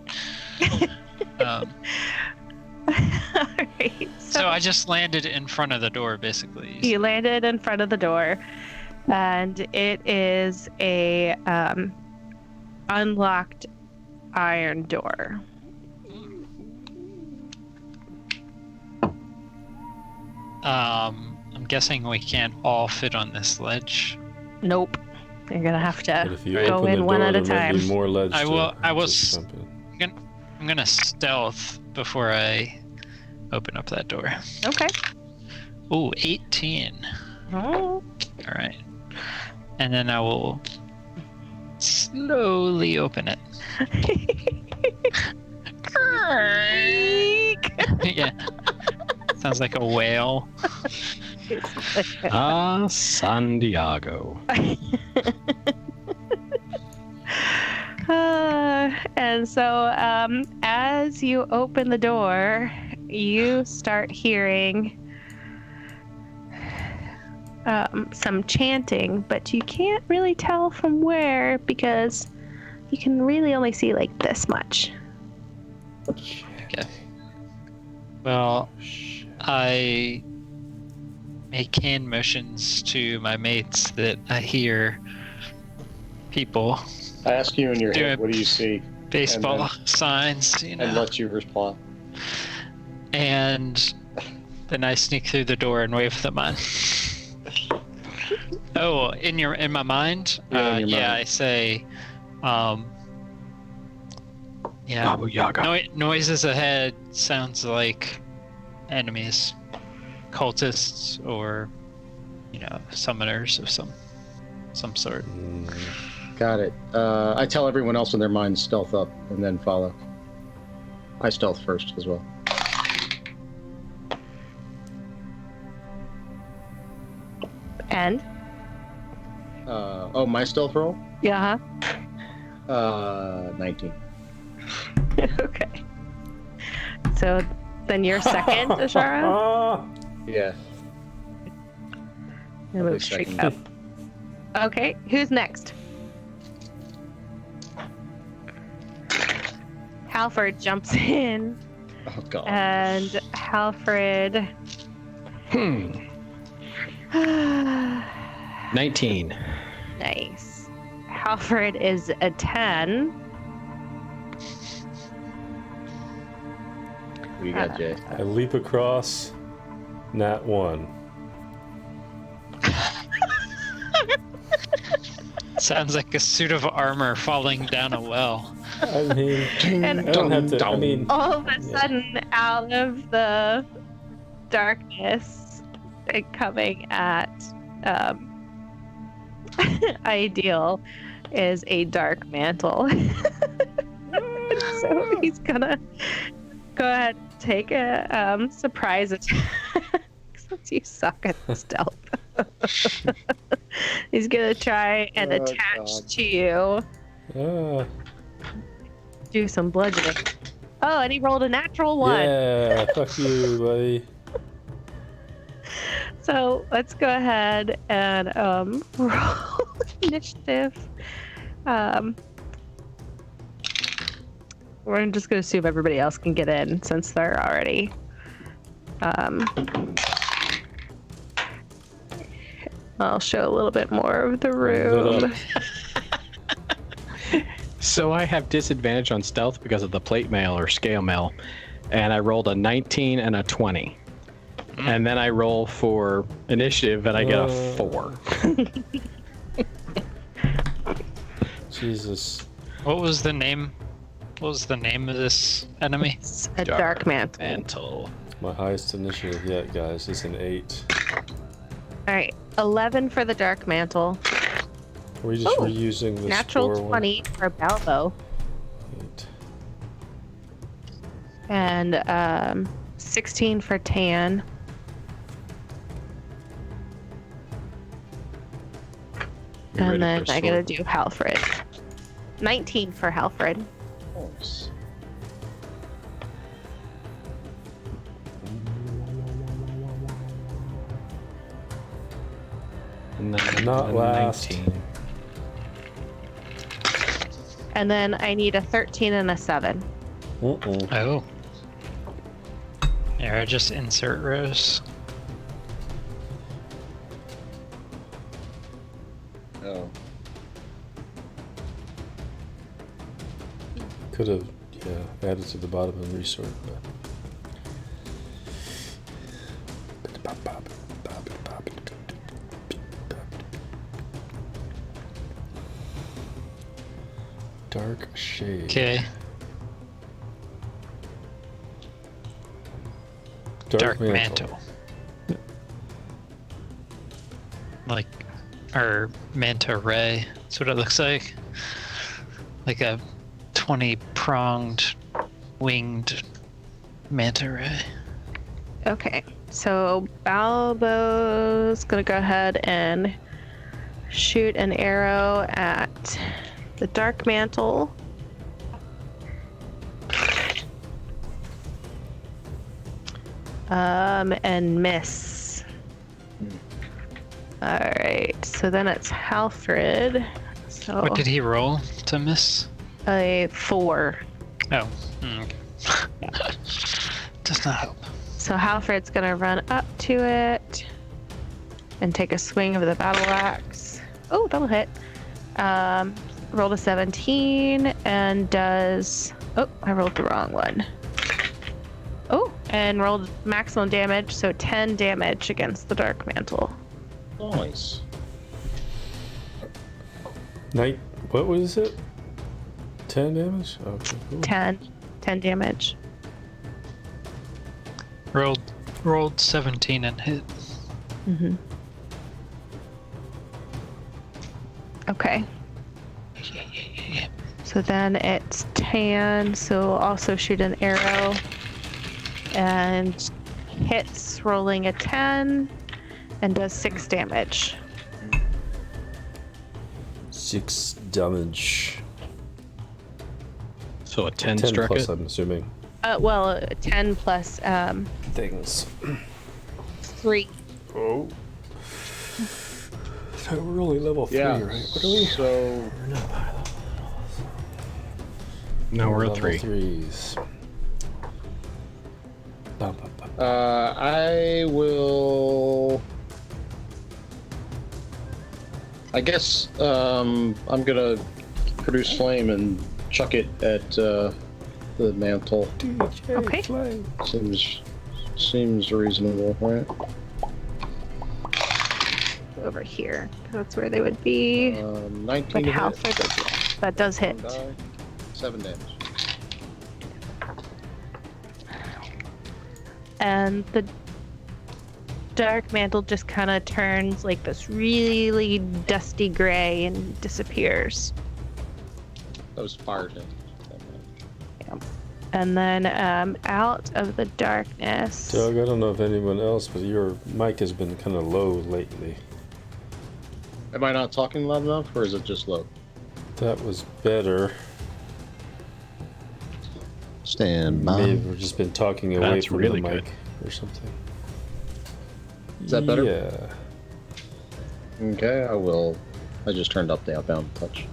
Alright, So I just landed in front of the door, basically. you landed in front of the door, And it is a unlocked iron door. I'm guessing we can't all fit on this ledge. Nope. You're gonna have But to if you go open the in door, one at a there may be time. more ledge I to will- I will just s- jump in. I'm gonna stealth before I open up that door. Okay. Ooh, 18. Oh. All right. And then I will slowly open it. Yeah. Sounds like a whale. Ah, San Diego. And so, as you open the door, you start hearing some chanting, but you can't really tell from where because you can really only see like this much. Okay. Well, I make hand motions to my mates that I hear people, I ask you in your Do head, it. what do you see? baseball And signs, And know. let you respond. And then I sneak through the door and wave them on. Oh, in my mind? Yeah, in your mind. I say, yeah, Baba Yaga. noises ahead sounds like enemies, cultists, or summoners of some sort. Got it. I tell everyone else in their minds stealth up and then follow. I stealth first as well. And My stealth roll? yeah, 19. okay. So then you're second, Ashara. Yeah. And I'll move be straight second. up. Okay, who's next? Halford jumps in, Oh god. and Halford. 19. Nice. Halford is a 10. What do you got, Jay? I leap across. Nat 1. Sounds like a suit of armor falling down a well. I mean, And I don't have to. I mean, all of a sudden, out of the darkness, coming at Ideal is a dark mantle. So he's gonna go ahead and take a surprise attack since you suck at stealth. He's gonna try and Oh, attach God. to you. Do some bludgeoning. Oh, and he rolled a natural 1. yeah, fuck you, buddy. So let's go ahead and roll initiative. We're just gonna assume everybody else can get in since they're already. I'll show a little bit more of the room. So I have disadvantage on stealth because of the plate mail or scale mail, and I rolled a 19 and a 20. And then I roll for initiative and I get a 4. Jesus. What was the name of this enemy? It's a dark mantle. Mantle. My highest initiative yet, guys. It's an 8. All right, 11 for the dark mantle. We're just Oh, reusing this Natural score 20 for Balbo. 8. And 16 for Tan. You ready And then for a I gotta sword? do Halfred. 19 for Halfred. Nice. And then Not a last. 19. And then I need a 13 and a 7. Oh. Here, I just insert rows. Oh. Could have, added to the bottom and resort. Dark shade. Okay. Dark mantle. Like, or manta ray. That's what it looks like. Like a 20-pronged, winged manta ray. Okay, so Balbo's gonna go ahead and shoot an arrow at the dark mantle. And miss. Alright, so then it's Halfred. So What did he roll to miss? a 4. Oh. Does not help. So Halfred's gonna run up to it and take a swing of the battle axe. Oh, that'll hit. Rolled a 17 and does. Oh, I rolled the wrong one. Oh, and rolled maximum damage, so 10 damage against the dark mantle. Nice. What was it? 10 damage? Okay, cool. 10 damage. Rolled 17 and hit. Mm-hmm. Okay. So then it's Tan, so also shoot an arrow. And hits, rolling a 10, and does 6 damage. 6 damage. So a 10 10 struck plus, it? I'm assuming. Well, 10 plus Things. 3. Oh. So we're only level 3, Yeah. right? What are we? So We're not high level. No, we're at level 3. 3s. I will. I guess I'm gonna produce flame and chuck it at the mantle. DJ Okay. Flame. Seems reasonable, right? Over here. That's where they would be. 19 But to hit. Halfred, that does hit. Die. 7 damage. And the dark mantle just kind of turns like this really dusty gray and disappears. That was fire damage. And then out of the darkness. Doug, I don't know if anyone else, but your mic has been kind of low lately. Am I not talking loud enough, or is it just low? That was better. Stand by. Maybe we've just been talking away That's from really the mic good. or something. Is that better? Yeah. Okay, I just turned up the outbound touch.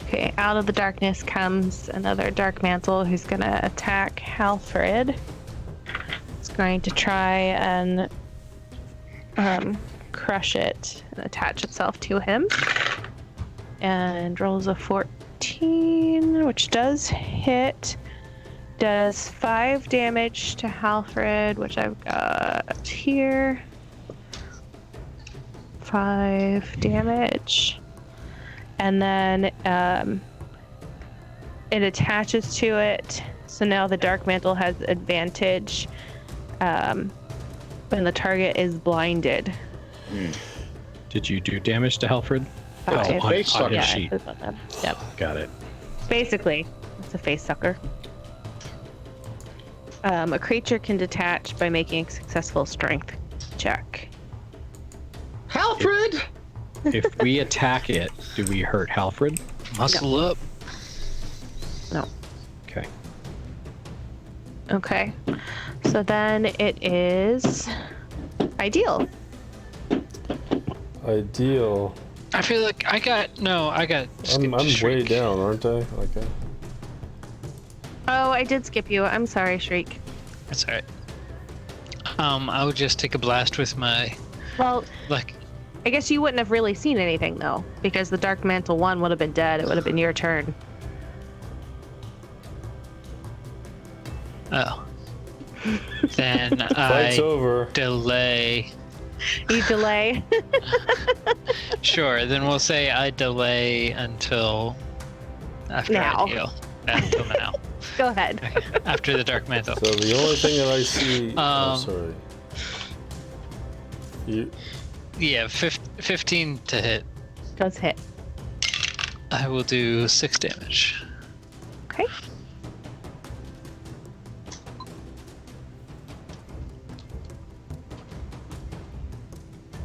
Okay, out of the darkness comes another dark mantle who's gonna attack Halfred. It's going to try and crush it and attach itself to him. And rolls a 14, which does hit. Does 5 damage to Halfred, which I've got here. 5 damage. And then it attaches to it. So now the dark mantle has advantage when the target is blinded. Did you do damage to Halfred? Five. on face sucker. your Yeah, sheet. it says on them. Yep. Got it. Basically, it's a face sucker. A creature can detach by making a successful strength check. Halfred! If we attack it, do we hurt Halfred? Muscle up. No. Okay. Okay. So then it is ideal. Ideal. I feel like I got skipped I'm to way Shriek. down, aren't I? Okay. Oh, I did skip you. I'm sorry, Shriek. That's alright. I would just take a blast with my Well, I guess you wouldn't have really seen anything though, because the Dark Mantle 1 would have been dead. It would have been your turn. Oh. Then Fight's I over. delay. You delay. Sure, then we'll say I delay until after Now. I deal. Until now. Go ahead. Okay. After the Dark Mantle. So the only thing that I see. Oh, Um, sorry. You. Yeah, 15 to hit. Does hit. I will do 6 damage. Okay.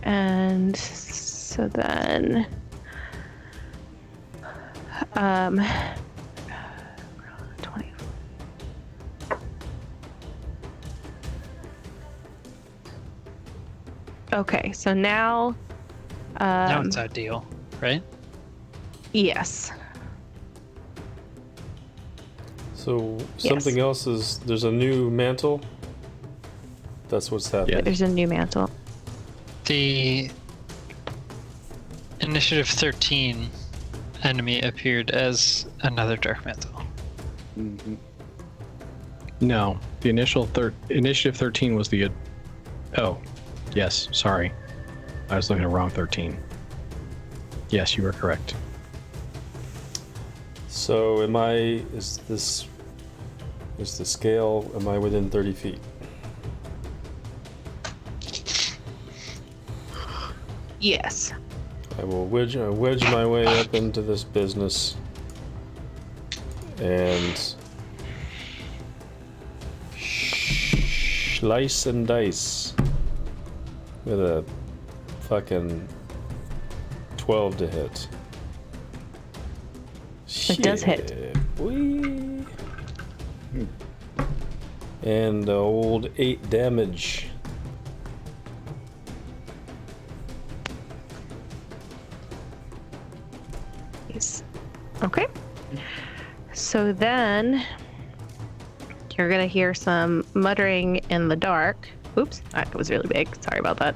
And so then, 20. Okay, so now, Now it's ideal, right? yes. So something else is. There's a new mantle. That's what's happening. There's a new mantle. The initiative 13 enemy appeared as another Dark Mantle. Mm-hmm. No, the initiative 13 was the. Oh, yes. Sorry, I was looking at wrong 13. Yes, you were correct. So am I? Is the scale? Am I within 30 feet? Yes. I will wedge my way up into this business and slice and dice with a fucking 12 to hit. It does hit. Shit, wee. And the old 8 damage. Nice. Okay. So then you're gonna hear some muttering in the dark. Oops, that was really big. Sorry about that.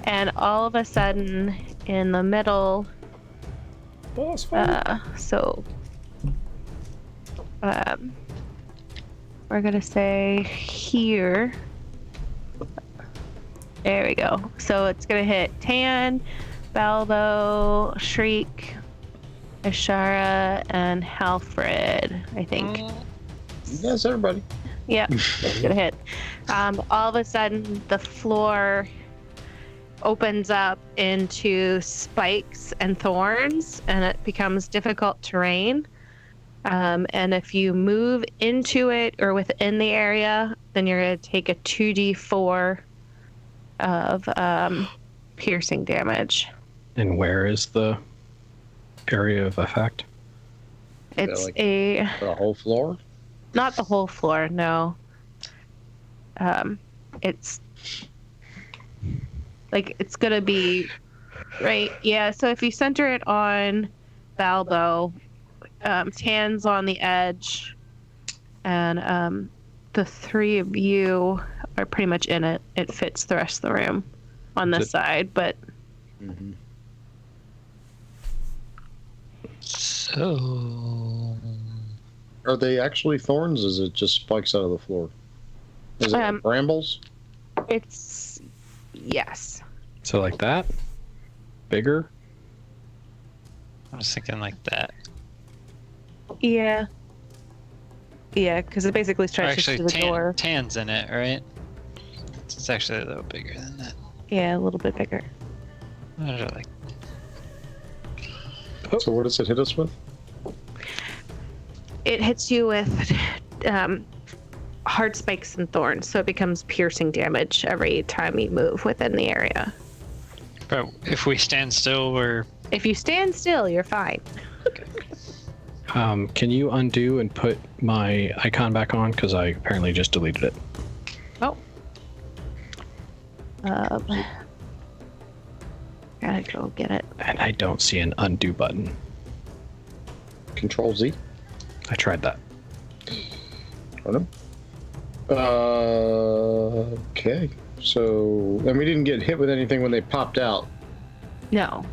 And all of a sudden, in the middle, Boss fight. we're gonna say here. There we go. So it's gonna hit Tan, Balbo, Shriek, Ashara, and Halfred, I think. Yes, everybody. Yep, it's gonna hit. All of a sudden, the floor opens up into spikes and thorns, and it becomes difficult terrain. And if you move into it or within the area, then you're gonna take a 2d4 of piercing damage. And where is the area of effect? It's like a The whole floor? not the whole floor, no. It's like it's gonna be right. Yeah. So if you center it on Balbo, Tan's on the edge, and the three of you are pretty much in it. It fits the rest of the room on this side, but Mm-hmm. So Are they actually thorns? Is it just spikes out of the floor? Is it like brambles? it's yes. So like that? Bigger? I was thinking like that. Yeah. Yeah, because it basically Or stretches actually, to the door. Tan's in it, right? It's actually a little bigger than that. Yeah, a little bit bigger. What is it like? So what does it hit us with? It hits you with hard spikes and thorns, so it becomes piercing damage every time you move within the area. But if we stand still, we're If you stand still, you're fine. Can you undo and put my icon back on? Because I apparently just deleted it. Oh. Gotta go get it. And I don't see an undo button. Control Z? I tried that. I don't know. Okay. So, and we didn't get hit with anything when they popped out, No.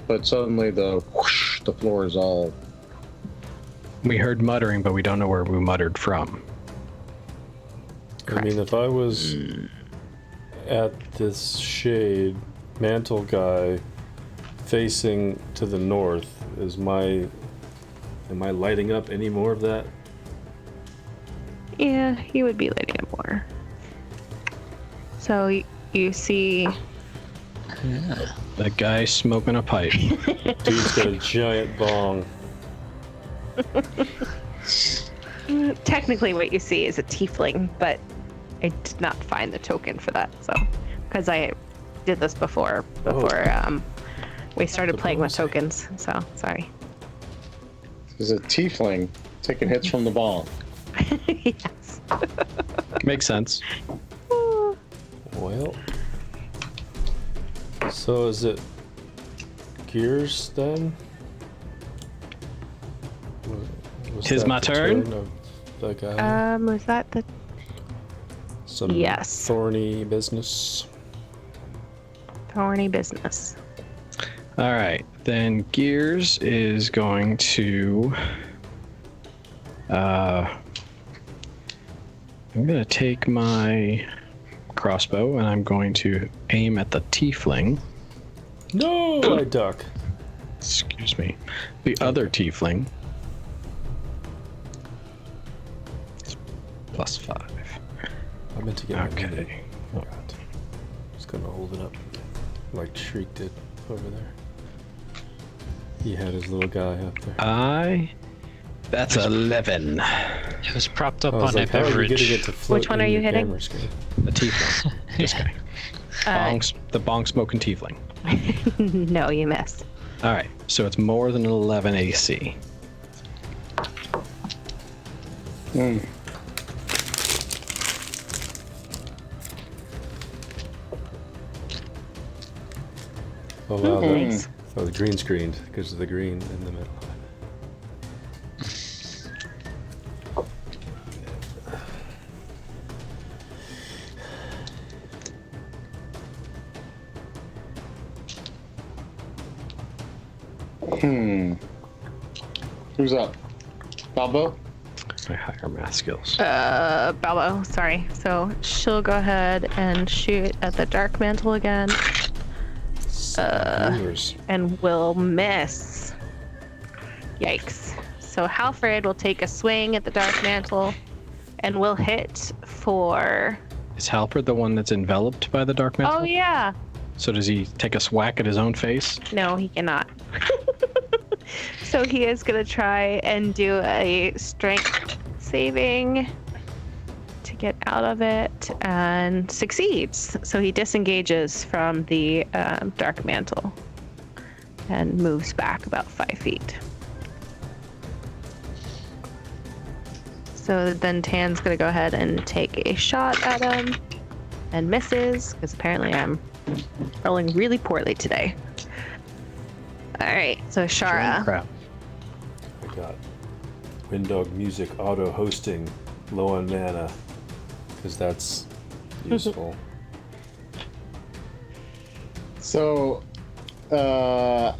but suddenly the whoosh, the floor is all. We heard muttering, but we don't know where we muttered from. I mean, if I was at this shade mantle guy facing to the north, am I lighting up any more of that? Yeah, you would be lighting it more. So you see That guy smoking a pipe. Dude's got a giant bong. technically what you see is a tiefling, but I did not find the token for that. So because I did this before we started playing with tokens. So sorry. This is a tiefling taking hits from the bong. Yes. Makes sense. Well, so is it Gears then? Was Tis that my the turn? of the guy? Was that the Some yes. thorny business. thorny business? All right, then Gears is going to. I'm going to take my crossbow and I'm going to aim at the tiefling. No, I duck. Excuse me. The other tiefling. +5. I meant to get my mini. Okay. Forgot. Just gonna hold it up like Shriek did over there. He had his little guy up there. That's 11. It was propped up I was on like, a how are you beverage. getting it to float Which one in are you your hitting? camera screen? The tiefling. This guy. The bong smoking tiefling. No, you missed. All right, so it's more than an 11 AC. Oh wow, Nice. so the green screened because of the green in the middle. Who's up? Balbo? My higher math skills. Balbo, sorry. So she'll go ahead and shoot at the dark mantle again, Viewers. and will miss. Yikes. So Halfred will take a swing at the dark mantle, and will hit for. Is Halpert the one that's enveloped by the dark mantle? Oh yeah. So does he take a whack at his own face? No, he cannot. So he is gonna try and do a strength saving to get out of it, and succeeds. So he disengages from the dark mantle and moves back about 5 feet. So then Tan's gonna go ahead and take a shot at him and misses, because apparently I'm rolling really poorly today. All right, so Shara. Crap. I got Windog Music auto hosting low on mana because that's useful. So, I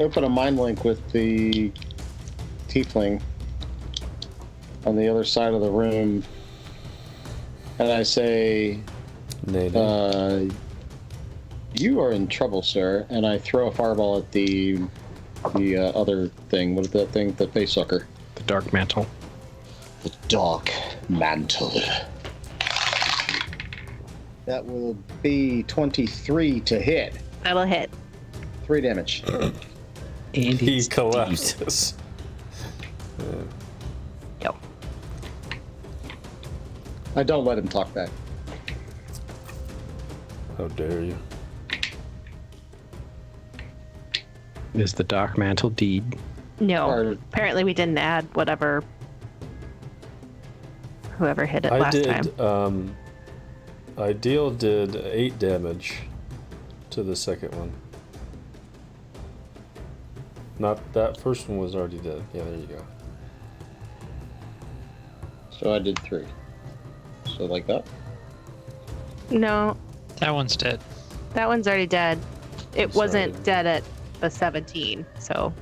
open a mind link with the tiefling on the other side of the room, and I say, Nay. "You are in trouble, sir." And I throw a fireball at the other thing. What is that thing? The face sucker. The dark mantle. The dark mantle. That will be 23 to hit. That'll hit. 3 damage. And He collapses. Yo. I don't let him talk back. How dare you? Is the dark mantle deed? No. Or- Apparently we didn't add whoever hit it I last did. time. Ideal did 8 damage to the second one. Not that first one was already dead. Yeah, there you go. So I did 3. So like that? No, That one's dead. that one's already dead. It Sorry. wasn't dead at the 17, so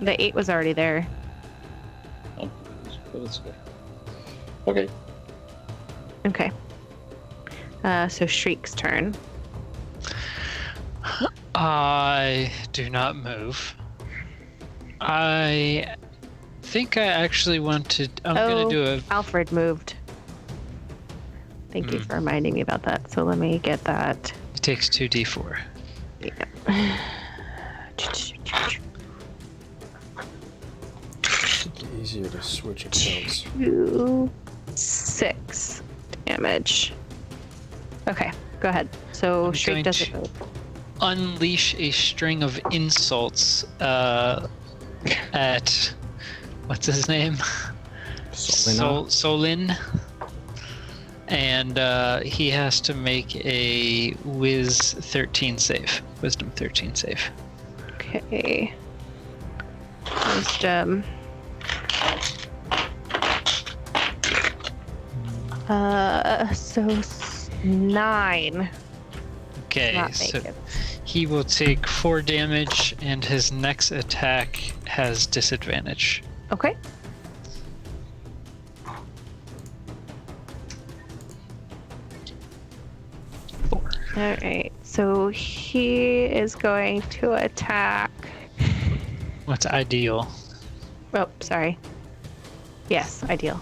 the 8 was already there. Oh, let's go. Okay. Okay. So Shriek's turn. I do not move. I think I actually want to. I'm gonna do a. Alfred moved. Thank you for reminding me about that. So let me get that. It takes 2d4. Yeah. Easier to switch accounts. 2, 6 damage. Okay, go ahead. So I'm Shriek going doesn't to- move. Unleash a string of insults at what's his name? Solin. And he has to make a Wisdom 13 save. Okay. Wisdom. So 9. Okay, Not so make it. he will take 4 damage, and his next attack has disadvantage. Okay. Alright, so he is going to attack. What's ideal? Oh, sorry. Yes, ideal.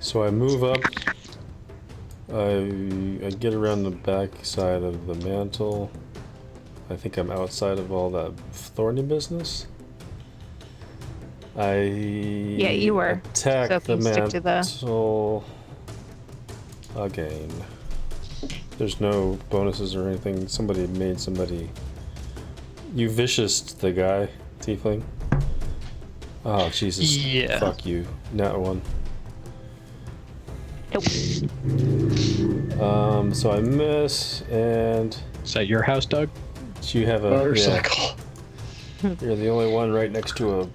So I move up. I get around the back side of the mantle. I think I'm outside of all that thorny business. Yeah, you were. Attack So if the you stick to the- mantle again. There's no bonuses or anything. Somebody made somebody. You vicious the guy, tiefling. Oh Jesus! Yeah. Fuck you. Not one. Nope. So I miss, and Is that your house, Doug? you have a Motorcycle. Yeah, you're the only one right next to a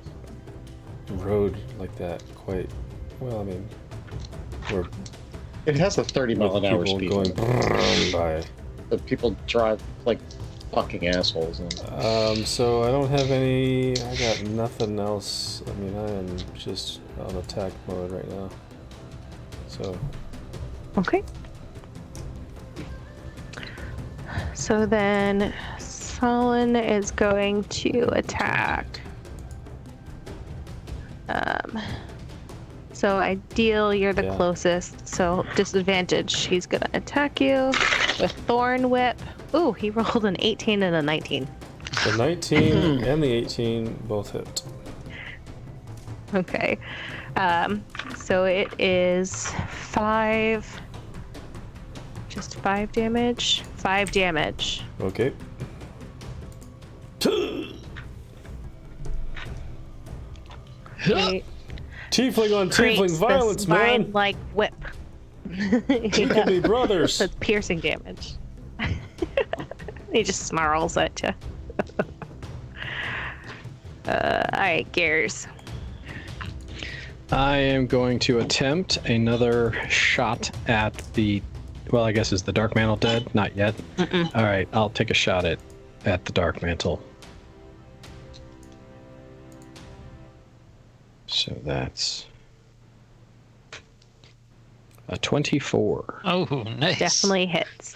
road like that. Quite well. I mean, where It has a 30 mile an hour people speed. going limit. by. But people drive like fucking assholes. And So I don't have any. I got nothing else. I mean, I am just on attack mode right now. So Okay. So then Solon is going to attack. So ideal, you're the Yeah. closest. So disadvantage, he's gonna attack you with Thorn Whip. Ooh, he rolled an 18 and a 19. the 19 and the 18 both hit. Okay. So it is 5. Just 5 damage. 5 damage. Okay. He Tiefling on creates tiefling this violence, man. vine-like whip. We could be brothers. That's piercing damage. He just snarls at you. Alright, Gears. I am going to attempt another shot at the. Well, I guess is the Dark Mantle dead? Not yet. All right, I'll take a shot at the Dark Mantle. So that's a 24. Oh, nice. Definitely hits.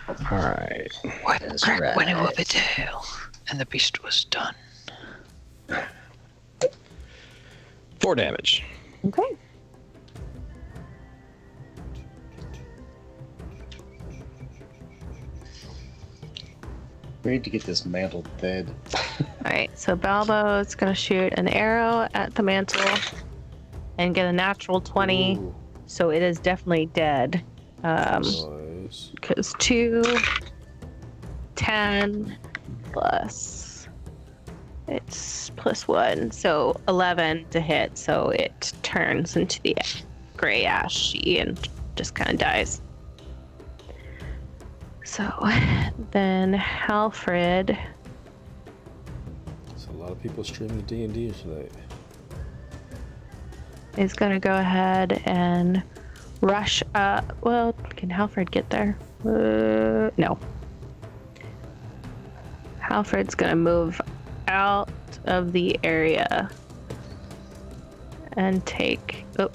All right. That's right. When it will be tail, and the beast was done. 4 damage. Okay. We need to get this mantle dead. Alright, so Balbo is going to shoot an arrow at the mantle and get a natural 20. Ooh, So it is definitely dead. nice. Because 2, 10 plus. It's plus 1. So 11 to hit. So it turns into the gray ashy and just kind of dies. So then Alfred. It's a lot of people streaming D&D tonight. Is gonna go ahead and rush up. Well, can Halfred get there? No. Halfred's gonna move out of the area and take. Oh.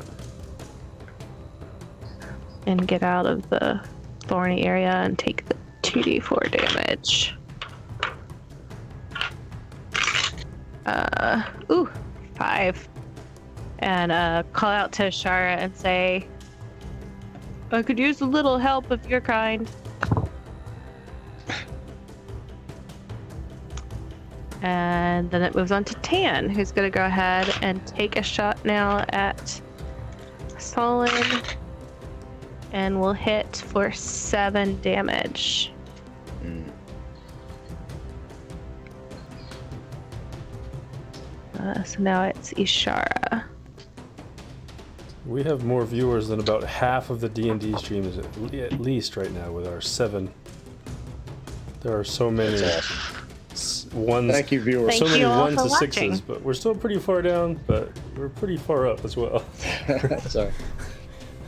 And get out of the thorny area and take the 2d4 damage. Ooh, 5. And call out to Shara and say, I could use a little help of your kind. And then it moves on to Tan, who's going to go ahead and take a shot now at Solon. And will hit for 7 damage. So now it's Ishara. We have more viewers than about half of the D&D streams at least right now with our 7. There are so many ones. Thank you, viewers. So Thank many you all 1s for to 6s, watching. but we're still pretty far down, but we're pretty far up as well. Sorry.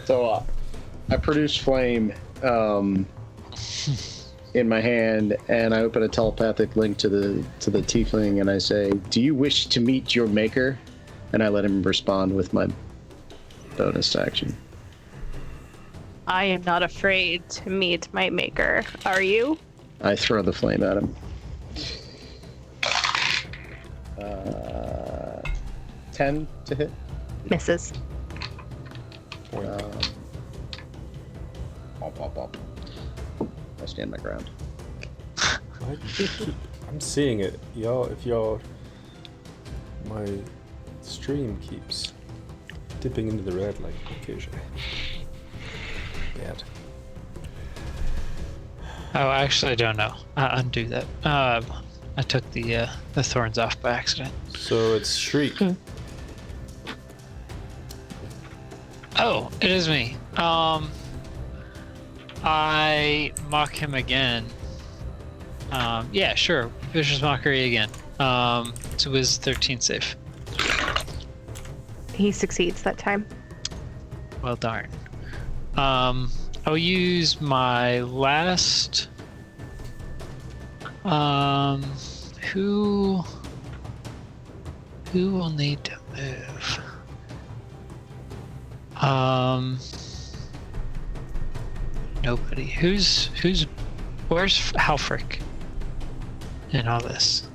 So I produce flame in my hand, and I open a telepathic link to the tiefling, and I say, "Do you wish to meet your maker?" And I let him respond with my bonus action. I am not afraid to meet my maker. Are you? I throw the flame at him. 10 to hit. Misses. Bop. I stand my ground. I'm seeing it. My stream keeps dipping into the red like occasionally. Bad. Oh, actually, I don't know. Undo that. I took the thorns off by accident. So it's Shriek. Oh, it is me. I mock him again. Yeah, sure. Vicious Mockery again. It's a Wiz 13 save. He succeeds that time. Well, darn. I'll use my last. Who will need to move? Nobody. Where's Halfric in all this?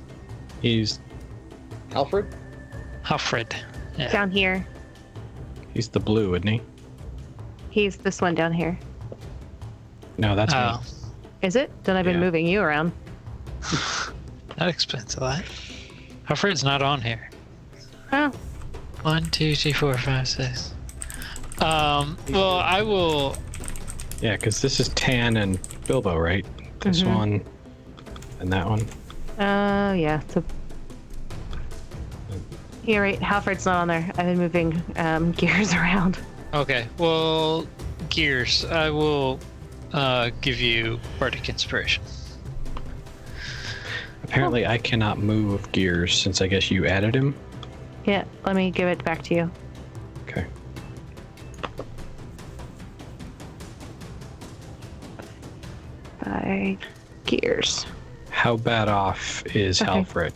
He's Alfred? Halfred. Yeah. Down here. the blue, isn't he? He's this one down here. No, that's Oh, me. Is it? Then I've been Yeah. moving you around. that explains a lot. Halfred's not on here. Oh. 1, 2, 3, 4, 5, 6. Well, I will. Yeah, because this is Tan and Bilbo, right? This Mhm. one and that one. Yeah. So you're right. Halfred's not on there. I've been moving gears around. Okay, well, Gears, I will give you Bardic Inspiration. Apparently, I cannot move Gears since I guess you added him. Yeah. Let me give it back to you. Okay. By gears. How bad off is Okay. Halfred?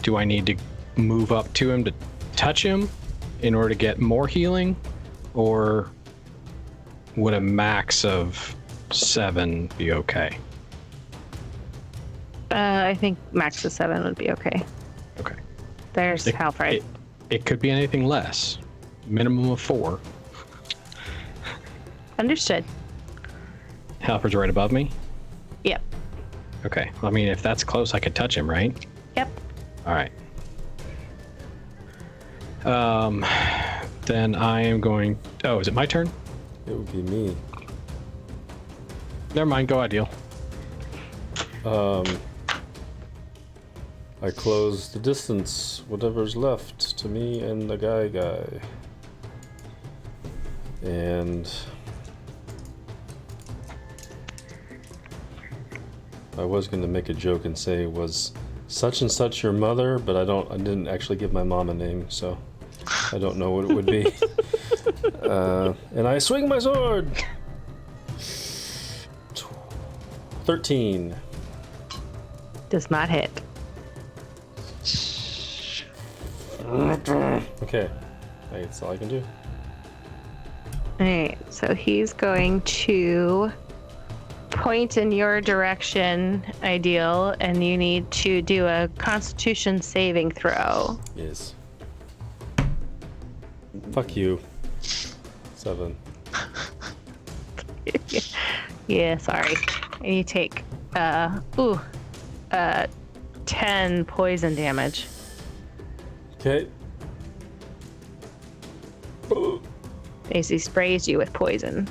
Do I need to move up to him to touch him in order to get more healing? Or would a max of 7 be okay? I think max of 7 would be okay. Okay. There's It- Halfred. It could be anything less. Minimum of 4. Understood. Halfred's right above me? Yep. Okay. I mean, if that's close, I could touch him, right? Yep. All right. Then I am going. Oh, is it my turn? It would be me. Never mind. Go ideal. I close the distance, whatever's left to me and the guy. And I was going to make a joke and say, was such and such your mother, but I didn't actually give my mom a name, so I don't know what it would be. And I swing my sword. 13. Does not hit. Okay, that's all I can do. Alright, so he's going to point in your direction, Ideal, and you need to do a Constitution saving throw. Yes. Fuck you. 7. Yeah, sorry. And you take 10 poison damage. Okay. As he sprays you with poison.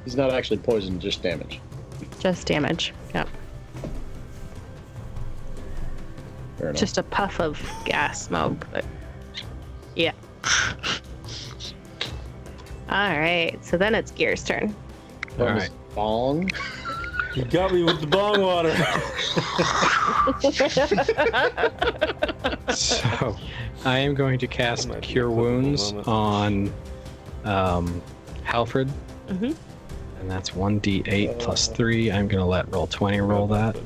He's not actually poisoned, just damage. Just damage. Yep. Fair enough. Just a puff of gas smoke, but yeah. Alright, so then it's Gear's turn. All right. Bong. You got me with the bong water. So, I am going to cast Might be a Cure pivotal Wounds moment. on Halfred. Mm-hmm. And that's 1d8 plus 3. I'm going to let roll 20 roll that.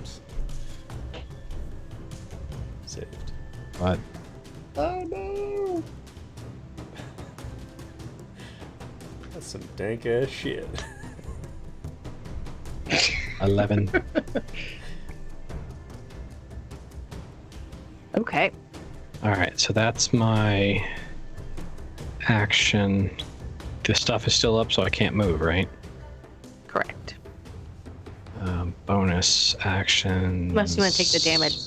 Saved. But Oh no! That's some dank ass shit. 11. Okay. All right, so that's my action. The stuff is still up, so I can't move, right? Correct. Bonus action. Unless you want to take the damage.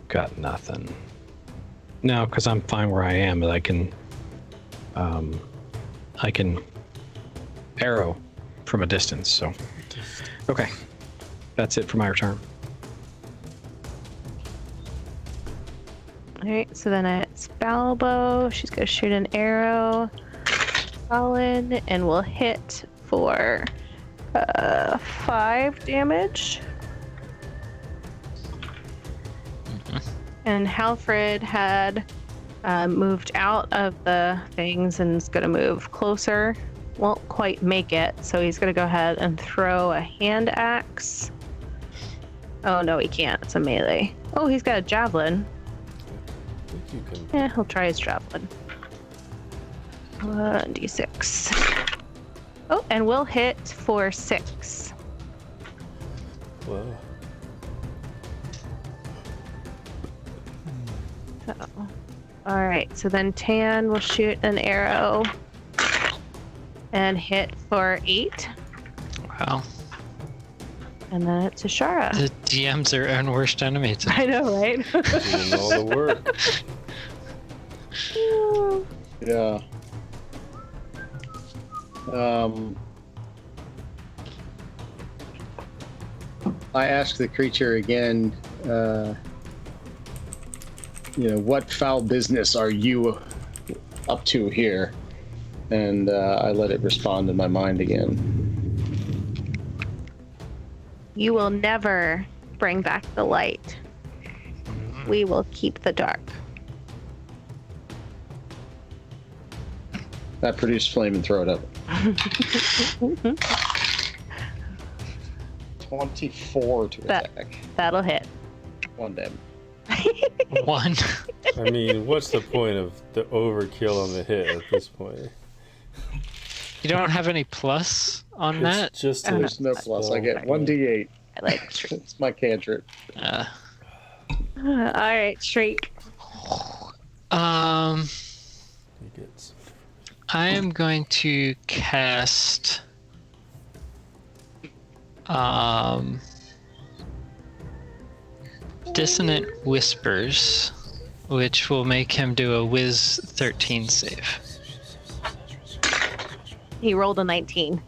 Got nothing. No, because I'm fine where I am, but I can arrow from a distance. So, okay, that's it for my return. Alright, so then it's Balbo. She's going to shoot an arrow. Colin, and we'll hit for 5 damage. And Halfred had moved out of the things and is going to move closer. Won't quite make it, so he's going to go ahead and throw a hand axe. Oh no, he can't. It's a melee. Oh, he's got a javelin. I think you can. Yeah, he'll try his javelin. D6. Oh, and we'll hit for 6. Well, All right, so then Tan will shoot an arrow and hit for 8. Wow. And then it's Ashara. The DM's their own worst enemy. I know, right? doing all the work. Yeah. I asked the creature again, what foul business are you up to here? And I let it respond in my mind again. You will never bring back the light. We will keep the dark. That produced flame and throw it up. 24 to attack. That'll hit. 1 damage. 1. I mean, what's the point of the overkill on the hit at this point? You don't have any plus on that? It's just Oh, a There's no plus. I get 1d8. I like Shriek. It's my cantrip. Uh, Alright, Shriek. He gets I am going to cast Dissonant Whispers, which will make him do a Wiz 13 save. He rolled a 19.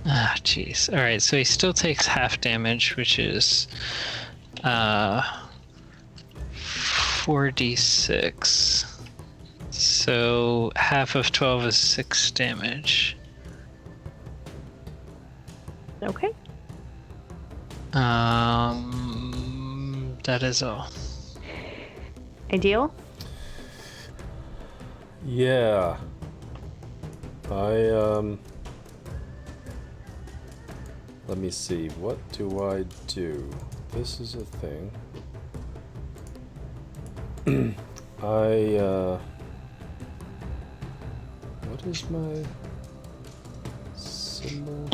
Ah, jeez. All right, so he still takes half damage, which is 4d6. So half of 12 is 6 damage. Okay. That is all. Ideal? Yeah. Let me see. What do I do? This is a thing. What is my symbol?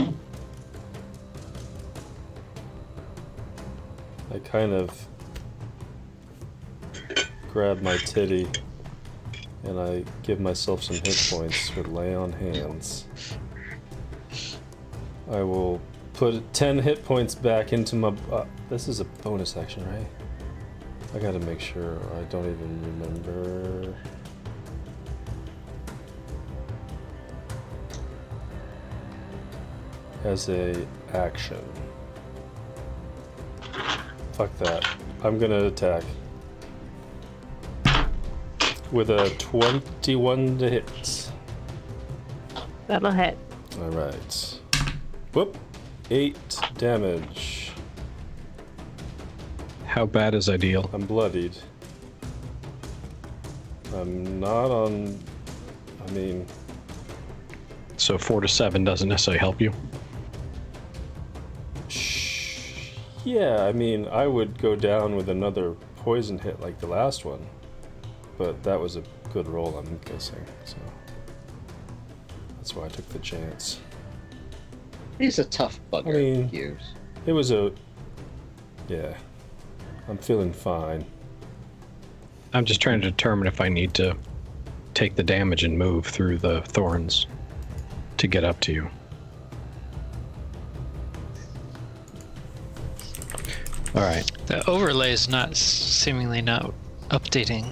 I kind of grab my titty and I give myself some hit points with lay on hands. I will put 10 hit points back into my... this is a bonus action, right? I gotta make sure. I don't even remember. As a action. Fuck that. I'm gonna attack. With a 21 to hit. That'll hit. Alright. Whoop. 8 damage. How bad is ideal? I'm bloodied. I'm not on... I mean... So 4 to 7 doesn't necessarily help you? Yeah, I mean, I would go down with another poison hit like the last one. But that was a good roll, I'm guessing, so... That's why I took the chance. He's a tough bugger. I mean, Hughes. it was a... Yeah. I'm feeling fine. I'm just trying to determine if I need to take the damage and move through the thorns to get up to you. All right. The overlay is not seemingly not updating,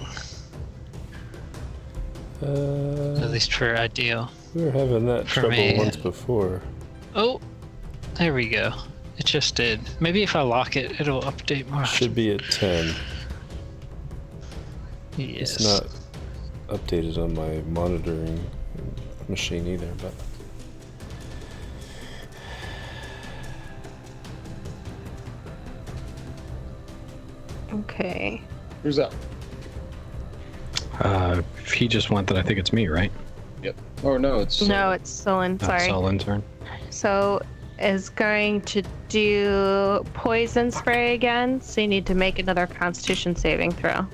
at least for ideal. We were having that For trouble me, once before. Oh, there we go. It just did. Maybe if I lock it, it'll update more. Should be at 10. Yes. It's not updated on my monitoring machine either, but... Okay. Who's up? If he just went, then I think it's me, right? Yep. Oh no, it's No, it's Sullen. That's Sorry. Sullen's turn. So is going to do poison spray again. So you need to make another Constitution saving throw.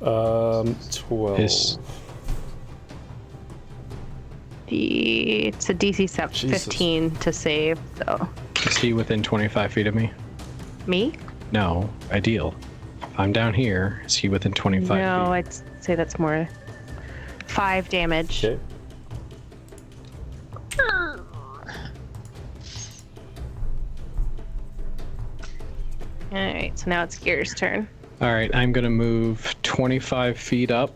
Um, 12. It's a DC Jesus. 15 to save. So Is he within 25 feet of me? me? No, ideal. If I'm down here, is he within 25 No, feet? I'd say that's more. 5 damage. Okay. Alright, so now it's Gear's turn. All right, I'm going to move 25 feet up.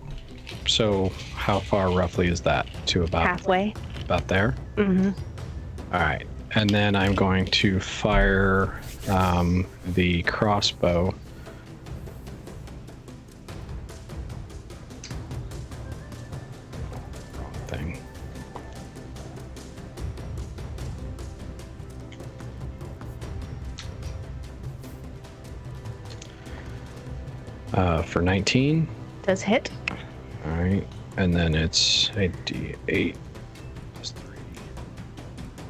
So how far roughly is that? To about Halfway. about there? Mm-hmm. All right. And then I'm going to fire the crossbow. Thing. For 19. Does hit. All right. And then it's a d8 plus 3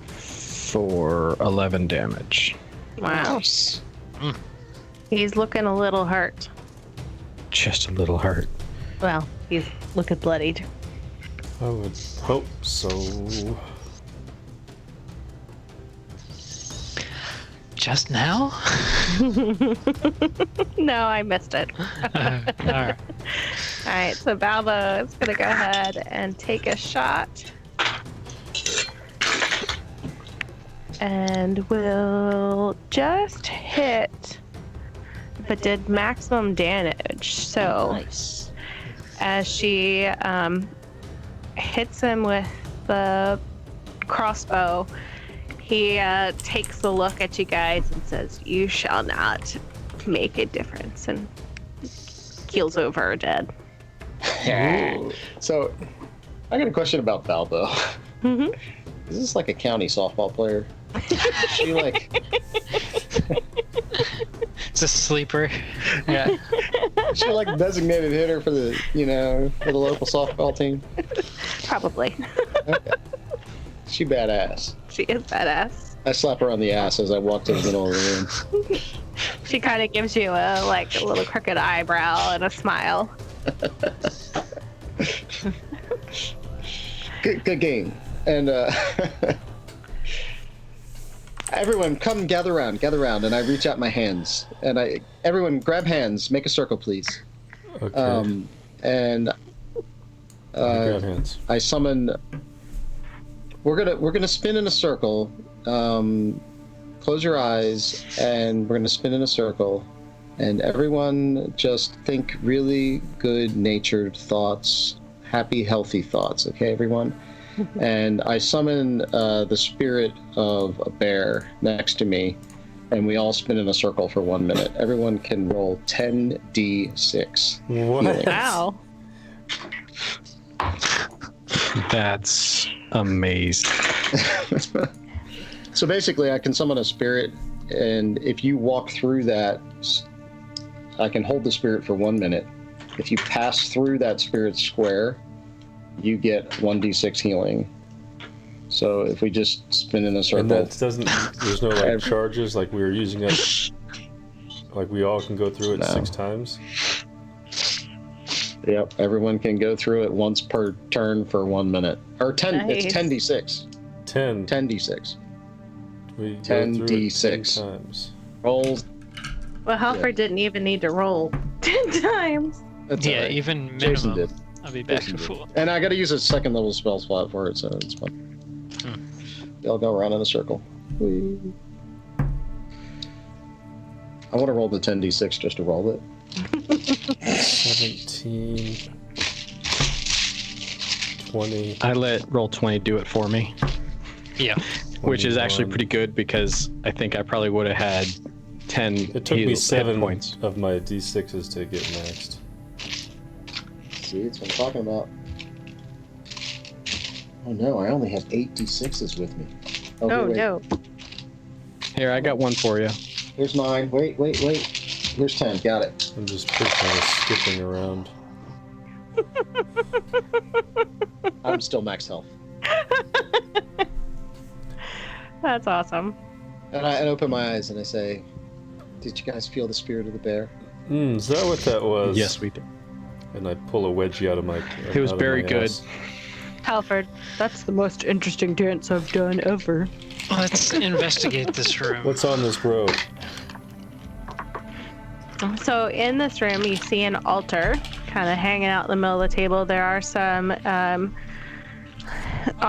for 11 damage. Wow. Nice. He's looking a little hurt. Just a little hurt. Well, he's looking bloodied. I would hope so. Just now? No, I missed it. Alright. Alright, so Balbo is going to go ahead and take a shot. And will just hit, but did maximum damage. So Nice. as she hits him with the crossbow, he takes a look at you guys and says, "You shall not make a difference," and keels over dead. So, I got a question about Balbo. Mm-hmm. Is this like a county softball player? Is she like... It's a sleeper. Yeah. Is she like a designated hitter for the, for the local softball team? Probably. Okay. She badass. She is badass. I slap her on the ass as I walk to the middle of the room. She kind of gives you a little crooked eyebrow and a smile. Good game. And everyone come gather around, and I reach out my hands. And everyone grab hands, make a circle please. Okay. And grab hands. I summon. We're gonna spin in a circle. Close your eyes, and we're gonna spin in a circle, and everyone just think really good-natured thoughts, happy, healthy thoughts. Okay, everyone. And I summon the spirit of a bear next to me, and we all spin in a circle for 1 minute. Everyone can roll 10d6. What? Wow. That's amazing. So basically, I can summon a spirit, and if you walk through that, I can hold the spirit for 1 minute. If you pass through that spirit square, you get 1d6 healing. So if we just spin in a circle, And that doesn't. There's no like charges like we were using it. Like we all can go through it No. 6 times. yep, everyone can go through it once per turn for 1 minute, or 10. Nice. It's 10d6. 10. 10d6. We go 10 through it 10 D6. times. Rolls. Well, Halford didn't even need to roll 10 times. That's Yeah, all right. even Jason minimum. did. I'll be back Jason and did. forth. And I got to use a second level spell slot for it, so it's fun. They'll go around in a circle. Whee. I want to roll the 10d6 just to roll it. 17. 20. I let Roll20 do it for me, Yeah. which is actually 21. pretty good because I think I probably would have had 10 It took me hit 7 points. of my d6s to get maxed. See, it's what I'm talking about. Oh no, I only have 8 d6s with me. Oh, here, wait. no. Here, I got one for you. Here's 9. Wait. Here's 10. Got it. I'm just pushing and skipping around. I'm still max health. That's awesome. And I open my eyes and I say, "Did you guys feel the spirit of the bear?" Is that what that was? Yes, we did. And I pull a wedgie out of my. It was out of very my good. ass. Halford, that's the most interesting dance I've done ever. Let's investigate this room. What's on this road? So in this room, you see an altar kind of hanging out in the middle of the table. There are some, on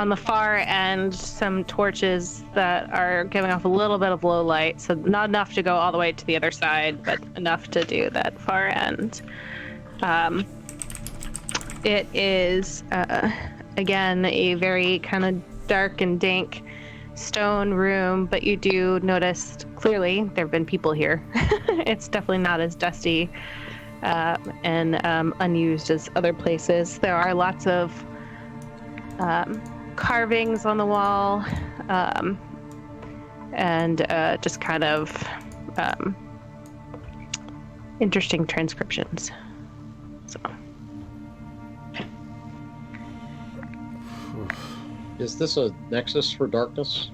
the far end, some torches that are giving off a little bit of low light. So not enough to go all the way to the other side, but enough to do that far end. It is, again, a very kind of dark and dank stone room, but you do notice clearly there have been people here. It's definitely not as dusty and unused as other places. There are lots of carvings on the wall and just kind of interesting transcriptions. So. Is this a nexus for darkness?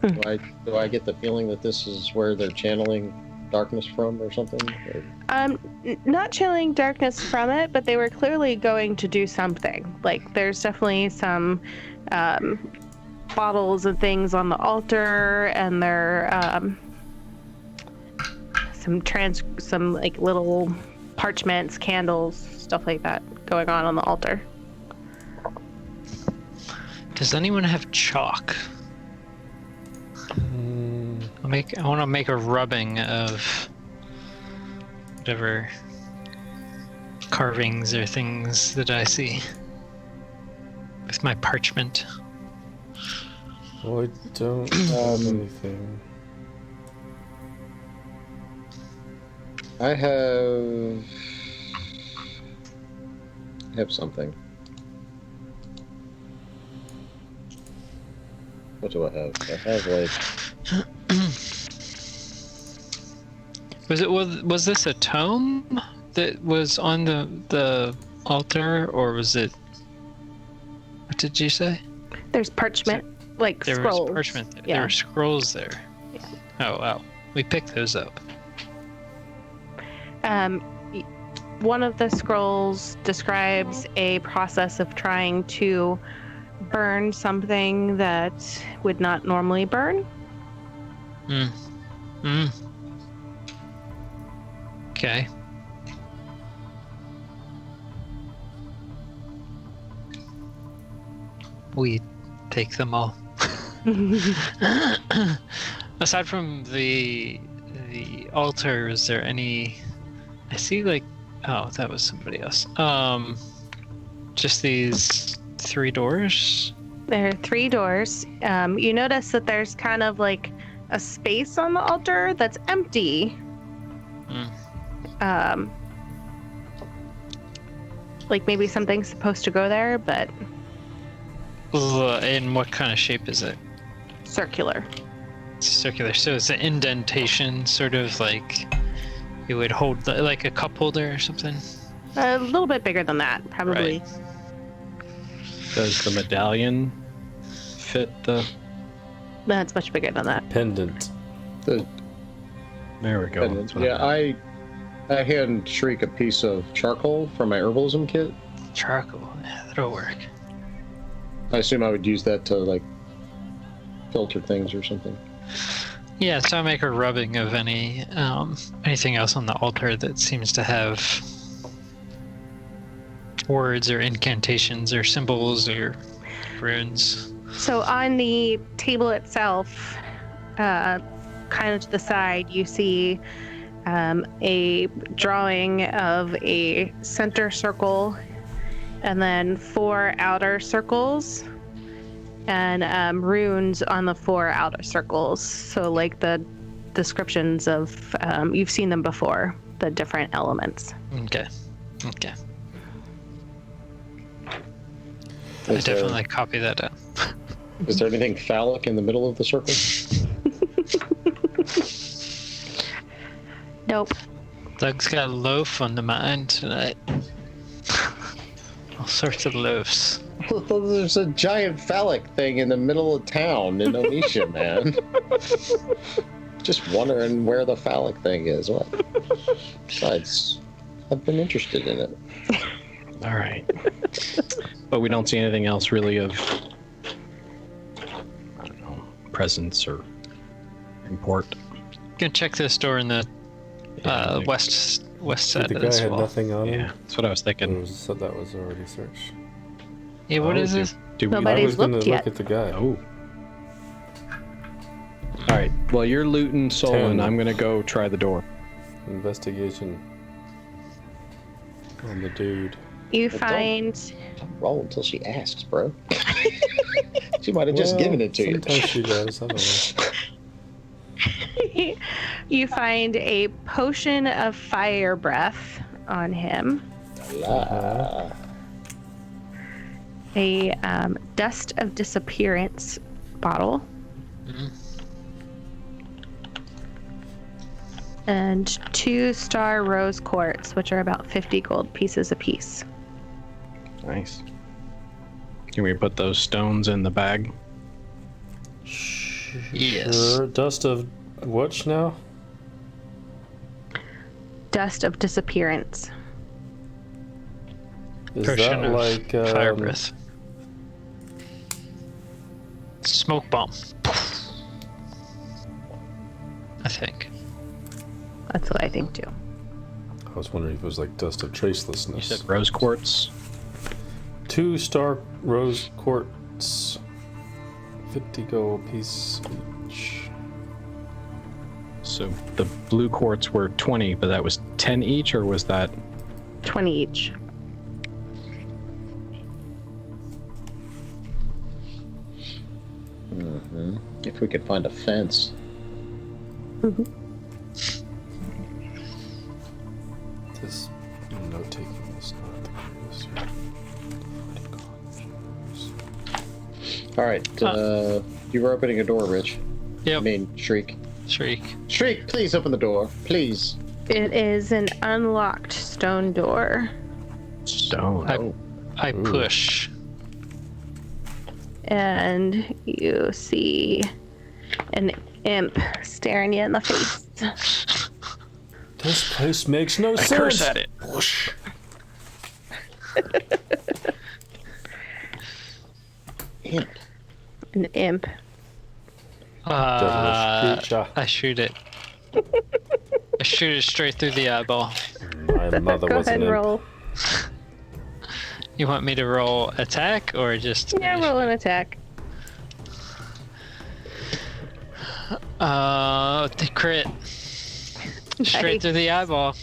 Do I get the feeling that this is where they're channeling darkness from or something? Or... Not channeling darkness from it, but they were clearly going to do something. Like, there's definitely some bottles and things on the altar, and there some like little parchments, candles, stuff like that going on the altar. Does anyone have chalk? I want to make a rubbing of whatever carvings or things that I see with my parchment. Well, I don't have anything. I have something. What do I have? I have like. Was this a tome that was on the altar, or was it? What did you say? There's parchment, like There scrolls. was parchment there. Yeah. There were scrolls there. Yeah. Oh wow. We picked those up. One of the scrolls describes a process of trying to burn something that would not normally burn. Okay. We take them all. Aside from the altar, is there any? I see like, oh, that was somebody else. Just these 3 doors. There are 3 doors. You notice that there's kind of like a space on the altar that's empty. Like maybe something's supposed to go there, but And what kind of shape is it? circular. It's circular, so it's an indentation, sort of like it would hold like a cup holder or something. A little bit bigger than that, probably. Right. Does the medallion fit the? That's much bigger than that. Pendant. There we go. That's what Yeah, I hand Shriek a piece of charcoal from my herbalism kit. Charcoal, yeah, that'll work. I assume I would use that to like filter things or something. Yeah, so I make a rubbing of anything else on the altar that seems to have words or incantations or symbols or runes. So on the table itself, kind of to the side, you see a drawing of a center circle and then 4 outer circles and runes on the 4 outer circles. So like the descriptions of, you've seen them before, the different elements. Okay. I Is there- definitely copy that down. Is there anything phallic in the middle of the circle? Nope. Doug's got a loaf on the mind tonight. All sorts of loaves. There's a giant phallic thing in the middle of town in Onisha, man. Just wondering where the phallic thing is. What? Besides, I've been interested in it. All right. But we don't see anything else really of, I don't know, presence or import. Gonna check this door in the Yeah, west side The of guy this had wall. nothing on him. Yeah, that's what I was Or thinking. so that was already searched. Yeah, what Oh, is do- this? Do we? Nobody- I was gonna looked look yet. at the guy. Oh. All right. Well, you're looting Solon. 10. I'm gonna go try the door. Investigation on the dude. You Well, find Roll until she asks, bro. She might have just Well, given it to you. Sometimes she does. I don't know. you find a potion of fire breath on him, Ah, a dust of disappearance bottle, and 2-star rose quartz, which are about 50 gold pieces apiece. Nice. Can we put those stones in the bag? Yes. Sure. Dust of what now? Dust of disappearance. Is Potion that of like fire breath. Smoke bomb. I think. That's what I think too. I was wondering if it was like dust of You tracelessness. said rose quartz. 2-star rose quartz. 50 gold piece each. So the blue quartz were 20, but that was 10 each, or was that? 20 each. if we could find a fence. This note taking is not the greatest. All right. You You were opening a door, Rich. Yep. I mean, Shriek. Shriek. Shriek, please open the door. Please. It is an unlocked stone door. Stone. I push. And you see an imp staring you in the face. This place makes no sense. Curse at it. Whoosh. Imp. An imp. Devilish creature. I shoot it. I shoot it straight through the eyeball. My mother Go was ahead an and imp. roll. You want me to roll attack or just? Yeah, roll an attack. The crit. Straight Nice. through the eyeball.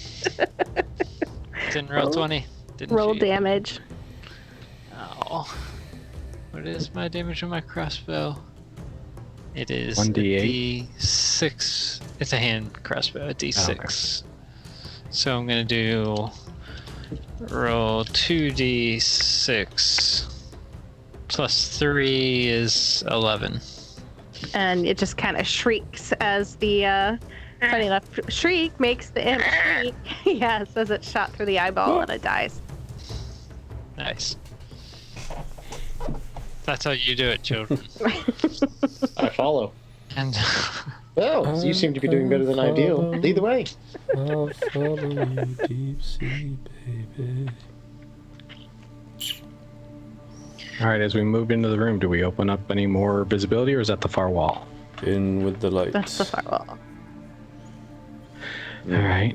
Didn't roll 20. Didn't Roll shoot. damage. Oh. What is my damage on my crossbow? It is 1d8. D6. It's a hand crossbow, a D6. Oh, okay. So I'm gonna do roll 2d6 plus 3 is 11. And it just kind of shrieks as the, funny enough, shriek makes the imp shriek. Yes, as it's shot through the eyeball and it dies. Nice. That's how you do it, children. I follow. And Well, you seem to be doing better than ideal. Lead the way. I'll follow you, deep sea, baby. All right, as we move into the room, do we open up any more visibility, or is that the far wall? In with the lights. That's the firewall. All right.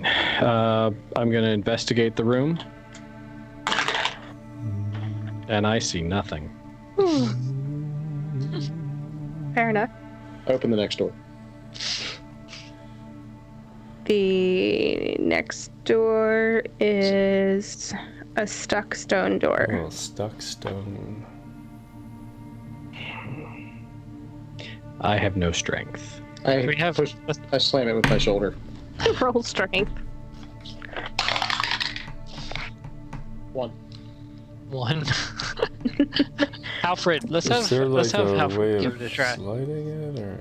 I'm going to investigate the room. And I see nothing. Fair enough. Open the next door. The next door is a stuck stone door. Oh, stuck stone. I have no strength. we have I slam it with my shoulder. Roll strength. 1. 1. Alfred, let's Is there have like a way Alfred give of it a try. sliding it, or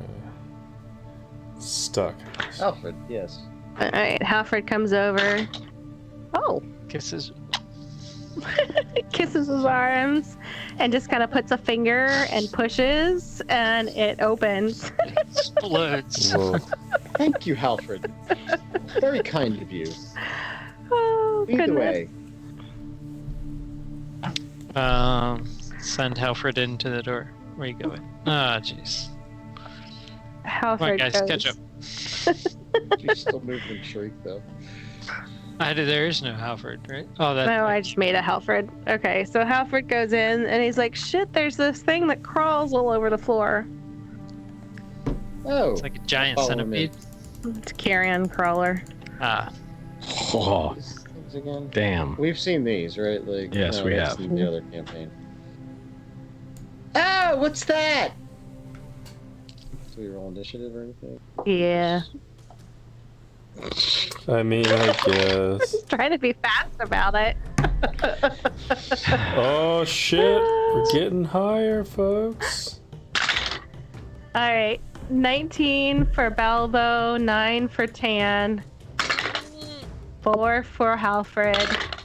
stuck? Alfred, yes. All right, Halfred comes over. Oh, Kisses. kisses his arms and just kind of puts a finger and pushes, and it opens. Explodes. Whoa. Thank you, Halfred. Very kind of you. Oh, Lead the goodness. way. Send Alfred into the door. Where you going? Ah, jeez. Come on, Halfred guys, goes. catch up. You still moving and shriek, though. There is no Alfred, right? Oh, that. No, I just made a Halfred. Okay, so Halfred goes in and he's like, shit, there's this thing that crawls all over the floor. Oh. It's like a giant Follow me. centipede. It's a carrion crawler. Ah, Oh, These things again? damn. We've seen these, right? Like, Yes, no, we that's have. in the other campaign. Oh, what's that? Do we roll initiative or anything? Yeah. I mean, I guess. Just trying to be fast about it. Oh shit! We're getting higher, folks. All right, 19 for Balbo, 9 for Tan, 4 for Halfred,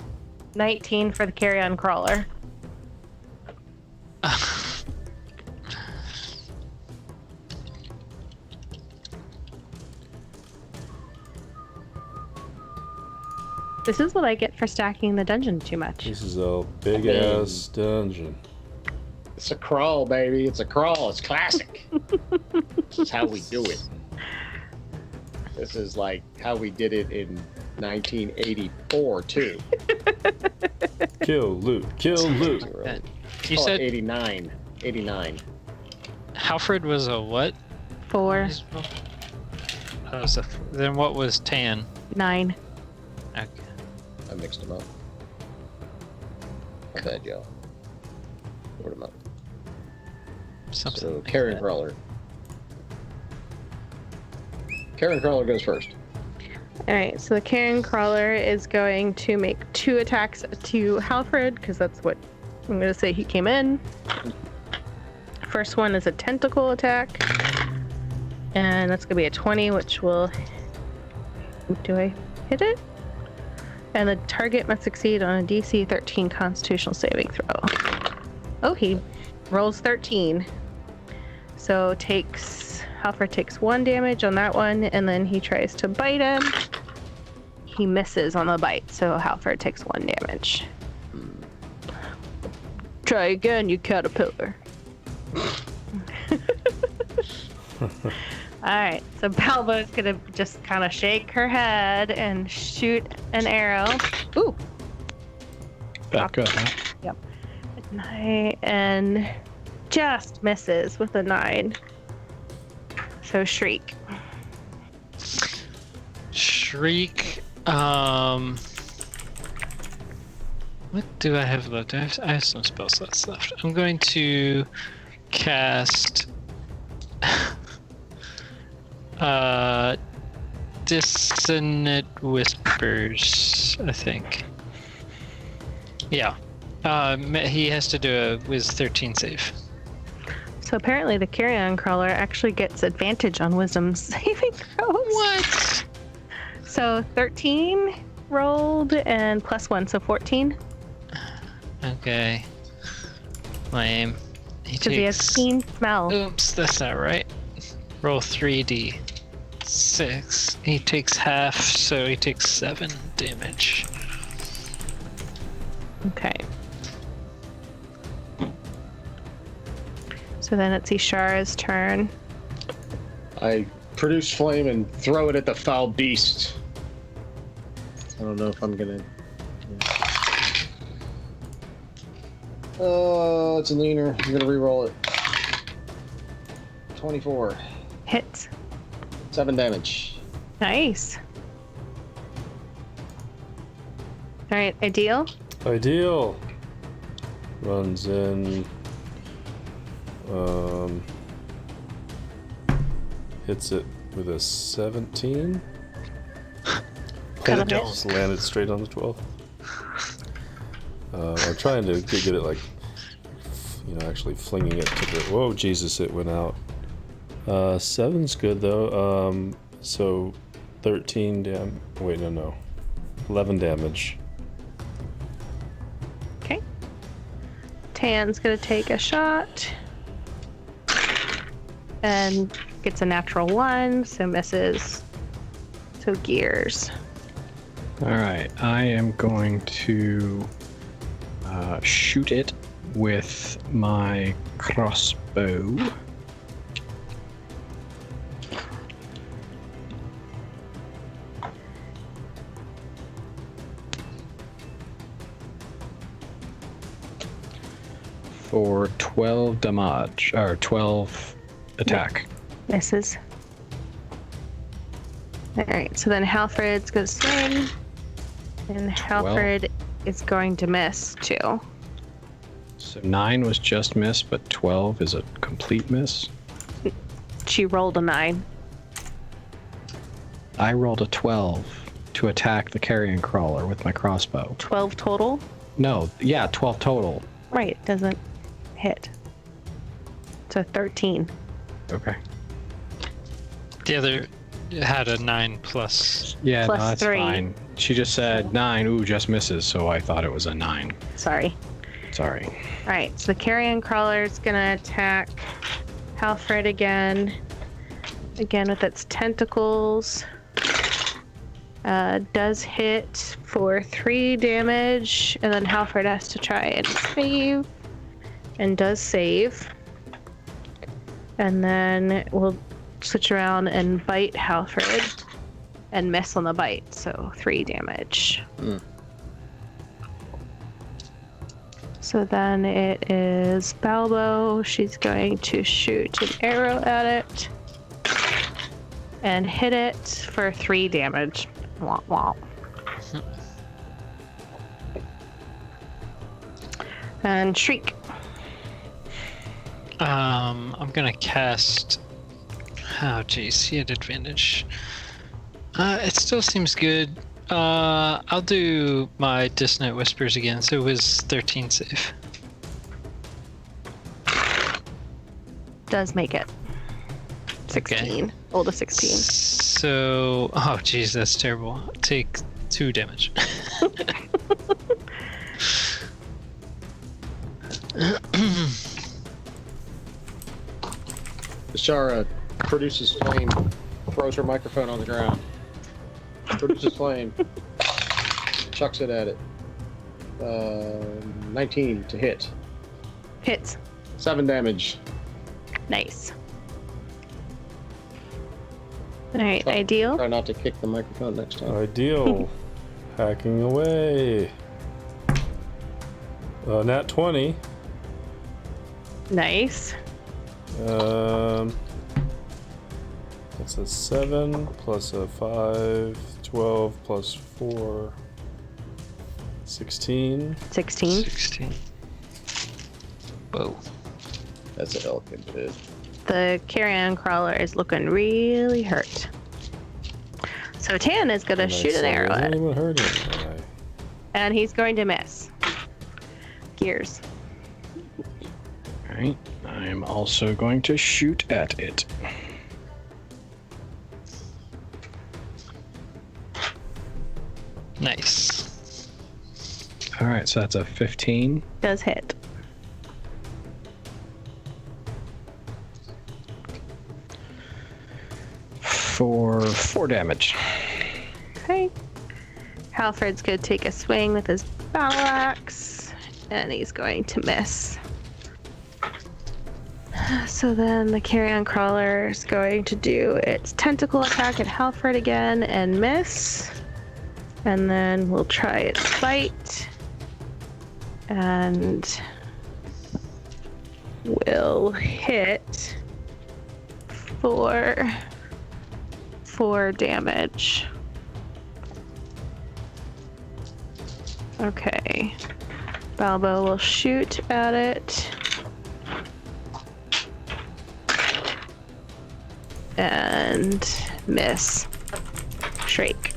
19 for the carrion crawler. This is what I get for stacking the dungeon too much. This is a big ass dungeon. It's a crawl, baby. It's a crawl. It's classic. This is how we do it. This is like how we did it in 1984, too. Kill loot. Kill loot. you Oh, said 89. 89. Alfred was a what? 4, Oh, was then what was Tan? 9. Okay. I mixed them up. Bad y'all. Sort them up. Something So, like Carrion that. Crawler. Carrion Crawler goes first. All right, so the carrion crawler is going to make 2 attacks to Halfred, because that's what I'm going to say he came in. first one is a tentacle attack. And that's going to be a 20, which will... Do I hit it? And the target must succeed on a DC 13 Constitutional saving throw. Oh, he rolls 13. So Halford takes 1 damage on that one, and then he tries to bite him. He misses on the bite, so Halford takes 1 damage. Try again, you caterpillar. Alright, so Balbo's gonna just kind of shake her head and shoot an arrow. Ooh! That good, huh? Yep. 9, and just misses with a 9. So Shriek. Shriek. What do I have left? I have some spell slots left. I'm going to cast Dissonant Whispers, I think. Yeah. He has to do a Wiz 13 save. So apparently the carrion crawler actually gets advantage on wisdom saving throws. What? So 13 rolled and plus 1, so 14. Okay. Lame. Because he has keen smell. Oops, that's not right. Roll 3d6. He takes half, so he takes 7 damage. Okay. So then it's Ishara's turn. I produce flame and throw it at the foul beast. I don't know if I'm gonna... Oh, it's a leaner. I'm gonna re-roll it. 24. Hits. 7 damage. Nice. Alright, Ideal. Ideal. Runs in. Hits it with a 17. Kinda Just landed straight on the 12. I'm trying to get it like, actually flinging it to the. Whoa, Jesus! It went out. 7's good though. So 13 Wait, no. 11 damage. Okay. Tan's gonna take a shot. And gets a natural 1, so misses. So Gears. Alright, I am going to shoot it with my crossbow. For 12 damage, or 12 attack. Misses. Alright, so then Halfred's gonna swing. And Halfred is going to miss too. So 9 was just miss, but 12 is a complete miss. She rolled a 9. I rolled a 12 to attack the carrion crawler with my crossbow. 12 total? No, yeah, 12 total. Right, it doesn't hit. So 13. Okay. The other had a 9 plus. Yeah, Plus no, that's 3. fine. She just said 9, ooh, just misses, so I thought it was a 9. Sorry. Sorry. Alright, so the carrion crawler is gonna attack Halfred again. Again with its tentacles. Does hit for 3 damage, and then Halfred has to try and save. And does save. And then we'll switch around and bite Halfred. And miss on the bite, so 3 damage. So then it is Balbo. She's going to shoot an arrow at it. And hit it for 3 damage. Womp womp. And Shriek. I'm gonna cast. Oh, jeez, he had advantage. It still seems good. I'll do my Dissonant Whispers again, so it was 13 save. does make it. 16. Roll to 16. So, oh geez, that's terrible. Take 2 damage. Shara produces flame, throws her microphone on the ground. Produces flame, chucks it at it. 19 to hit. Hits. 7 damage. Nice. Alright, Try- Ideal. Try not to kick the microphone next time. Ideal. Hacking away. Nat 20. Nice. That's a 7 plus a 5, 12 plus 4, 16. 16. 16. Whoa. That's an elk bit. The carrion crawler is looking really hurt. So Tan is going to shoot an arrow at it. Anyone heard it? And he's going to miss. Gears. Alright, I'm also going to shoot at it. Nice. Alright, so that's a 15. Does hit. For 4 damage. Okay. Halfred's going to take a swing with his battle axe. And he's going to miss. So then the carrion crawler is going to do its tentacle attack at Halfred again and miss. And then we'll try its bite. And will hit for 4 damage. Okay. Balbo will shoot at it. And miss. Shrike.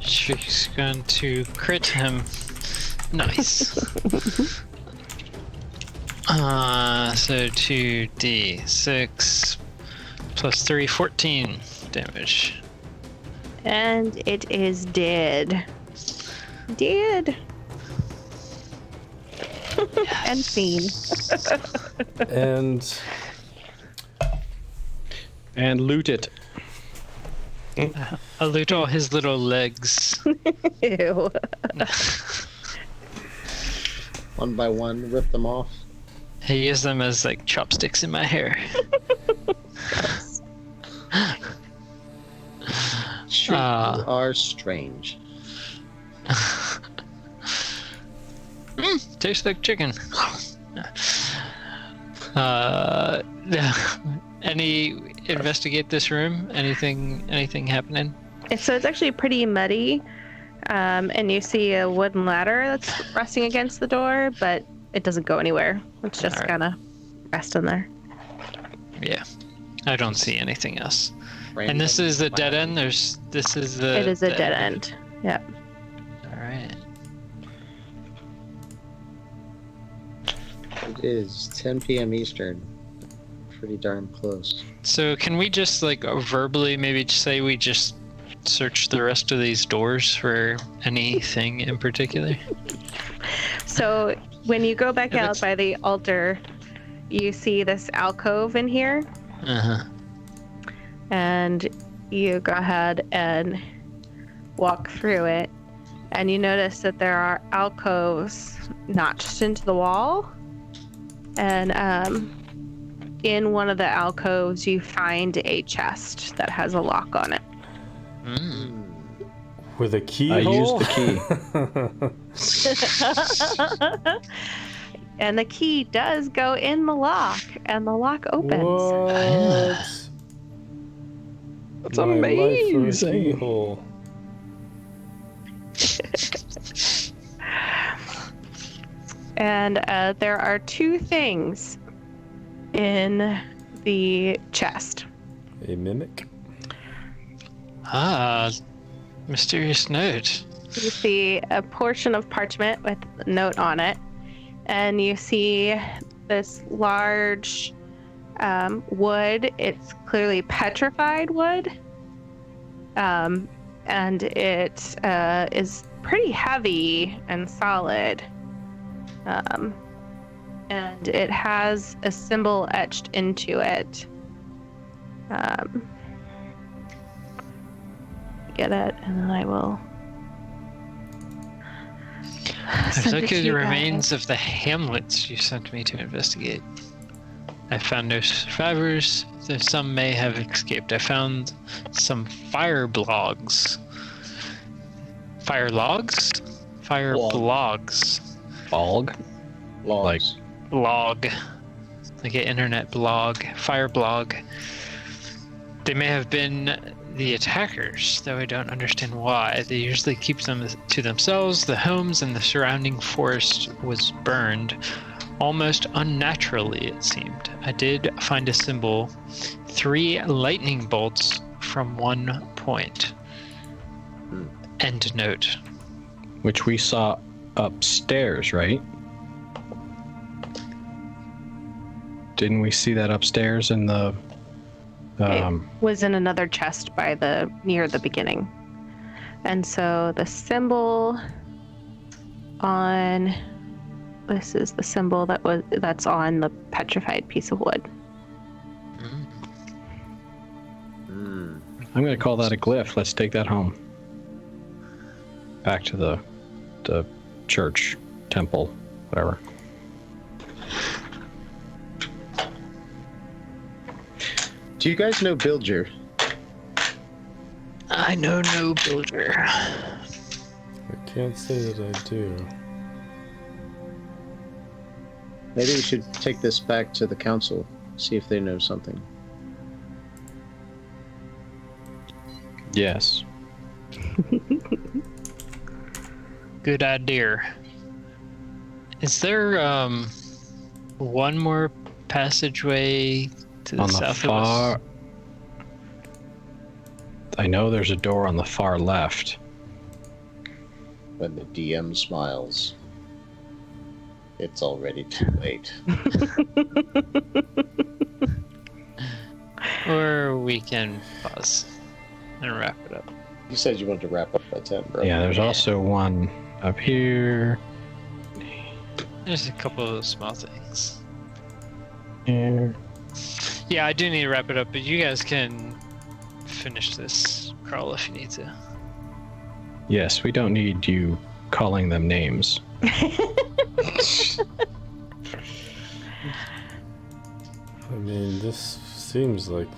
She's going to crit him. Nice. So 2d6 plus 3, 14 damage. And it is dead. Dead. And seen. And loot it. I'll loot all his little legs. Ew. One by one, rip them off. I use them as like chopsticks in my hair. You are strange. Tastes like chicken. Any investigate this room? Anything happening? So it's actually pretty muddy. And you see a wooden ladder that's resting against the door, but it doesn't go anywhere. It's just Alright. kind of resting there. Yeah, I don't see anything else. Random And this is the dead end. fire. This is the. It is a dead end. Yeah. All right. It is 10 p.m. Eastern. Pretty darn close. So can we just like verbally maybe say we just search the rest of these doors for anything in particular? So when you go back It out looks- by the altar, you see this alcove in here, Uh-huh. and you go ahead and walk through it, and you notice that there are alcoves notched into the wall, and in one of the alcoves you find a chest that has a lock on it. Mm. with a keyhole. I used the key. And the key does go in the lock, and the lock opens. What? That's My life for a amazing. keyhole. And there are 2 things in the chest. A mimic. Mysterious note. You see a portion of parchment with a note on it, and you see this large wood. It's clearly petrified wood. And it is pretty heavy and solid. And it has a symbol etched into it. Get it, and then I will. I've send it looked to at the you remains guys. of the hamlets you sent me to investigate. I found no survivors, though some may have escaped. I found some fire blogs. Fire logs? Fire Blog. blogs. Bog? Logs. Blog. Like an internet blog. Fire blog. They may have been the attackers, though I don't understand why. They usually keep them to themselves. The homes and the surrounding forest was burned almost unnaturally, it seemed. I did find a symbol, 3 lightning bolts from 1 point. End note. Which we saw upstairs, right? Didn't we see that upstairs in the... It was in another chest near the beginning. And so the symbol on this is the symbol that's on the petrified piece of wood. Hmm. I'm going to call that a glyph. Let's take that home. Back to the church, temple, whatever. Do you guys know Bilger? I know no builder. I can't say that I do. Maybe we should take this back to the council, see if they know something. Yes. Good idea. Is there one more passageway to the On the south far... of us? I know there's a door on the far left. When the DM smiles, it's already too late. Or we can pause and wrap it up. You said you wanted to wrap up by 10, bro. Yeah, there's also one up here. There's a couple of small things. Here. Yeah, I do need to wrap it up, but you guys can finish this, Carl, if you need to. Yes, we don't need you calling them names. I mean, this seems like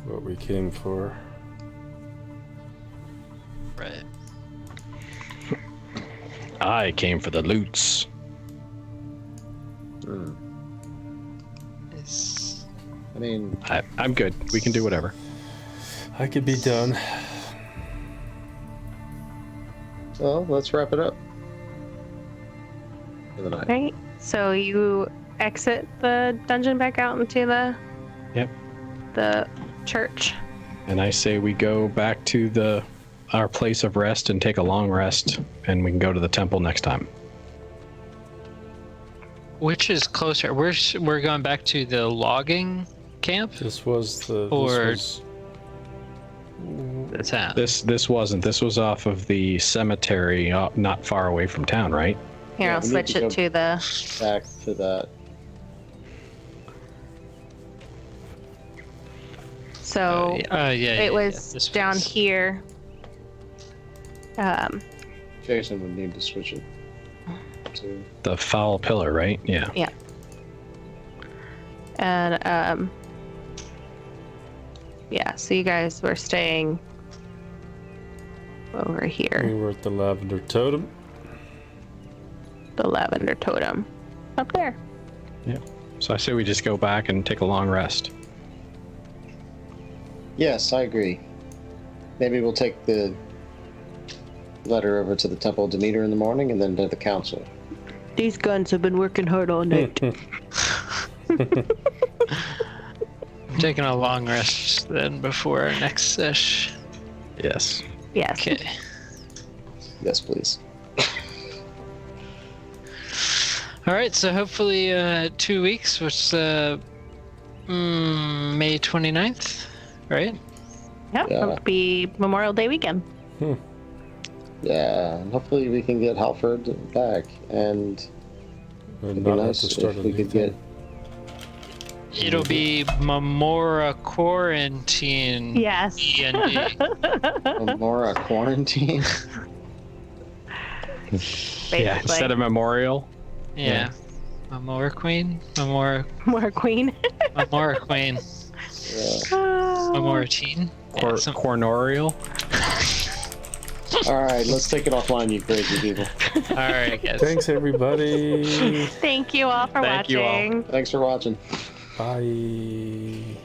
what we came for. Right. I came for the loots. Hmm. It's... I mean, I'm good. We can do whatever. I could be done. well, let's wrap it up. For the night. Right? So you exit the dungeon back out into the church. And I say we go back to our place of rest and take a long rest, and we can go to the temple next time. Which is closer? We're going back to the logging camp? This was the. Or- This The town. This wasn't. This was off of the cemetery, not far away from town, right? Here, Yeah, I'll we need switch to it go to the. Back to that. So it was This down was- here. Jason would need to switch it to. The foul pillar, right? Yeah. And yeah, so you guys were staying over we here, were at the Lavender Totem. the lavender totem up there. So I say we just go back and take a long rest. Yes, I agree. Maybe we'll take the letter over to the Temple of Demeter in the morning and then to the council. These guns have been working hard all night. I'm taking a long rest then before our next sesh. Yes. Yes. Okay. Yes, please. All right, so hopefully 2 weeks, which is May 29th, right? Yep, Yeah. it'll be Memorial Day weekend. Yeah, and hopefully we can get Halford back, and And it'd be not have nice to start if a we new could thing. It'll be Memora Quarantine. Yes. D&D. get more quarantine. Yeah, instead of memorial. Yeah. Memora Queen? Memora More queen. Queen. Yeah. Memora Teen? Yeah, Cornorial. All right, let's take it offline, you crazy people. Alright, guys. Thanks, everybody. Thank you all for Thank you all. watching. Thanks for watching. Bye.